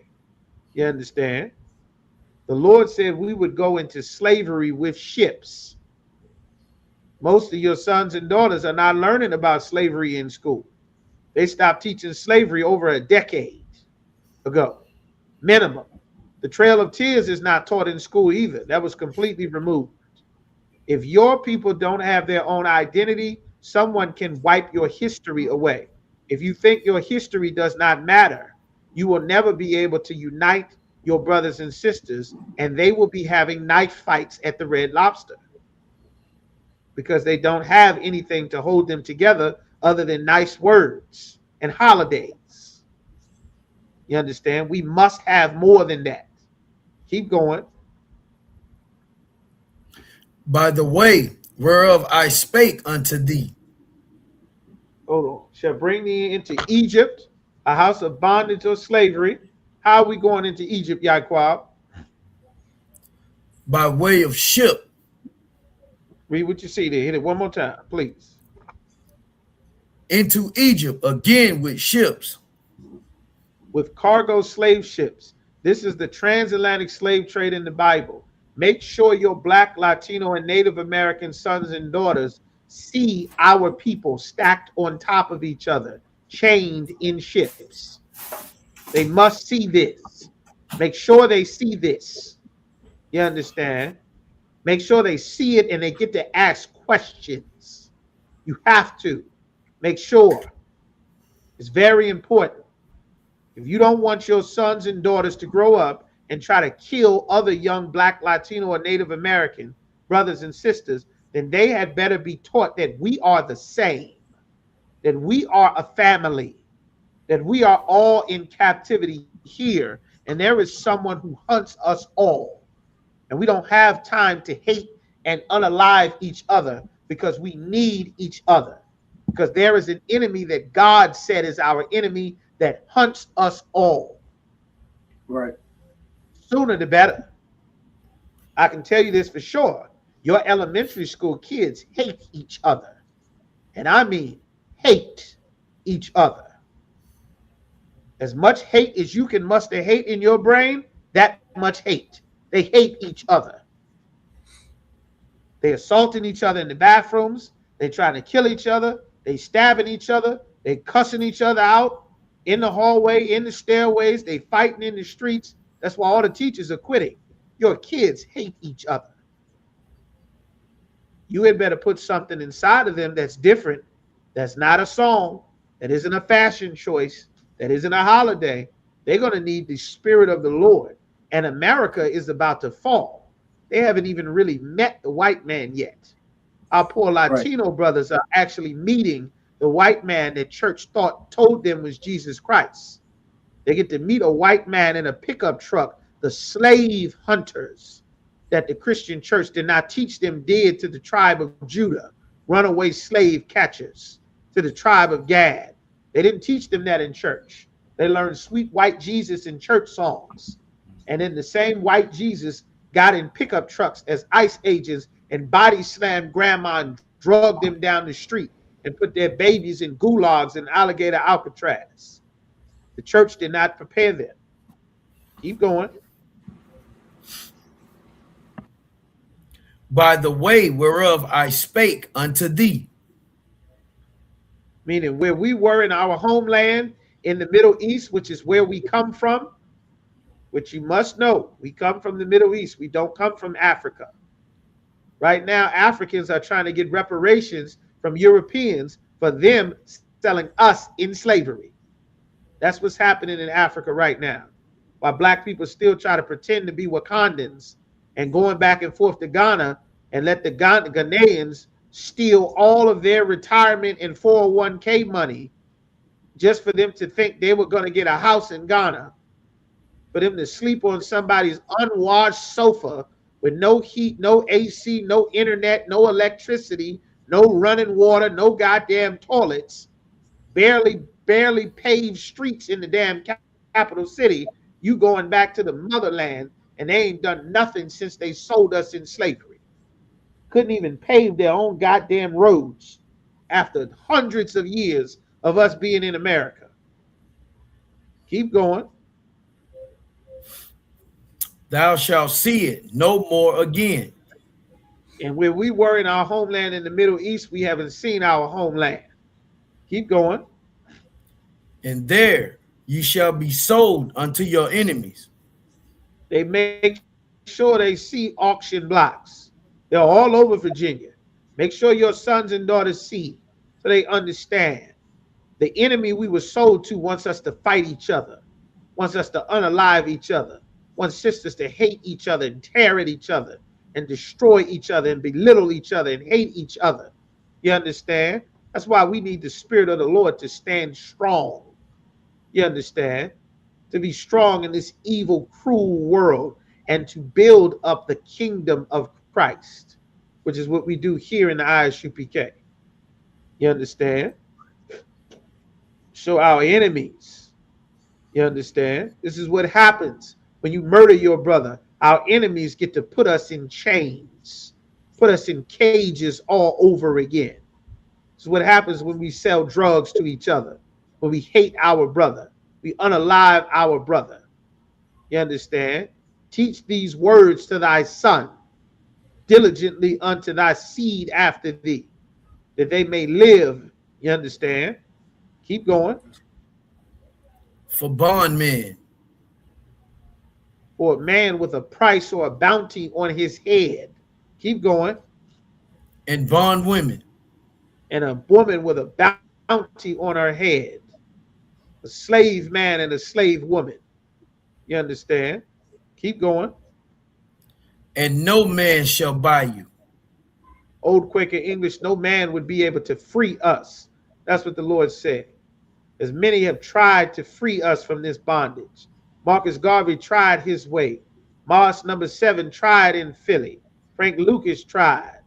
You understand? The Lord said we would go into slavery with ships. Most of your sons and daughters are not learning about slavery in school. They stopped teaching slavery over a decade ago, minimum. The Trail of Tears is not taught in school either. That was completely removed. If your people don't have their own identity, someone can wipe your history away. If you think your history does not matter, you will never be able to unite your brothers and sisters, and they will be having knife fights at the Red Lobster because they don't have anything to hold them together other than nice words and holidays. You understand? We must have more than that. Keep going. By the way whereof I spake unto thee. Hold on. Shall bring thee into Egypt, a house of bondage or slavery. How are we going into Egypt, Yaquab? By way of ship. Read what you see there. Hit it one more time, please. Into Egypt again with ships. With cargo slave ships. This is the transatlantic slave trade in the Bible. Make sure your Black, Latino, and Native American sons and daughters see our people stacked on top of each other, chained in ships. They must see this. Make sure they see this. You understand? Make sure they see it and they get to ask questions. You have to make sure. It's very important. If you don't want your sons and daughters to grow up and try to kill other young Black, Latino, or Native American brothers and sisters, then they had better be taught that we are the same, that we are a family, that we are all in captivity here, and there is someone who hunts us all. And we don't have time to hate and unalive each other because we need each other. Because there is an enemy that God said is our enemy that hunts us all. Right. Sooner the better. I can tell you this for sure. Your elementary school kids hate each other. And I mean hate each other. As much hate as you can muster hate in your brain, that much hate. They hate each other. They assaulting each other in the bathrooms. They trying to kill each other. They stabbing each other. They cussing each other out in the hallway, in the stairways. They fighting in the streets. That's why all the teachers are quitting. Your kids hate each other. You had better put something inside of them that's different. That's not a song. That isn't a fashion choice. That isn't a holiday. They're going to need the Spirit of the Lord. And America is about to fall. They haven't even really met the white man yet. Our poor Latino brothers are actually meeting the white man that church told them was Jesus Christ. They get to meet a white man in a pickup truck, the slave hunters that the Christian church did not teach them did to the tribe of Judah, runaway slave catchers, to the tribe of Gad. They didn't teach them that in church. They learned sweet white Jesus in church songs. And then the same white Jesus got in pickup trucks as ICE agents and body slammed grandma and drugged them down the street and put their babies in gulags and alligator Alcatraz. The church did not prepare them. Keep going. By the way whereof I spake unto thee. Meaning where we were in our homeland in the Middle East, which is where we come from, which you must know, we come from the Middle East. We don't come from Africa. Right now, Africans are trying to get reparations from Europeans for them selling us in slavery. That's what's happening in Africa right now. While black people still try to pretend to be Wakandans and going back and forth to Ghana and let the Ghanaians steal all of their retirement and 401k money just for them to think they were going to get a house in Ghana. for them to sleep on somebody's unwashed sofa with no heat, no AC, no internet, no electricity, no running water, no goddamn toilets, barely paved streets in the damn capital city. You going back to the motherland, and they ain't done nothing since they sold us in slavery. Couldn't even pave their own goddamn roads after hundreds of years of us being in America. Keep going. Thou shalt see it no more again. And where we were in our homeland in the Middle East, we haven't seen our homeland. Keep going. And there ye shall be sold unto your enemies. They make sure they see auction blocks. They're all over Virginia. Make sure your sons and daughters see so they understand. The enemy we were sold to wants us to fight each other, wants us to unalive each other, wants sisters to hate each other and tear at each other and destroy each other and belittle each other and hate each other. You understand? That's why we need the Spirit of the Lord to stand strong. You understand? To be strong in this evil, cruel world and to build up the kingdom of Christ, which is what we do here in the ISUPK. You understand? Show our enemies. You understand? This is what happens when you murder your brother. Our enemies get to put us in chains, put us in cages all over again. This is what happens when we sell drugs to each other, when we hate our brother, we unalive our brother. You understand? Teach these words to thy son, diligently unto thy seed after thee, that they may live. You understand? Keep going. For bondmen, or a man with a price or a bounty on his head. Keep going. and bondwomen, And a woman with a bounty on her head. A slave man and a slave woman. You understand? Keep going. and no man shall buy you. Old Quaker English, no man would be able to free us. That's what the Lord said. As many have tried to free us from this bondage. Marcus Garvey tried his way. Mars number 7 tried in Philly. Frank Lucas tried.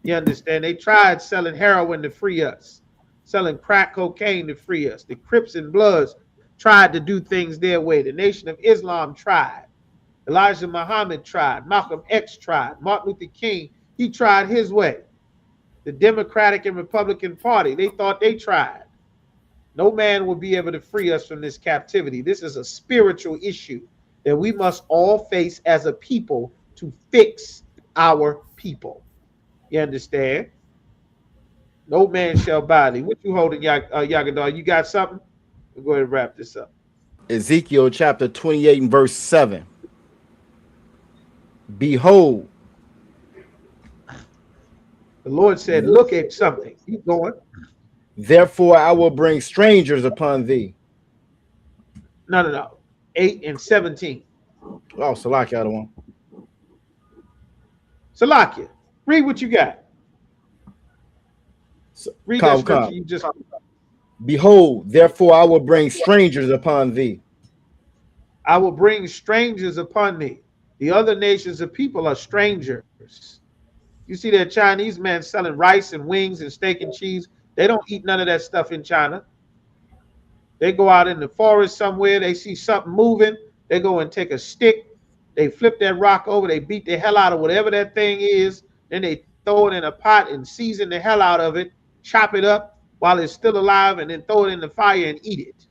You understand? They tried selling heroin to free us, selling crack cocaine to free us. The Crips and Bloods tried to do things their way. The Nation of Islam tried. Elijah Muhammad tried. Malcolm X tried. Martin Luther King, he tried his way. The Democratic and Republican Party, they thought they tried. No man will be able to free us from this captivity. This is a spiritual issue that we must all face as a people to fix our people. You understand? No man shall buy thee. What you holding, Yagadar? You got something? We'll go ahead and wrap this up. Ezekiel chapter 28 and verse 7. Behold, the Lord said, look at something. Keep going. therefore I will bring strangers upon thee. No. 8 and 17. Oh, Salakia, other one. Salakia, read what you got. Read that scripture you just. Behold, therefore I will bring strangers upon thee. I will bring strangers upon thee. The other nations of people are strangers. You see that Chinese man selling rice and wings and steak and cheese. They don't eat none of that stuff in China. They go out in the forest somewhere. They see something moving. They go and take a stick. They flip that rock over. They beat the hell out of whatever that thing is. Then they throw it in a pot and season the hell out of it. Chop it up while it's still alive and then throw it in the fire and eat it.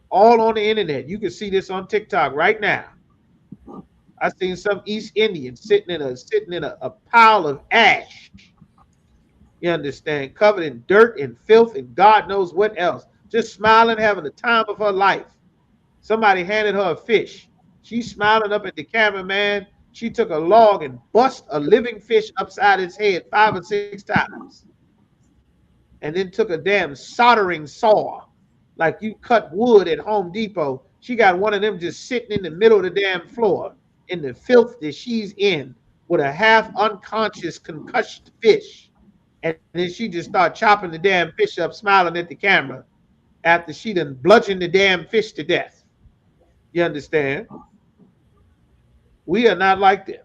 All on the internet. You can see this on TikTok right now. I seen some East Indian sitting in a pile of ash. You understand? Covered in dirt and filth and God knows what else. Just smiling, having the time of her life. Somebody handed her a fish. She's smiling up at the cameraman. She took a log and bust a living fish upside its head 5 or 6 times. And then took a damn soldering saw, like you cut wood at Home Depot. She got one of them just sitting in the middle of the damn floor in the filth that she's in with a half unconscious concussed fish. And then she just start chopping the damn fish up, smiling at the camera after she done bludgeoned the damn fish to death. You understand? We are not like them.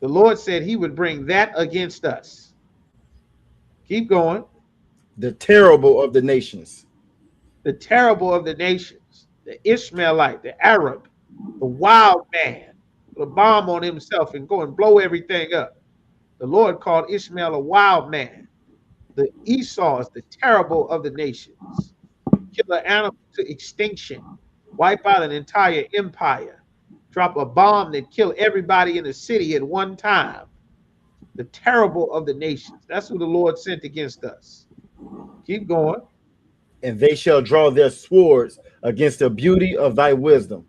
The Lord said he would bring that against us. Keep going. The terrible of the nations. The terrible of the nations, the Ishmaelite, the Arab, the wild man, put a bomb on himself and go and blow everything up. The Lord called Ishmael a wild man. The Esau is the terrible of the nations. Kill an animal to extinction, wipe out an entire empire, drop a bomb that kill everybody in the city at one time. The terrible of the nations. That's who the Lord sent against us. Keep going. And they shall draw their swords against the beauty of thy wisdom.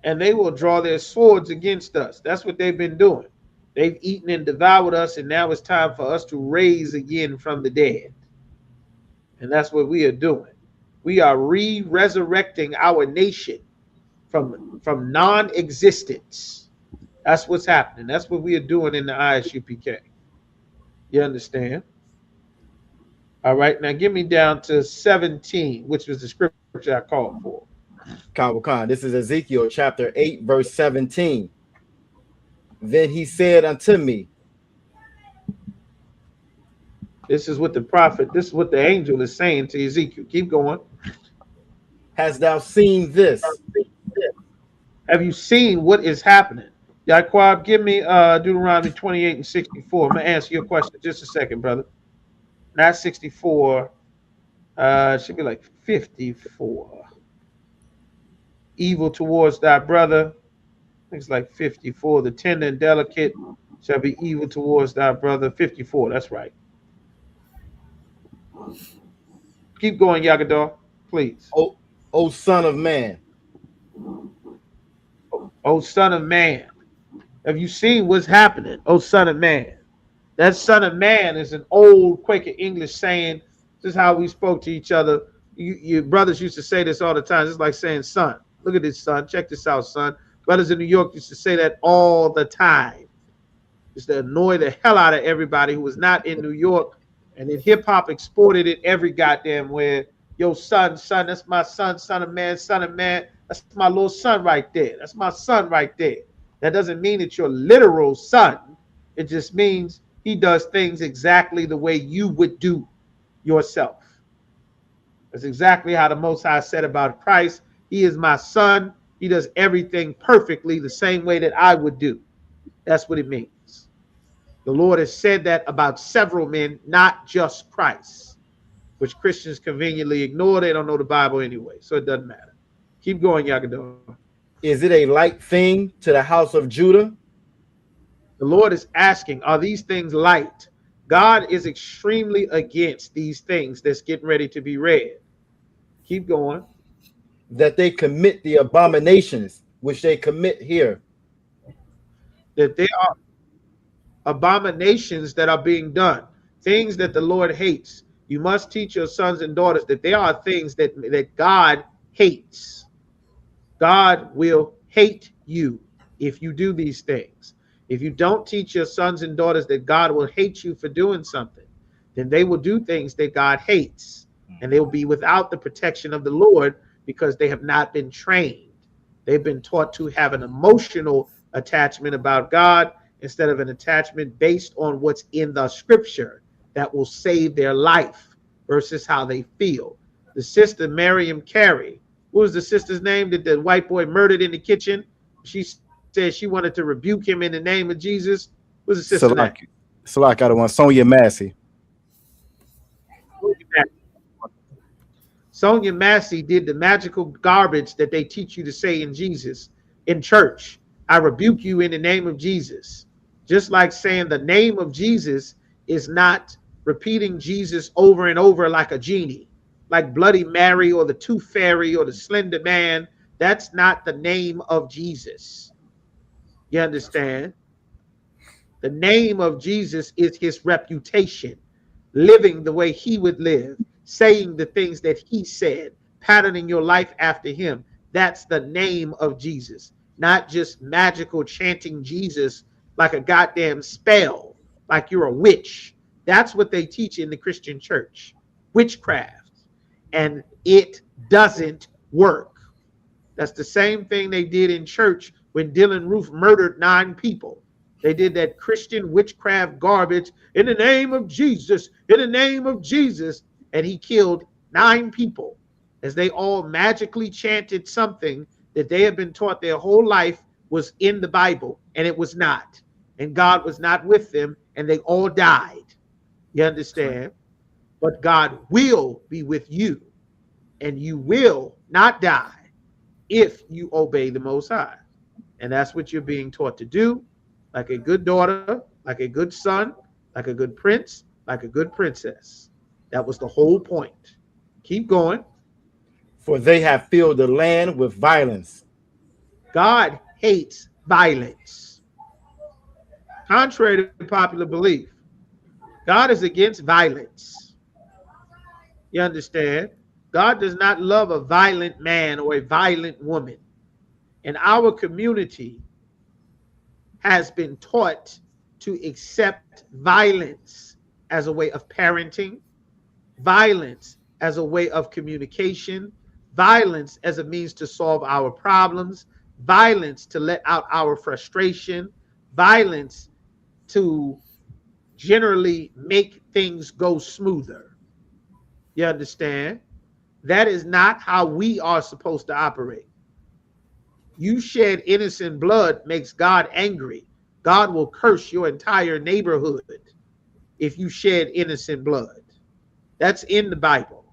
And they will draw their swords against us. That's what they've been doing. They've eaten and devoured us, and now it's time for us to raise again from the dead. And that's what we are doing. We are resurrecting our nation from non-existence. That's what's happening. That's what we are doing in the ISUPK. You understand? All right, now give me down to 17, which was the scripture I called for. Khan, this is Ezekiel chapter 8, verse 17. Then he said unto me, this is what the prophet, this is what the angel is saying to Ezekiel. Keep going. hast thou seen this? Have you seen what is happening? Yaquab, give me Deuteronomy 28 and 64. I'm going to answer your question in just a second, brother. Not 64. It should be like 54. Evil towards thy brother. I think it's like 54. The tender and delicate shall be evil towards thy brother. 54. That's right. Keep going, Yagador, please. O son of man. Oh, son of man. Have you seen what's happening? Oh, son of man. That son of man is an old Quaker English saying. This is how we spoke to each other. Your brothers used to say this all the time. It's like saying son. Look at this, son. Check this out, son. Brothers in New York used to say that all the time. Just to annoy the hell out of everybody who was not in New York. And then hip hop exported it every goddamn where. Yo, son, that's my son, son of man, that's my little son right there. That's my son right there. That doesn't mean it's your literal son. It just means he does things exactly the way you would do yourself. That's exactly how the Most High said about Christ. He is my son. He does everything perfectly the same way that I would do. That's what it means. The Lord has said that about several men, not just Christ, which Christians conveniently ignore. They don't know the Bible anyway, so it doesn't matter. Keep going, Yagador. Is it a light thing to the house of Judah? The Lord is asking, are these things light? God is extremely against these things that's getting ready to be read. Keep going. That they commit the abominations which they commit here. That there are abominations that are being done, things that the Lord hates. You must teach your sons and daughters that there are things that God hates. God will hate you if you do these things. If you don't teach your sons and daughters that God will hate you for doing something, then they will do things that God hates. And they will be without the protection of the Lord because they have not been trained. They've been taught to have an emotional attachment about God instead of an attachment based on what's in the scripture that will save their life versus how they feel. The sister Miriam Carey, what was the sister's name that the white boy murdered in the kitchen? She said she wanted to rebuke him in the name of Jesus. What was the sister's name? Salak out of one. Sonia Massey. Sonia Massey did the magical garbage that they teach you to say in Jesus in church. I rebuke you in the name of Jesus. Just like saying the name of Jesus is not repeating Jesus over and over like a genie, like Bloody Mary or the Tooth Fairy or the Slender Man. That's not the name of Jesus. You understand? The name of Jesus is his reputation, living the way he would live, saying the things that he said, patterning your life after him. That's the name of Jesus, not just magical chanting Jesus like a goddamn spell, like you're a witch. That's what they teach in the Christian church, witchcraft. And it doesn't work. That's the same thing they did in church when Dylan Roof murdered 9 people. They did that Christian witchcraft garbage in the name of Jesus, in the name of Jesus. And he killed 9 people as they all magically chanted something that they had been taught their whole life was in the Bible, and it was not. And God was not with them, and they all died. You understand? But God will be with you, and you will not die if you obey the Most High. And that's what you're being taught to do, like a good daughter, like a good son, like a good prince, like a good princess. That was the whole point. Keep going. For they have filled the land with violence. God hates violence. Contrary to popular belief, God is against violence. You understand? God does not love a violent man or a violent woman. And our community has been taught to accept violence as a way of parenting, violence as a way of communication, violence as a means to solve our problems, violence to let out our frustration, violence to generally make things go smoother. You understand? That is not how we are supposed to operate. You shed innocent blood makes God angry. God will curse your entire neighborhood if you shed innocent blood. That's in the Bible.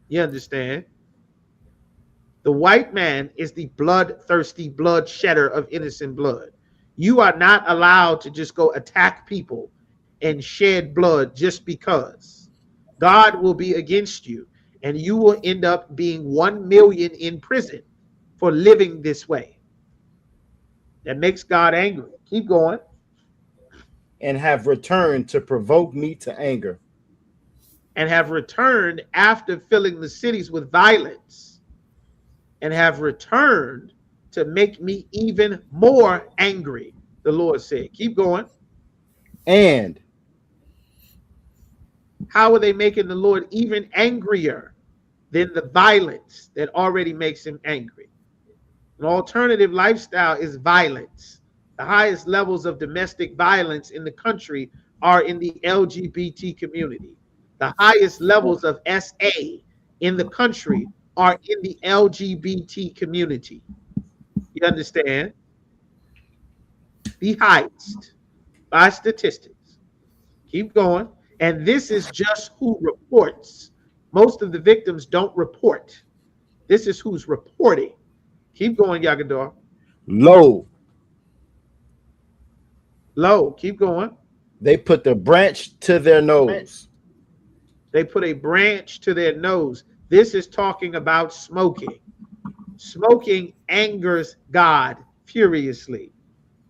You understand? The white man is the bloodthirsty blood shedder of innocent blood. You are not allowed to just go attack people and shed blood just because. God will be against you, and you will end up being 1 million in prison for living this way. That makes God angry. Keep going. And have returned to provoke me to anger. And have returned after filling the cities with violence. And have returned to make me even more angry, the Lord said. Keep going. And how are they making the Lord even angrier than the violence that already makes him angry? An alternative lifestyle is violence. The highest levels of domestic violence in the country are in the LGBT community. The highest levels of SA in the country are in the LGBT community. You understand? The highest by statistics. Keep going. And this is just who reports. Most of the victims don't report. This is who's reporting. Keep going, Yagador. Lo, Keep going. they put the branch to their nose. They put a branch to their nose. This is talking about smoking. Smoking angers God furiously.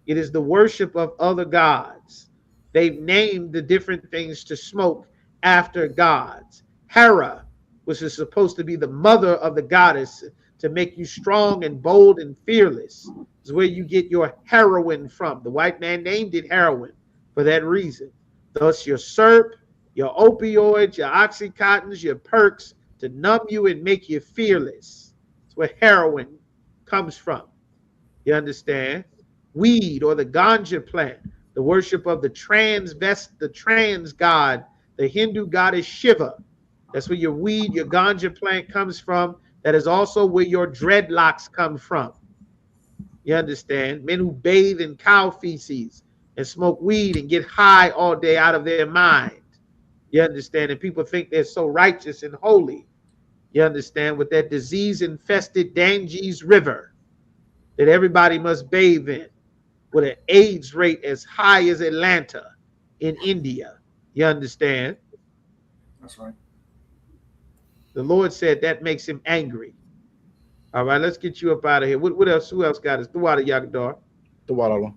It is the worship of other gods. They've named the different things to smoke after gods. Hera, which is supposed to be the mother of the goddess, to make you strong and bold and fearless, is where you get your heroin from. The white man named it heroin for that reason. Thus your syrup, your opioids, your oxycontins, your perks, to numb you and make you fearless. That's where heroin comes from. You understand? Weed, or the ganja plant, the worship of the trans god, the Hindu goddess Shiva. That's where your weed, your ganja plant comes from. That is also where your dreadlocks come from. You understand? Men who bathe in cow feces and smoke weed and get high all day out of their mind. You understand? And people think they're so righteous and holy. You understand? With that disease-infested Ganges River that everybody must bathe in, with an AIDS rate as high as Atlanta in India. You understand? That's right. The Lord said that makes him angry. All right, let's get you up out of here. What else? Who else got us? Duwada Yagadar.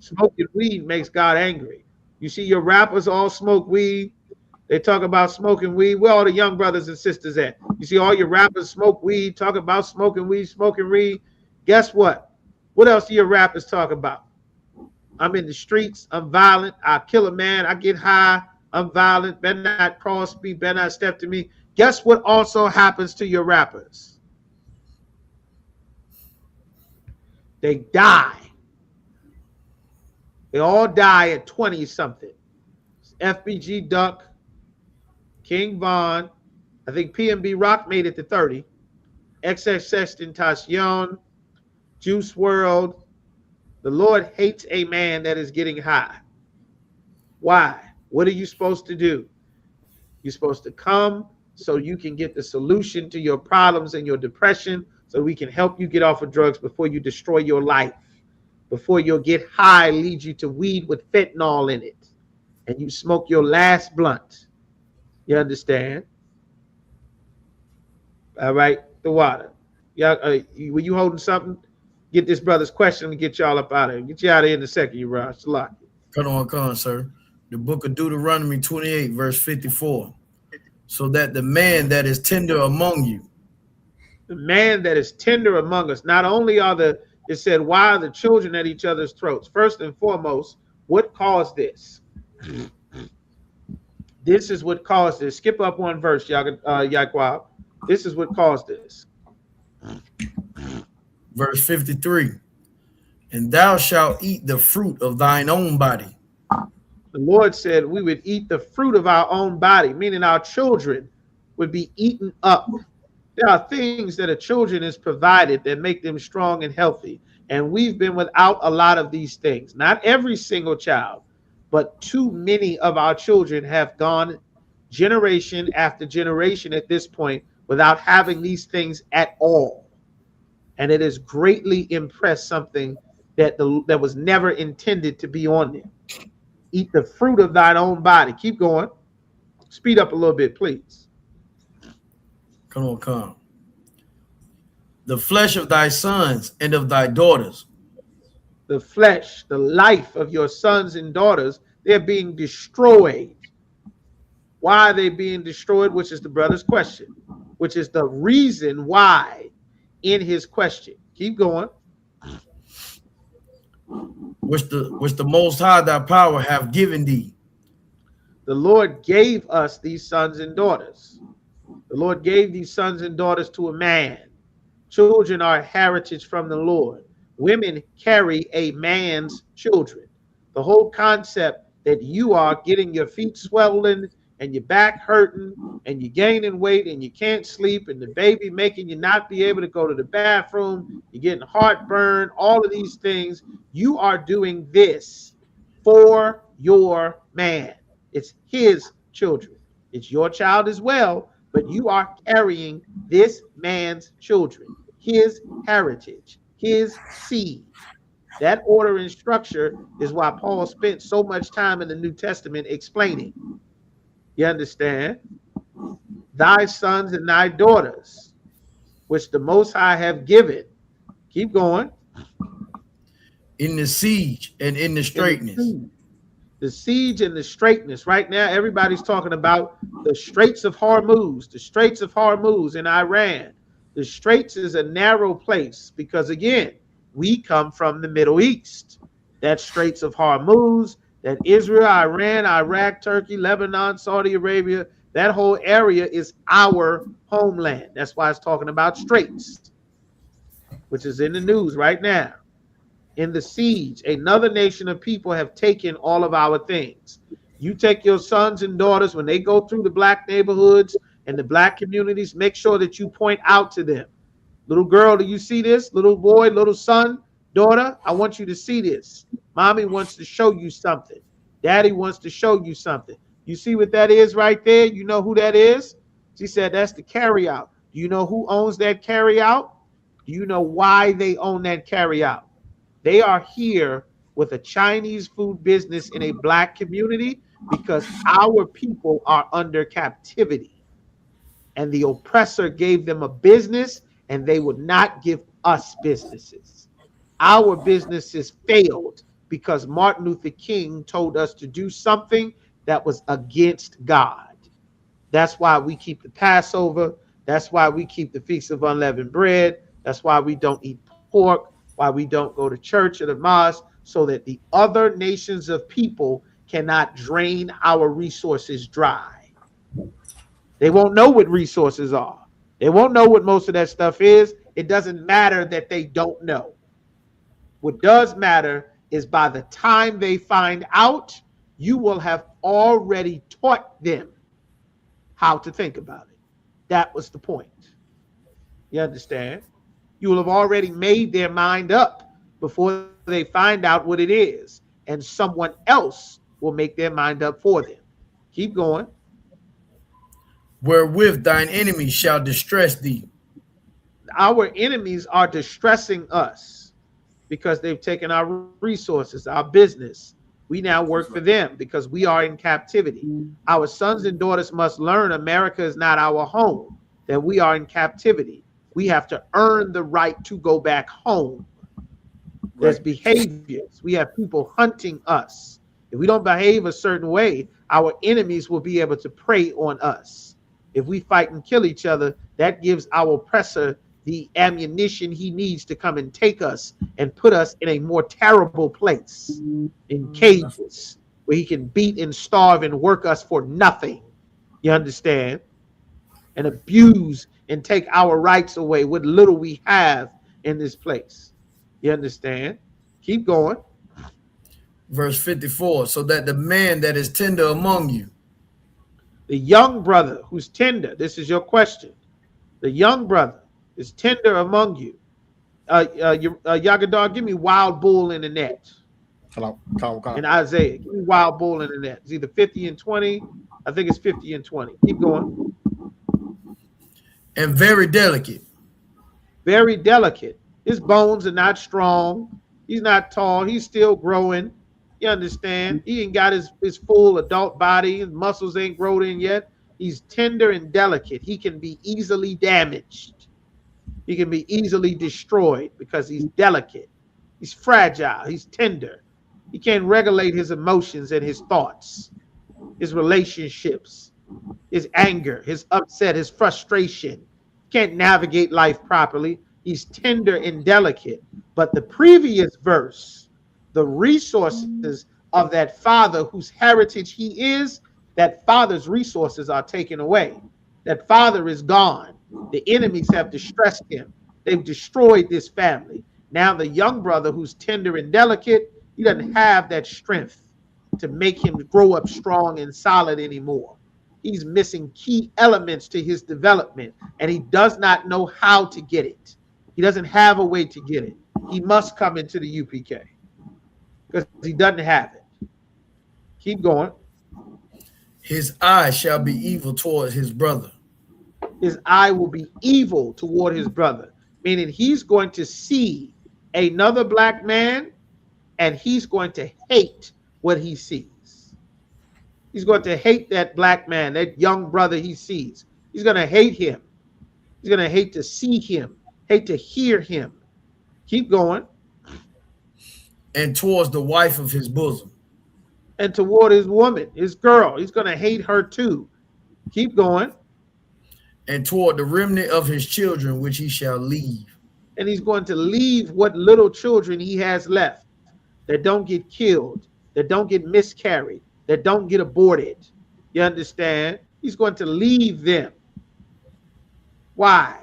Smoking weed makes God angry. You see your rappers all smoke weed. They talk about smoking weed. Where all the young brothers and sisters at? You see all your rappers smoke weed, talk about smoking weed, smoking weed. Guess what? What else do your rappers talk about? I'm in the streets. I'm violent. I kill a man. I get high. I'm violent. Better not cross me. Better not step to me. Guess what also happens to your rappers? They die. They all die at 20 something. FBG Duck, King Von, I think PNB Rock made it to 30. XXXTentacion, Juice World. The Lord hates a man that is getting high. Why? What are you supposed to do? You're supposed to come so you can get the solution to your problems and your depression, so we can help you get off of drugs before you destroy your life, before you'll get high, lead you to weed with fentanyl in it, and you smoke your last blunt. You understand? All right, the water. Y'all, were you holding something? Get this brother's question and get y'all up out of here. Get you out of here in a second, you Raj. Come on, sir. The book of Deuteronomy 28, verse 54. So that the man that is tender among you. The man that is tender among us. Not only it said, why are the children at each other's throats? First and foremost, what caused this? This is what caused this. Skip up one verse, Yaquab. This is what caused this. Verse 53. And thou shalt eat the fruit of thine own body. The Lord said we would eat the fruit of our own body, meaning our children would be eaten up. There are things that a children is provided that make them strong and healthy. And we've been without a lot of these things. Not every single child, but too many of our children have gone generation after generation at this point without having these things at all. And it has greatly impressed something that was never intended to be on there. Eat the fruit of thine own body. Keep going. Speed up a little bit, please. Come. The flesh of thy sons and of thy daughters. The flesh, the life of your sons and daughters, they're being destroyed. Why are they being destroyed? Which is the brother's question, which is the reason why in his question. Keep going. Which the Most High thy power have given thee. The Lord gave us these sons and daughters. The Lord gave these sons and daughters to a man. Children are a heritage from the Lord. Women carry a man's children. The whole concept that you are getting your feet swollen and your back hurting and you're gaining weight and you can't sleep and the baby making you not be able to go to the bathroom, you're getting heartburn, all of these things, you are doing this for your man. It's his children. It's your child as well, but you are carrying this man's children, his heritage, his seed. That order and structure is why Paul spent so much time in the New Testament explaining. You understand? Thy sons and thy daughters, which the Most High have given. Keep going. In the siege and in the straightness. The siege and the straightness. Right now, everybody's talking about the Straits of Hormuz, the Straits of Hormuz in Iran. The Straits is a narrow place because, again, we come from the Middle East. That Straits of Hormuz, that Israel, Iran, Iraq, Turkey, Lebanon, Saudi Arabia, that whole area is our homeland. That's why it's talking about straits, which is in the news right now. In the siege, another nation of people have taken all of our things. You take your sons and daughters, when they go through the black neighborhoods and the black communities, make sure that you point out to them. Little girl, do you see this? Little boy, little son, daughter, I want you to see this. Mommy wants to show you something. Daddy wants to show you something. You see what that is right there? You know who that is? She said, that's the carryout. Do you know who owns that carryout? Do you know why they own that carryout? They are here with a Chinese food business in a black community because our people are under captivity. And the oppressor gave them a business and they would not give us businesses. Our businesses failed because Martin Luther King told us to do something that was against God. That's why we keep the Passover. That's why we keep the Feast of Unleavened Bread. That's why we don't eat pork, why we don't go to church or the mosque, so that the other nations of people cannot drain our resources dry. They won't know what resources are. They won't know what most of that stuff is. It doesn't matter that they don't know. What does matter is by the time they find out, you will have already taught them how to think about it. That was the point. You understand? You will have already made their mind up before they find out what it is, and someone else will make their mind up for them. Keep going. Wherewith thine enemies shall distress thee. Our enemies are distressing us because they've taken our resources, our business. We now work for them because we are in captivity. Our sons and daughters must learn America is not our home, that we are in captivity. We have to earn the right to go back home. There's behaviors. We have people hunting us. If we don't behave a certain way, our enemies will be able to prey on us. If we fight and kill each other, that gives our oppressor the ammunition he needs to come and take us and put us in a more terrible place, in cages where he can beat and starve and work us for nothing. You understand? And abuse and take our rights away, what little we have in this place. You understand? Keep going. Verse 54, so that the man that is tender among you. The young brother who's tender, this is your question. The young brother is tender among you. Yagadar, give me wild bull in the net. In Isaiah, give me wild bull in the net. It's either 50 and 20. I think it's 50 and 20. Keep going. And very delicate. Very delicate. His bones are not strong. He's not tall. He's still growing. You understand? He ain't got his full adult body. His muscles ain't grown in yet. He's tender and delicate. He can be easily damaged. He can be easily destroyed because he's delicate. He's fragile. He's tender. He can't regulate his emotions and his thoughts, his relationships, his anger, his upset, his frustration. Can't navigate life properly. He's tender and delicate. But the previous verse, the resources of that father whose heritage he is, that father's resources are taken away. That father is gone. The enemies have distressed him. They've destroyed this family. Now the young brother who's tender and delicate, he doesn't have that strength to make him grow up strong and solid anymore. He's missing key elements to his development, and he does not know how to get it. He doesn't have a way to get it. He must come into the UPK because he doesn't have it. Keep going. His eye shall be evil towards his brother. His eye will be evil toward his brother, meaning he's going to see another black man and he's going to hate what he sees. He's going to hate that black man, that young brother he sees. He's going to hate him. He's going to hate to see him, hate to hear him. Keep going. And towards the wife of his bosom. And toward his woman, his girl. He's going to hate her too. Keep going. And toward the remnant of his children, which he shall leave. And he's going to leave what little children he has left that don't get killed, that don't get miscarried, that don't get aborted. You understand? He's going to leave them. Why?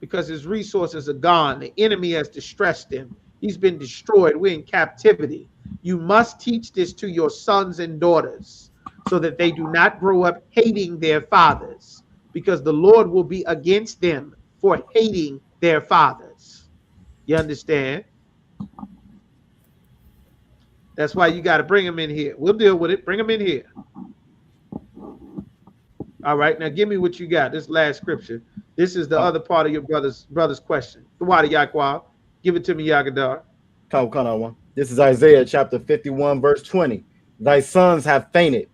Because his resources are gone. The enemy has distressed him. He's been destroyed. We're in captivity. You must teach this to your sons and daughters so that they do not grow up hating their fathers, because the Lord will be against them for hating their fathers. You understand? That's why you got to bring them in here. We'll deal with it. Bring them in here. All right. Now give me what you got. This last scripture. This is the other part of your brother's question. The water Yaqua. Give it to me, Yagadar. This is Isaiah chapter 51, verse 20. Thy sons have fainted.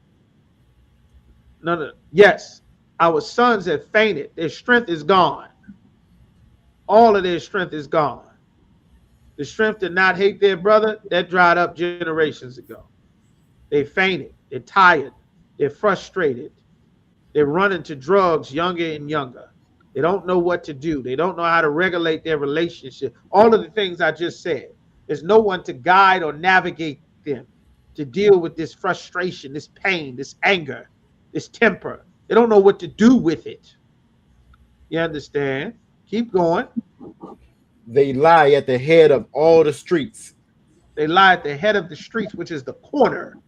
No. Yes. Our sons have fainted. Their strength is gone. All of their strength is gone. The strength to not hate their brother, that dried up generations ago. They fainted. They're tired. They're frustrated. They're running to drugs younger and younger. They don't know what to do. They don't know how to regulate their relationship. All of the things I just said. There's no one to guide or navigate them to deal with this frustration, this pain, this anger, this temper. They don't know what to do with it. You understand? Keep going. They lie at the head of all the streets. They lie at the head of the streets, which is the corner.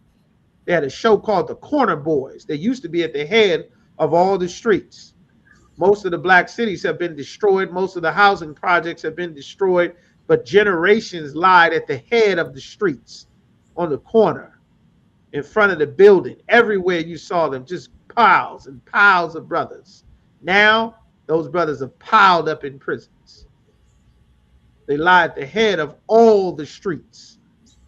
They had a show called The Corner Boys. They used to be at the head of all the streets. Most of the black cities have been destroyed. Most of the housing projects have been destroyed. But generations lied at the head of the streets, on the corner, in front of the building. Everywhere you saw them, just piles and piles of brothers. Now, those brothers are piled up in prisons. They lie at the head of all the streets.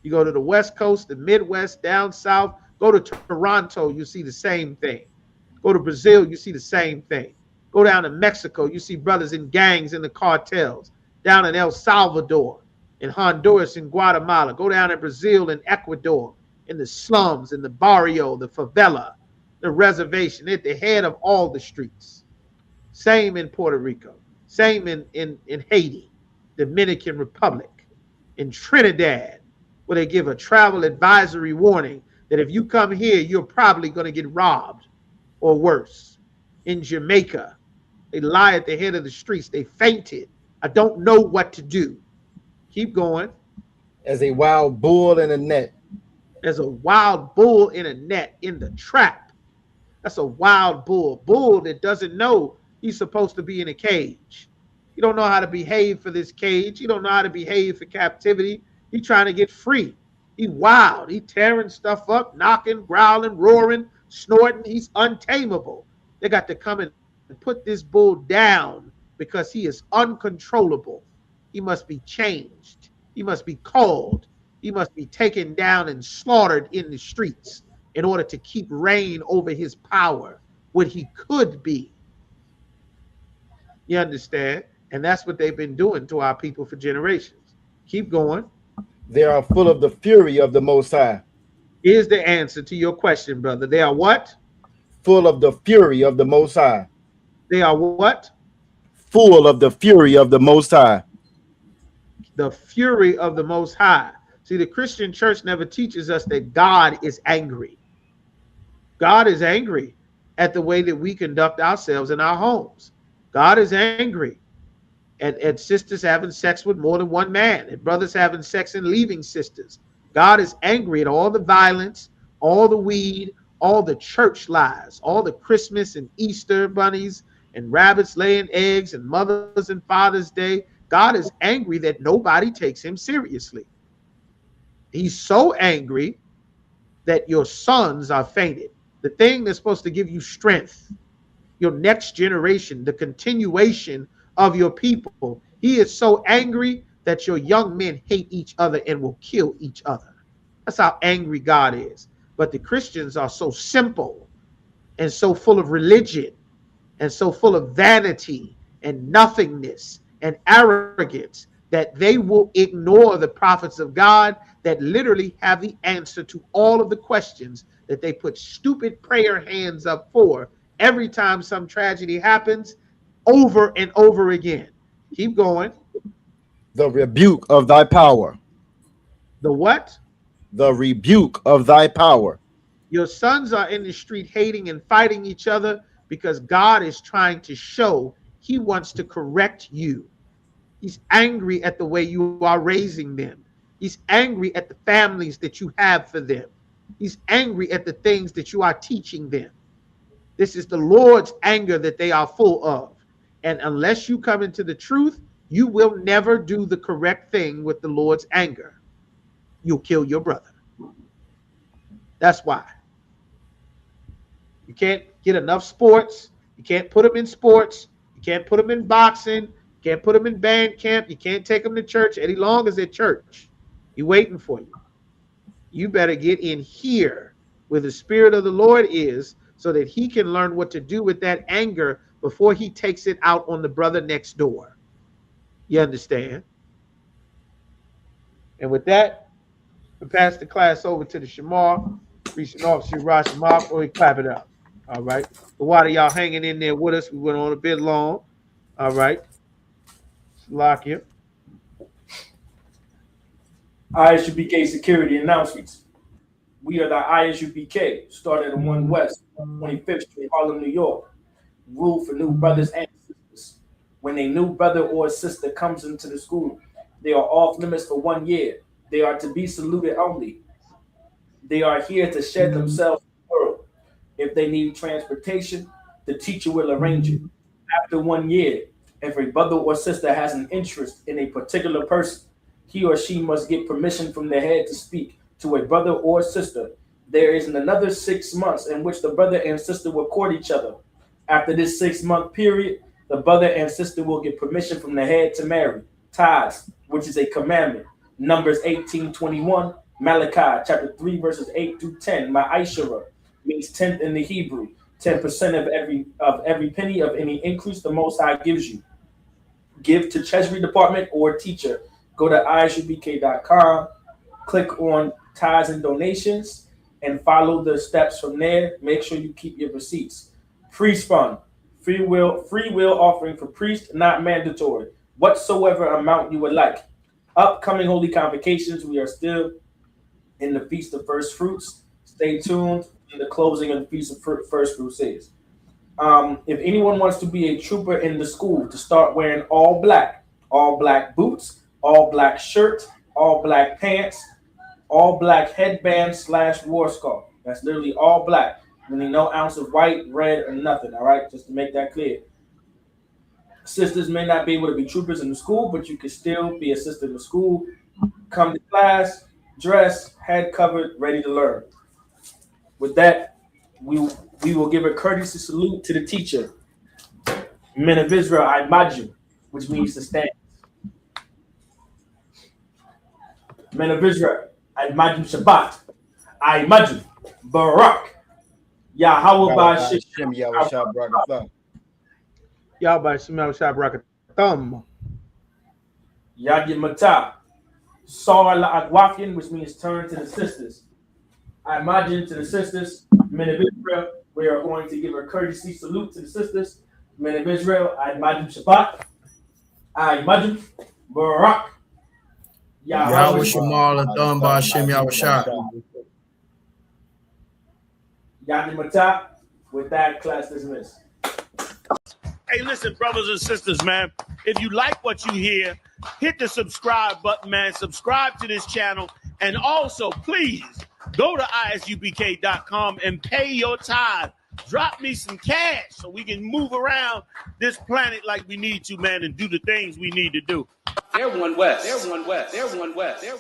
You go to the West Coast, the Midwest, down south, go to Toronto, you see the same thing. Go to Brazil, you see the same thing. Go down to Mexico, you see brothers in gangs in the cartels. Down in El Salvador, in Honduras, in Guatemala. Go down in Brazil, in Ecuador, in the slums, in the barrio, the favela, the reservation, at the head of all the streets. Same in Puerto Rico. Same in Haiti, Dominican Republic, in Trinidad, where they give a travel advisory warning that if you come here, you're probably going to get robbed or worse. In Jamaica, they lie at the head of the streets. They fainted. I don't know what to do. Keep going. As a wild bull in a net. As a wild bull in a net, in the trap. That's a wild bull. Bull that doesn't know he's supposed to be in a cage. He don't know how to behave for this cage. He don't know how to behave for captivity. He's trying to get free. He wild. He tearing stuff up, knocking, growling, roaring, snorting. He's untamable. They got to come and put this bull down because he is uncontrollable. He must be changed. He must be called. He must be taken down and slaughtered in the streets in order to keep reign over his power, what he could be. You understand? And that's what they've been doing to our people for generations. Keep going. They are full of the fury of the Most High. Here's the answer to your question, brother. They are what? Full of the fury of the Most High. They are what? Full of the fury of the Most High. The fury of the Most High. See, the Christian church never teaches us that God is angry. God is angry at the way that we conduct ourselves in our homes. God is angry at sisters having sex with more than one man, and brothers having sex and leaving sisters. God is angry at all the violence, all the weed, all the church lies, all the Christmas and Easter bunnies and rabbits laying eggs and Mother's and Father's Day. God is angry that nobody takes him seriously. He's so angry that your sons are fainted. The thing that's supposed to give you strength, your next generation, the continuation of your people. He is so angry that your young men hate each other and will kill each other. That's how angry God is. But the Christians are so simple and so full of religion and so full of vanity and nothingness and arrogance that they will ignore the prophets of God that literally have the answer to all of the questions that they put stupid prayer hands up for every time some tragedy happens, over and over again. Keep going. The rebuke of thy power. The what? The rebuke of thy power. Your sons are in the street hating and fighting each other because God is trying to show he wants to correct you. He's angry at the way you are raising them. He's angry at the families that you have for them. He's angry at the things that you are teaching them. This is the Lord's anger that they are full of. And unless you come into the truth, you will never do the correct thing with the Lord's anger. You'll kill your brother. That's why. You can't get enough sports. You can't put them in sports. You can't put them in boxing. You can't put them in band camp. You can't take them to church any longer as at church. He's waiting for you. You better get in here where the Spirit of the Lord is so that he can learn what to do with that anger before he takes it out on the brother next door. You understand? And with that, we pass the class over to the Shamar, Recent Officer Rosh Shamar, or we clap it out. All right. The water y'all hanging in there with us. We went on a bit long. All right. Lock you. ISUPK security announcements. We are the ISUPK, started at 1 West, 25th Street, Harlem, New York. Rule for new brothers and sisters. When a new brother or sister comes into the school, they are off limits for 1 year. They are to be saluted only. They are here to shed themselves in the world. If they need transportation, the teacher will arrange it. After 1 year, if a brother or sister has an interest in a particular person, he or she must get permission from the head to speak to a brother or sister. There is another 6 months in which the brother and sister will court each other. After this 6-month period, the brother and sister will get permission from the head to marry. Tithes, which is a commandment. Numbers 18:21, Malachi chapter 3 verses 8 through 10. Ma'ashara means tenth in the Hebrew. 10% of every penny of any increase the Most High gives you. Give to Treasury Department or teacher. Go to ISUPK.com, click on tithes and donations, and follow the steps from there. Make sure you keep your receipts. Priest fund, free will offering for priest, not mandatory. Whatsoever amount you would like. Upcoming holy convocations, we are still in the Feast of First Fruits. Stay tuned. The closing of the Feast of First Fruits is. If anyone wants to be a trooper in the school, to start wearing all black boots, all black shirt, all black pants, all black headband / war scarf. That's literally all black. Meaning no ounce of white, red, or nothing. All right, just to make that clear. Sisters may not be able to be troopers in the school, but you can still be a sister in the school. Come to class, dress, head covered, ready to learn. With that, we will give a courtesy salute to the teacher. Men of Israel, I imagine, which means to stand. Men of Israel, I imagine Shabbat. I imagine Barak. Yahweh Ba'Shem Yahweh Ba'Shem Thumb. Yad Mata. Sar La'Agwafian, which means turn to the sisters. I imagine to the sisters, men of Israel, we are going to give a courtesy salute to the sisters. Men of Israel, I imagine Shabbat. I imagine Barak. Yahweh Shemal Adam Ba'Shem Yahweh. Yad Mata. With that, class dismissed. Hey, listen, brothers and sisters, man. If you like what you hear, hit the subscribe button, man. Subscribe to this channel. And also, please, go to ISUPK.com and pay your tithe. Drop me some cash so we can move around this planet like we need to, man, and do the things we need to do. They're one West. They're one West. They're one West. They're